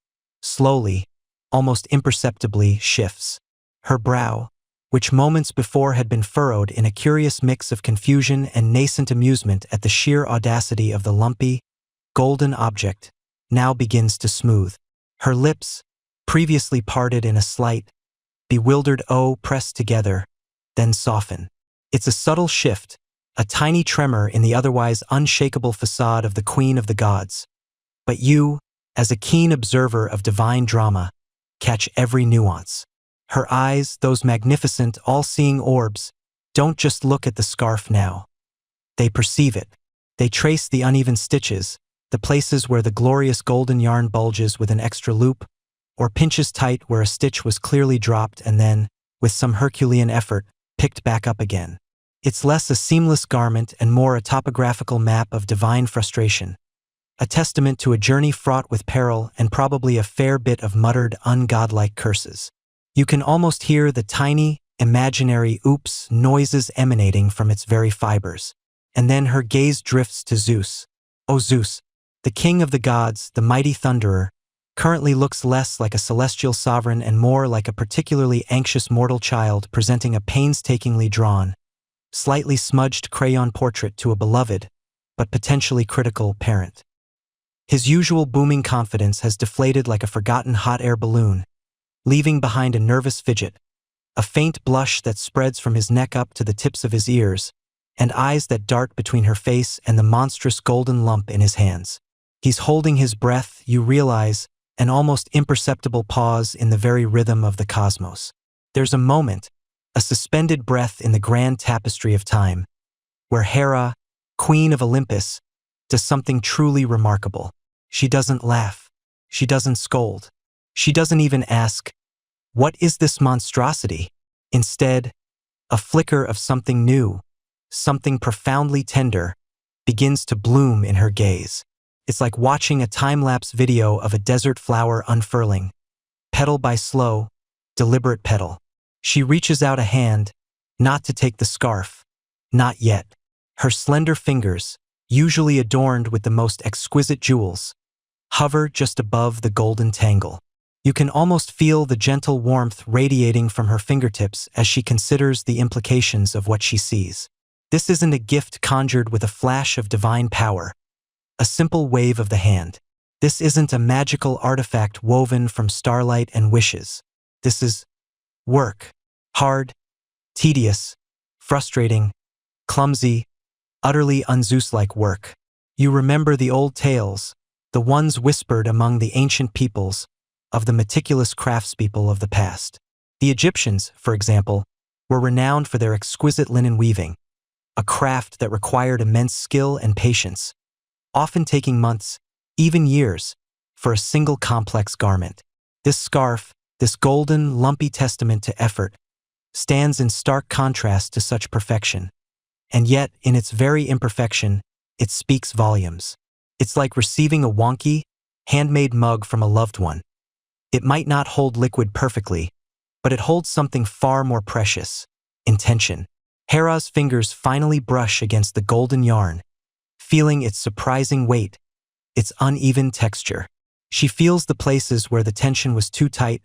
slowly, almost imperceptibly, shifts. Her brow, which moments before had been furrowed in a curious mix of confusion and nascent amusement at the sheer audacity of the lumpy, golden object, now begins to smooth. Her lips, previously parted in a slight, bewildered O pressed together, then soften. It's a subtle shift, a tiny tremor in the otherwise unshakable facade of the Queen of the Gods. But you, as a keen observer of divine drama, catch every nuance. Her eyes, those magnificent, all-seeing orbs, don't just look at the scarf now. They perceive it. They trace the uneven stitches, the places where the glorious golden yarn bulges with an extra loop, or pinches tight where a stitch was clearly dropped and then, with some Herculean effort, picked back up again. It's less a seamless garment and more a topographical map of divine frustration, a testament to a journey fraught with peril and probably a fair bit of muttered, ungodlike curses. You can almost hear the tiny, imaginary oops noises emanating from its very fibers. And then her gaze drifts to Zeus. Oh Zeus, the king of the gods, the mighty thunderer, currently looks less like a celestial sovereign and more like a particularly anxious mortal child presenting a painstakingly drawn, slightly smudged crayon portrait to a beloved, but potentially critical, parent. His usual booming confidence has deflated like a forgotten hot air balloon, leaving behind a nervous fidget, a faint blush that spreads from his neck up to the tips of his ears, and eyes that dart between her face and the monstrous golden lump in his hands. He's holding his breath, you realize, an almost imperceptible pause in the very rhythm of the cosmos. There's a moment, a suspended breath in the grand tapestry of time, where Hera, Queen of Olympus, does something truly remarkable. She doesn't laugh. She doesn't scold. She doesn't even ask, "What is this monstrosity?" Instead, a flicker of something new, something profoundly tender, begins to bloom in her gaze. It's like watching a time-lapse video of a desert flower unfurling, petal by slow, deliberate petal. She reaches out a hand, not to take the scarf. Not yet. Her slender fingers, usually adorned with the most exquisite jewels, hover just above the golden tangle. You can almost feel the gentle warmth radiating from her fingertips as she considers the implications of what she sees. This isn't a gift conjured with a flash of divine power, a simple wave of the hand. This isn't a magical artifact woven from starlight and wishes. This is work. Hard, tedious, frustrating, clumsy, utterly un-Zeus-like work. You remember the old tales, the ones whispered among the ancient peoples, of the meticulous craftspeople of the past. The Egyptians, for example, were renowned for their exquisite linen weaving, a craft that required immense skill and patience, often taking months, even years, for a single complex garment. This scarf, this golden, lumpy testament to effort, stands in stark contrast to such perfection. And yet, in its very imperfection, it speaks volumes. It's like receiving a wonky, handmade mug from a loved one. It might not hold liquid perfectly, but it holds something far more precious: intention. Hera's fingers finally brush against the golden yarn, feeling its surprising weight, its uneven texture. She feels the places where the tension was too tight,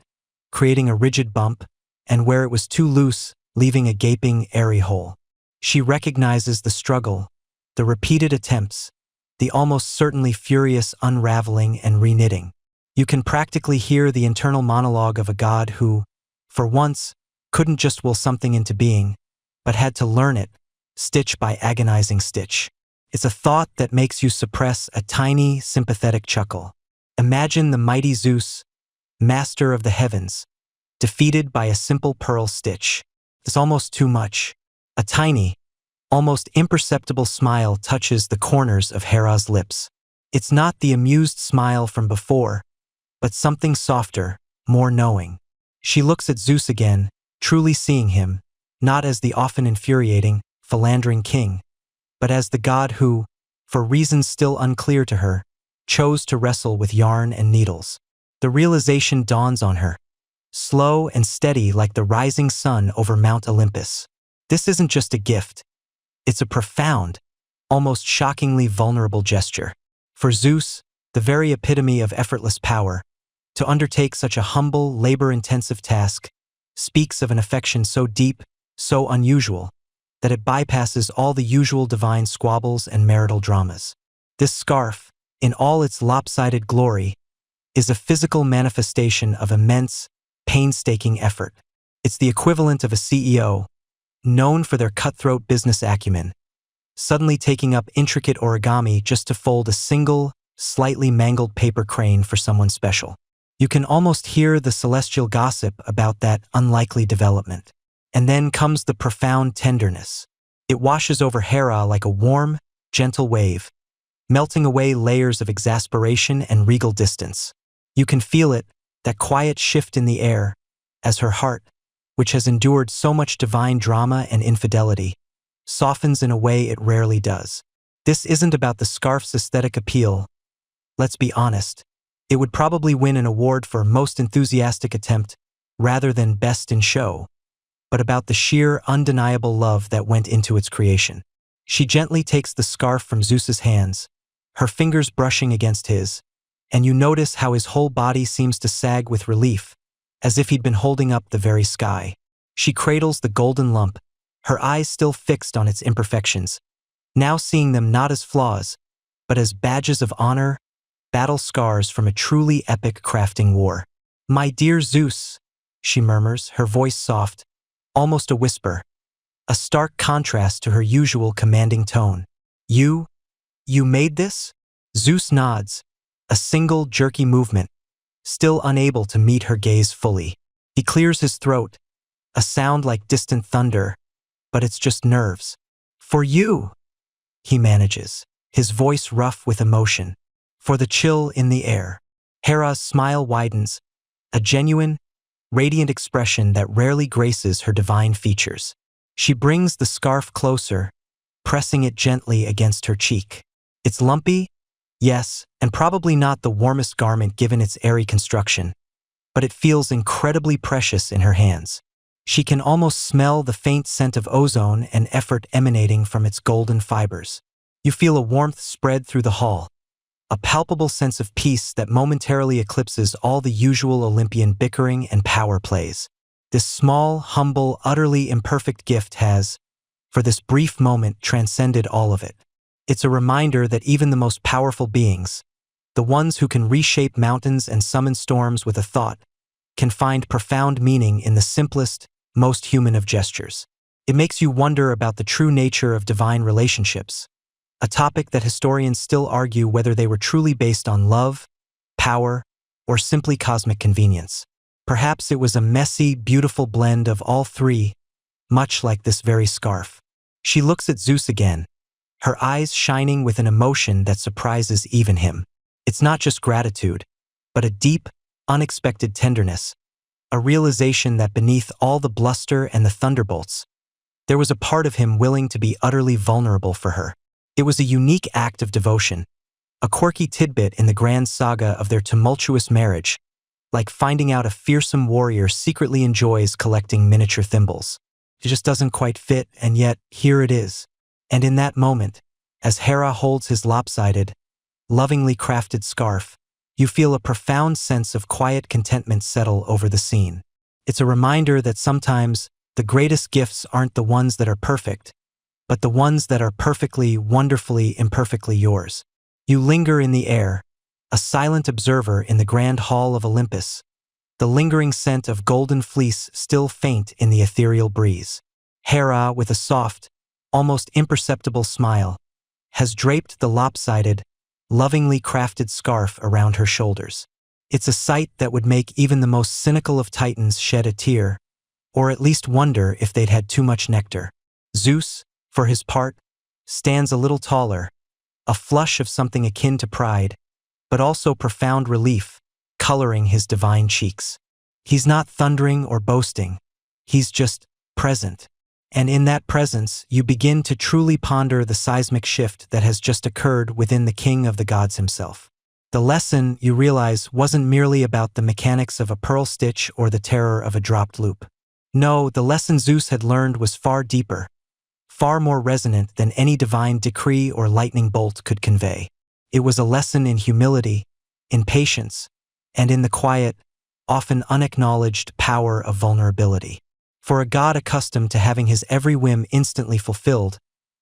creating a rigid bump, and where it was too loose, leaving a gaping, airy hole. She recognizes the struggle, the repeated attempts, the almost certainly furious unraveling and reknitting. You can practically hear the internal monologue of a god who, for once, couldn't just will something into being, but had to learn it, stitch by agonizing stitch. It's a thought that makes you suppress a tiny, sympathetic chuckle. Imagine the mighty Zeus, master of the heavens, defeated by a simple pearl stitch. It's almost too much. A tiny, almost imperceptible smile touches the corners of Hera's lips. It's not the amused smile from before, but something softer, more knowing. She looks at Zeus again, truly seeing him, not as the often infuriating, philandering king, but as the god who, for reasons still unclear to her, chose to wrestle with yarn and needles. The realization dawns on her, slow and steady like the rising sun over Mount Olympus. This isn't just a gift. It's a profound, almost shockingly vulnerable gesture. For Zeus, the very epitome of effortless power, to undertake such a humble, labor-intensive task speaks of an affection so deep, so unusual, that it bypasses all the usual divine squabbles and marital dramas. This scarf, in all its lopsided glory, is a physical manifestation of immense, painstaking effort. It's the equivalent of a CEO, known for their cutthroat business acumen, suddenly taking up intricate origami just to fold a single, slightly mangled paper crane for someone special. You can almost hear the celestial gossip about that unlikely development. And then comes the profound tenderness. It washes over Hera like a warm, gentle wave, melting away layers of exasperation and regal distance. You can feel it, that quiet shift in the air, as her heart, which has endured so much divine drama and infidelity, softens in a way it rarely does. This isn't about the scarf's aesthetic appeal. Let's be honest. It would probably win an award for most enthusiastic attempt rather than best in show, but about the sheer, undeniable love that went into its creation. She gently takes the scarf from Zeus's hands, her fingers brushing against his, and you notice how his whole body seems to sag with relief, as if he'd been holding up the very sky. She cradles the golden lump, her eyes still fixed on its imperfections, now seeing them not as flaws, but as badges of honor, battle scars from a truly epic crafting war. "My dear Zeus," she murmurs, her voice soft, almost a whisper, a stark contrast to her usual commanding tone. You made this?" Zeus nods, a single jerky movement, still unable to meet her gaze fully. He clears his throat, a sound like distant thunder, but it's just nerves. "For you," he manages, his voice rough with emotion. For the chill in the air. Hera's smile widens, a genuine, radiant expression that rarely graces her divine features. She brings the scarf closer, pressing it gently against her cheek. It's lumpy, yes, and probably not the warmest garment given its airy construction, but it feels incredibly precious in her hands. She can almost smell the faint scent of ozone and effort emanating from its golden fibers. You feel a warmth spread through the hall, a palpable sense of peace that momentarily eclipses all the usual Olympian bickering and power plays. This small, humble, utterly imperfect gift has, for this brief moment, transcended all of it. It's a reminder that even the most powerful beings, the ones who can reshape mountains and summon storms with a thought, can find profound meaning in the simplest, most human of gestures. It makes you wonder about the true nature of divine relationships, a topic that historians still argue whether they were truly based on love, power, or simply cosmic convenience. Perhaps it was a messy, beautiful blend of all three, much like this very scarf. She looks at Zeus again, her eyes shining with an emotion that surprises even him. It's not just gratitude, but a deep, unexpected tenderness, a realization that beneath all the bluster and the thunderbolts, there was a part of him willing to be utterly vulnerable for her. It was a unique act of devotion, a quirky tidbit in the grand saga of their tumultuous marriage, like finding out a fearsome warrior secretly enjoys collecting miniature thimbles. It just doesn't quite fit, and yet, here it is. And in that moment, as Hera holds his lopsided, lovingly crafted scarf, you feel a profound sense of quiet contentment settle over the scene. It's a reminder that sometimes the greatest gifts aren't the ones that are perfect, but the ones that are perfectly, wonderfully, imperfectly yours. You linger in the air, a silent observer in the grand hall of Olympus, the lingering scent of golden fleece still faint in the ethereal breeze. Hera, with a soft, almost imperceptible smile, has draped the lopsided, lovingly crafted scarf around her shoulders. It's a sight that would make even the most cynical of titans shed a tear, or at least wonder if they'd had too much nectar. Zeus, for his part, stands a little taller, a flush of something akin to pride, but also profound relief, coloring his divine cheeks. He's not thundering or boasting, he's just present. And in that presence, you begin to truly ponder the seismic shift that has just occurred within the king of the gods himself. The lesson, you realize, wasn't merely about the mechanics of a pearl stitch or the terror of a dropped loop. No, the lesson Zeus had learned was far deeper, far more resonant than any divine decree or lightning bolt could convey. It was a lesson in humility, in patience, and in the quiet, often unacknowledged power of vulnerability. For a god accustomed to having his every whim instantly fulfilled,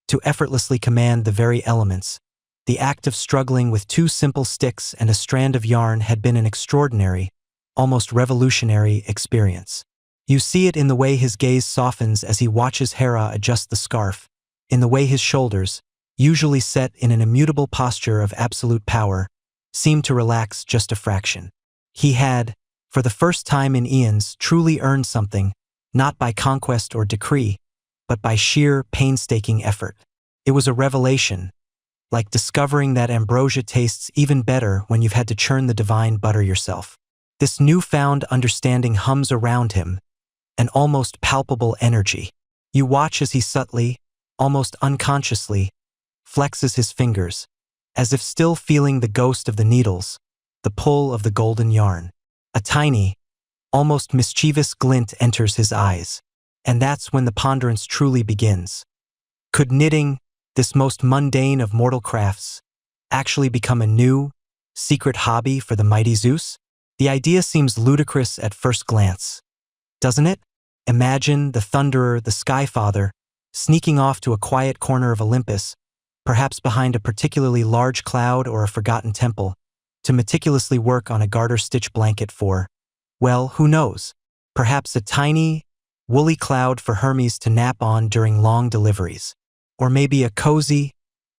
to effortlessly command the very elements, the act of struggling with two simple sticks and a strand of yarn had been an extraordinary, almost revolutionary experience. You see it in the way his gaze softens as he watches Hera adjust the scarf, in the way his shoulders, usually set in an immutable posture of absolute power, seemed to relax just a fraction. He had, for the first time in eons, truly earned something, not by conquest or decree, but by sheer, painstaking effort. It was a revelation, like discovering that ambrosia tastes even better when you've had to churn the divine butter yourself. This newfound understanding hums around him, an almost palpable energy. You watch as he subtly, almost unconsciously, flexes his fingers, as if still feeling the ghost of the needles, the pull of the golden yarn. A tiny, almost mischievous glint enters his eyes, and that's when the ponderance truly begins. Could knitting, this most mundane of mortal crafts, actually become a new, secret hobby for the mighty Zeus? The idea seems ludicrous at first glance, doesn't it? Imagine the Thunderer, the Skyfather, sneaking off to a quiet corner of Olympus, perhaps behind a particularly large cloud or a forgotten temple, to meticulously work on a garter-stitch blanket for, well, who knows? Perhaps a tiny, woolly cloud for Hermes to nap on during long deliveries. Or maybe a cozy,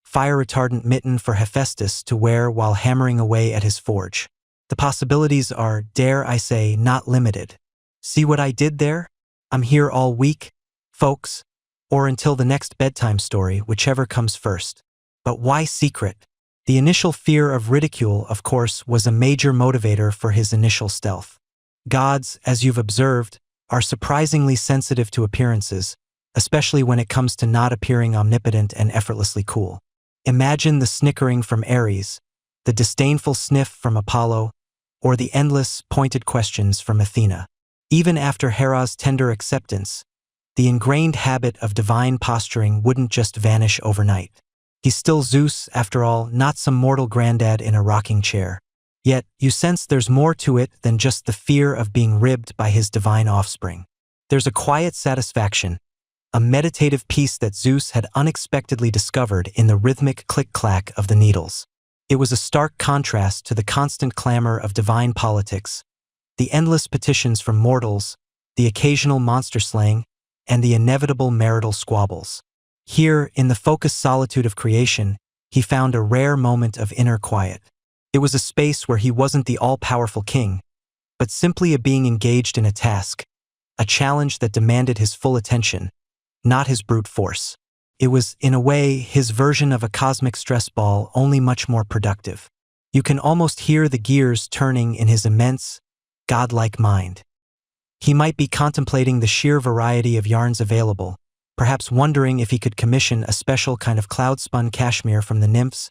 fire-retardant mitten for Hephaestus to wear while hammering away at his forge. The possibilities are, dare I say, not limited. See what I did there? I'm here all week, folks, or until the next bedtime story, whichever comes first. But why secret? The initial fear of ridicule, of course, was a major motivator for his initial stealth. Gods, as you've observed, are surprisingly sensitive to appearances, especially when it comes to not appearing omnipotent and effortlessly cool. Imagine the snickering from Ares, the disdainful sniff from Apollo, or the endless, pointed questions from Athena. Even after Hera's tender acceptance, the ingrained habit of divine posturing wouldn't just vanish overnight. He's still Zeus, after all, not some mortal granddad in a rocking chair. Yet, you sense there's more to it than just the fear of being ribbed by his divine offspring. There's a quiet satisfaction, a meditative peace that Zeus had unexpectedly discovered in the rhythmic click-clack of the needles. It was a stark contrast to the constant clamor of divine politics, the endless petitions from mortals, the occasional monster slaying, and the inevitable marital squabbles. Here, in the focused solitude of creation, he found a rare moment of inner quiet. It was a space where he wasn't the all-powerful king, but simply a being engaged in a task, a challenge that demanded his full attention, not his brute force. It was, in a way, his version of a cosmic stress ball, only much more productive. You can almost hear the gears turning in his immense, godlike mind. He might be contemplating the sheer variety of yarns available, perhaps wondering if he could commission a special kind of cloud-spun cashmere from the nymphs,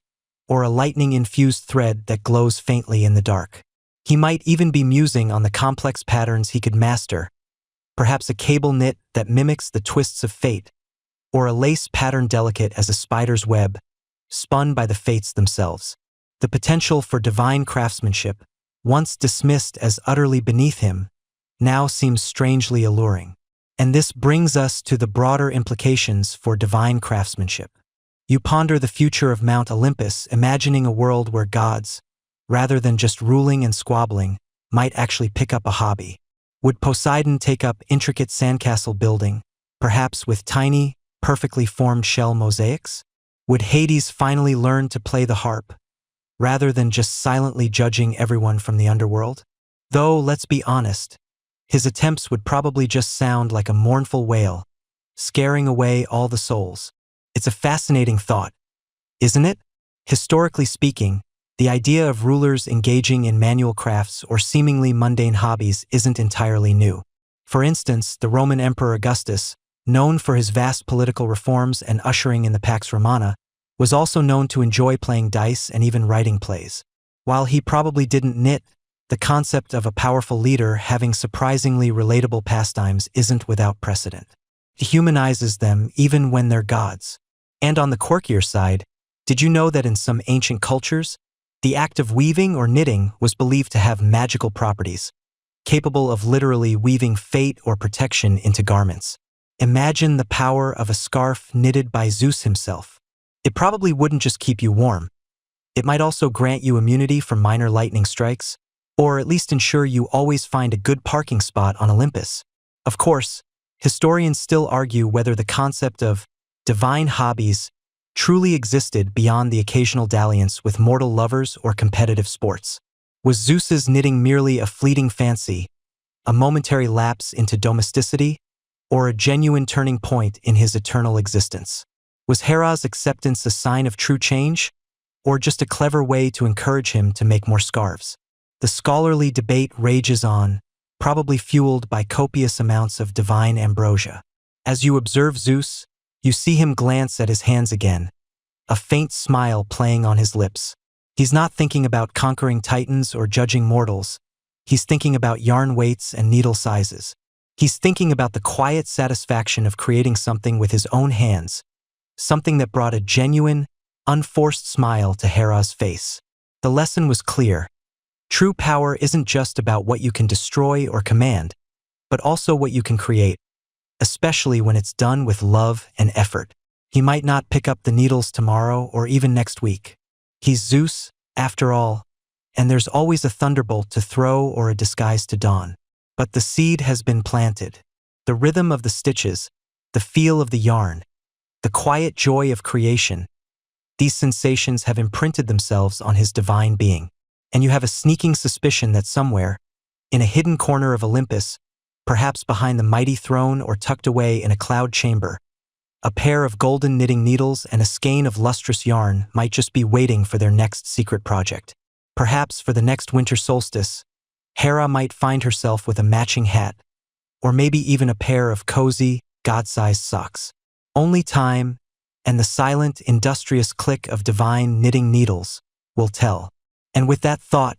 or a lightning-infused thread that glows faintly in the dark. He might even be musing on the complex patterns he could master, perhaps a cable knit that mimics the twists of fate, or a lace pattern delicate as a spider's web, spun by the fates themselves. The potential for divine craftsmanship, once dismissed as utterly beneath him, now seems strangely alluring. And this brings us to the broader implications for divine craftsmanship. You ponder the future of Mount Olympus, imagining a world where gods, rather than just ruling and squabbling, might actually pick up a hobby. Would Poseidon take up intricate sandcastle building, perhaps with tiny, perfectly formed shell mosaics? Would Hades finally learn to play the harp, rather than just silently judging everyone from the underworld? Though, let's be honest, his attempts would probably just sound like a mournful wail, scaring away all the souls. It's a fascinating thought, isn't it? Historically speaking, the idea of rulers engaging in manual crafts or seemingly mundane hobbies isn't entirely new. For instance, the Roman Emperor Augustus, known for his vast political reforms and ushering in the Pax Romana, was also known to enjoy playing dice and even writing plays. While he probably didn't knit, the concept of a powerful leader having surprisingly relatable pastimes isn't without precedent. It humanizes them even when they're gods. And on the quirkier side, did you know that in some ancient cultures, the act of weaving or knitting was believed to have magical properties, capable of literally weaving fate or protection into garments? Imagine the power of a scarf knitted by Zeus himself. It probably wouldn't just keep you warm. It might also grant you immunity from minor lightning strikes, or at least ensure you always find a good parking spot on Olympus. Of course, historians still argue whether the concept of divine hobbies truly existed beyond the occasional dalliance with mortal lovers or competitive sports. Was Zeus's knitting merely a fleeting fancy, a momentary lapse into domesticity, or a genuine turning point in his eternal existence? Was Hera's acceptance a sign of true change, or just a clever way to encourage him to make more scarves? The scholarly debate rages on, probably fueled by copious amounts of divine ambrosia. As you observe Zeus, you see him glance at his hands again, a faint smile playing on his lips. He's not thinking about conquering titans or judging mortals. He's thinking about yarn weights and needle sizes. He's thinking about the quiet satisfaction of creating something with his own hands, something that brought a genuine, unforced smile to Hera's face. The lesson was clear. True power isn't just about what you can destroy or command, but also what you can create, especially when it's done with love and effort. He might not pick up the needles tomorrow or even next week. He's Zeus, after all, and there's always a thunderbolt to throw or a disguise to don. But the seed has been planted. The rhythm of the stitches, the feel of the yarn, the quiet joy of creation, these sensations have imprinted themselves on his divine being. And you have a sneaking suspicion that somewhere, in a hidden corner of Olympus, perhaps behind the mighty throne or tucked away in a cloud chamber, a pair of golden knitting needles and a skein of lustrous yarn might just be waiting for their next secret project. Perhaps for the next winter solstice, Hera might find herself with a matching hat, or maybe even a pair of cozy, god-sized socks. Only time, and the silent, industrious click of divine knitting needles, will tell. And with that thought,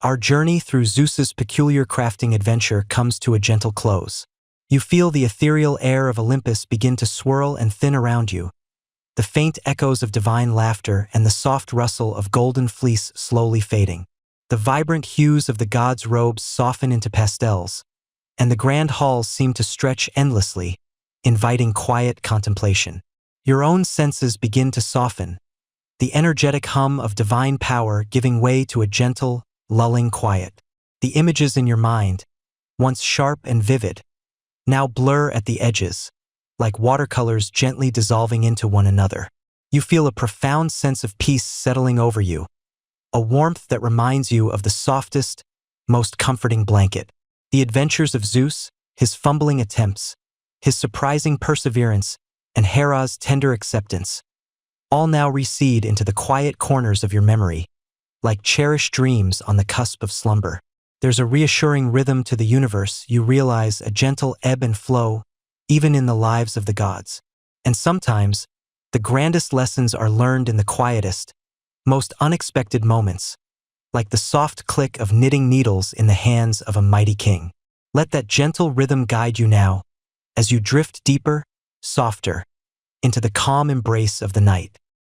our journey through Zeus's peculiar crafting adventure comes to a gentle close. You feel the ethereal air of Olympus begin to swirl and thin around you, the faint echoes of divine laughter and the soft rustle of golden fleece slowly fading. The vibrant hues of the gods' robes soften into pastels, and the grand halls seem to stretch endlessly, inviting quiet contemplation. Your own senses begin to soften, the energetic hum of divine power giving way to a gentle, lulling quiet. The images in your mind, once sharp and vivid, now blur at the edges, like watercolors gently dissolving into one another. You feel a profound sense of peace settling over you, a warmth that reminds you of the softest, most comforting blanket. The adventures of Zeus, his fumbling attempts, his surprising perseverance, and Hera's tender acceptance, all now recede into the quiet corners of your memory, like cherished dreams on the cusp of slumber. There's a reassuring rhythm to the universe. You realize a gentle ebb and flow, even in the lives of the gods. And sometimes, the grandest lessons are learned in the quietest, most unexpected moments, like the soft click of knitting needles in the hands of a mighty king. Let that gentle rhythm guide you now, as you drift deeper, softer, into the calm embrace of the night.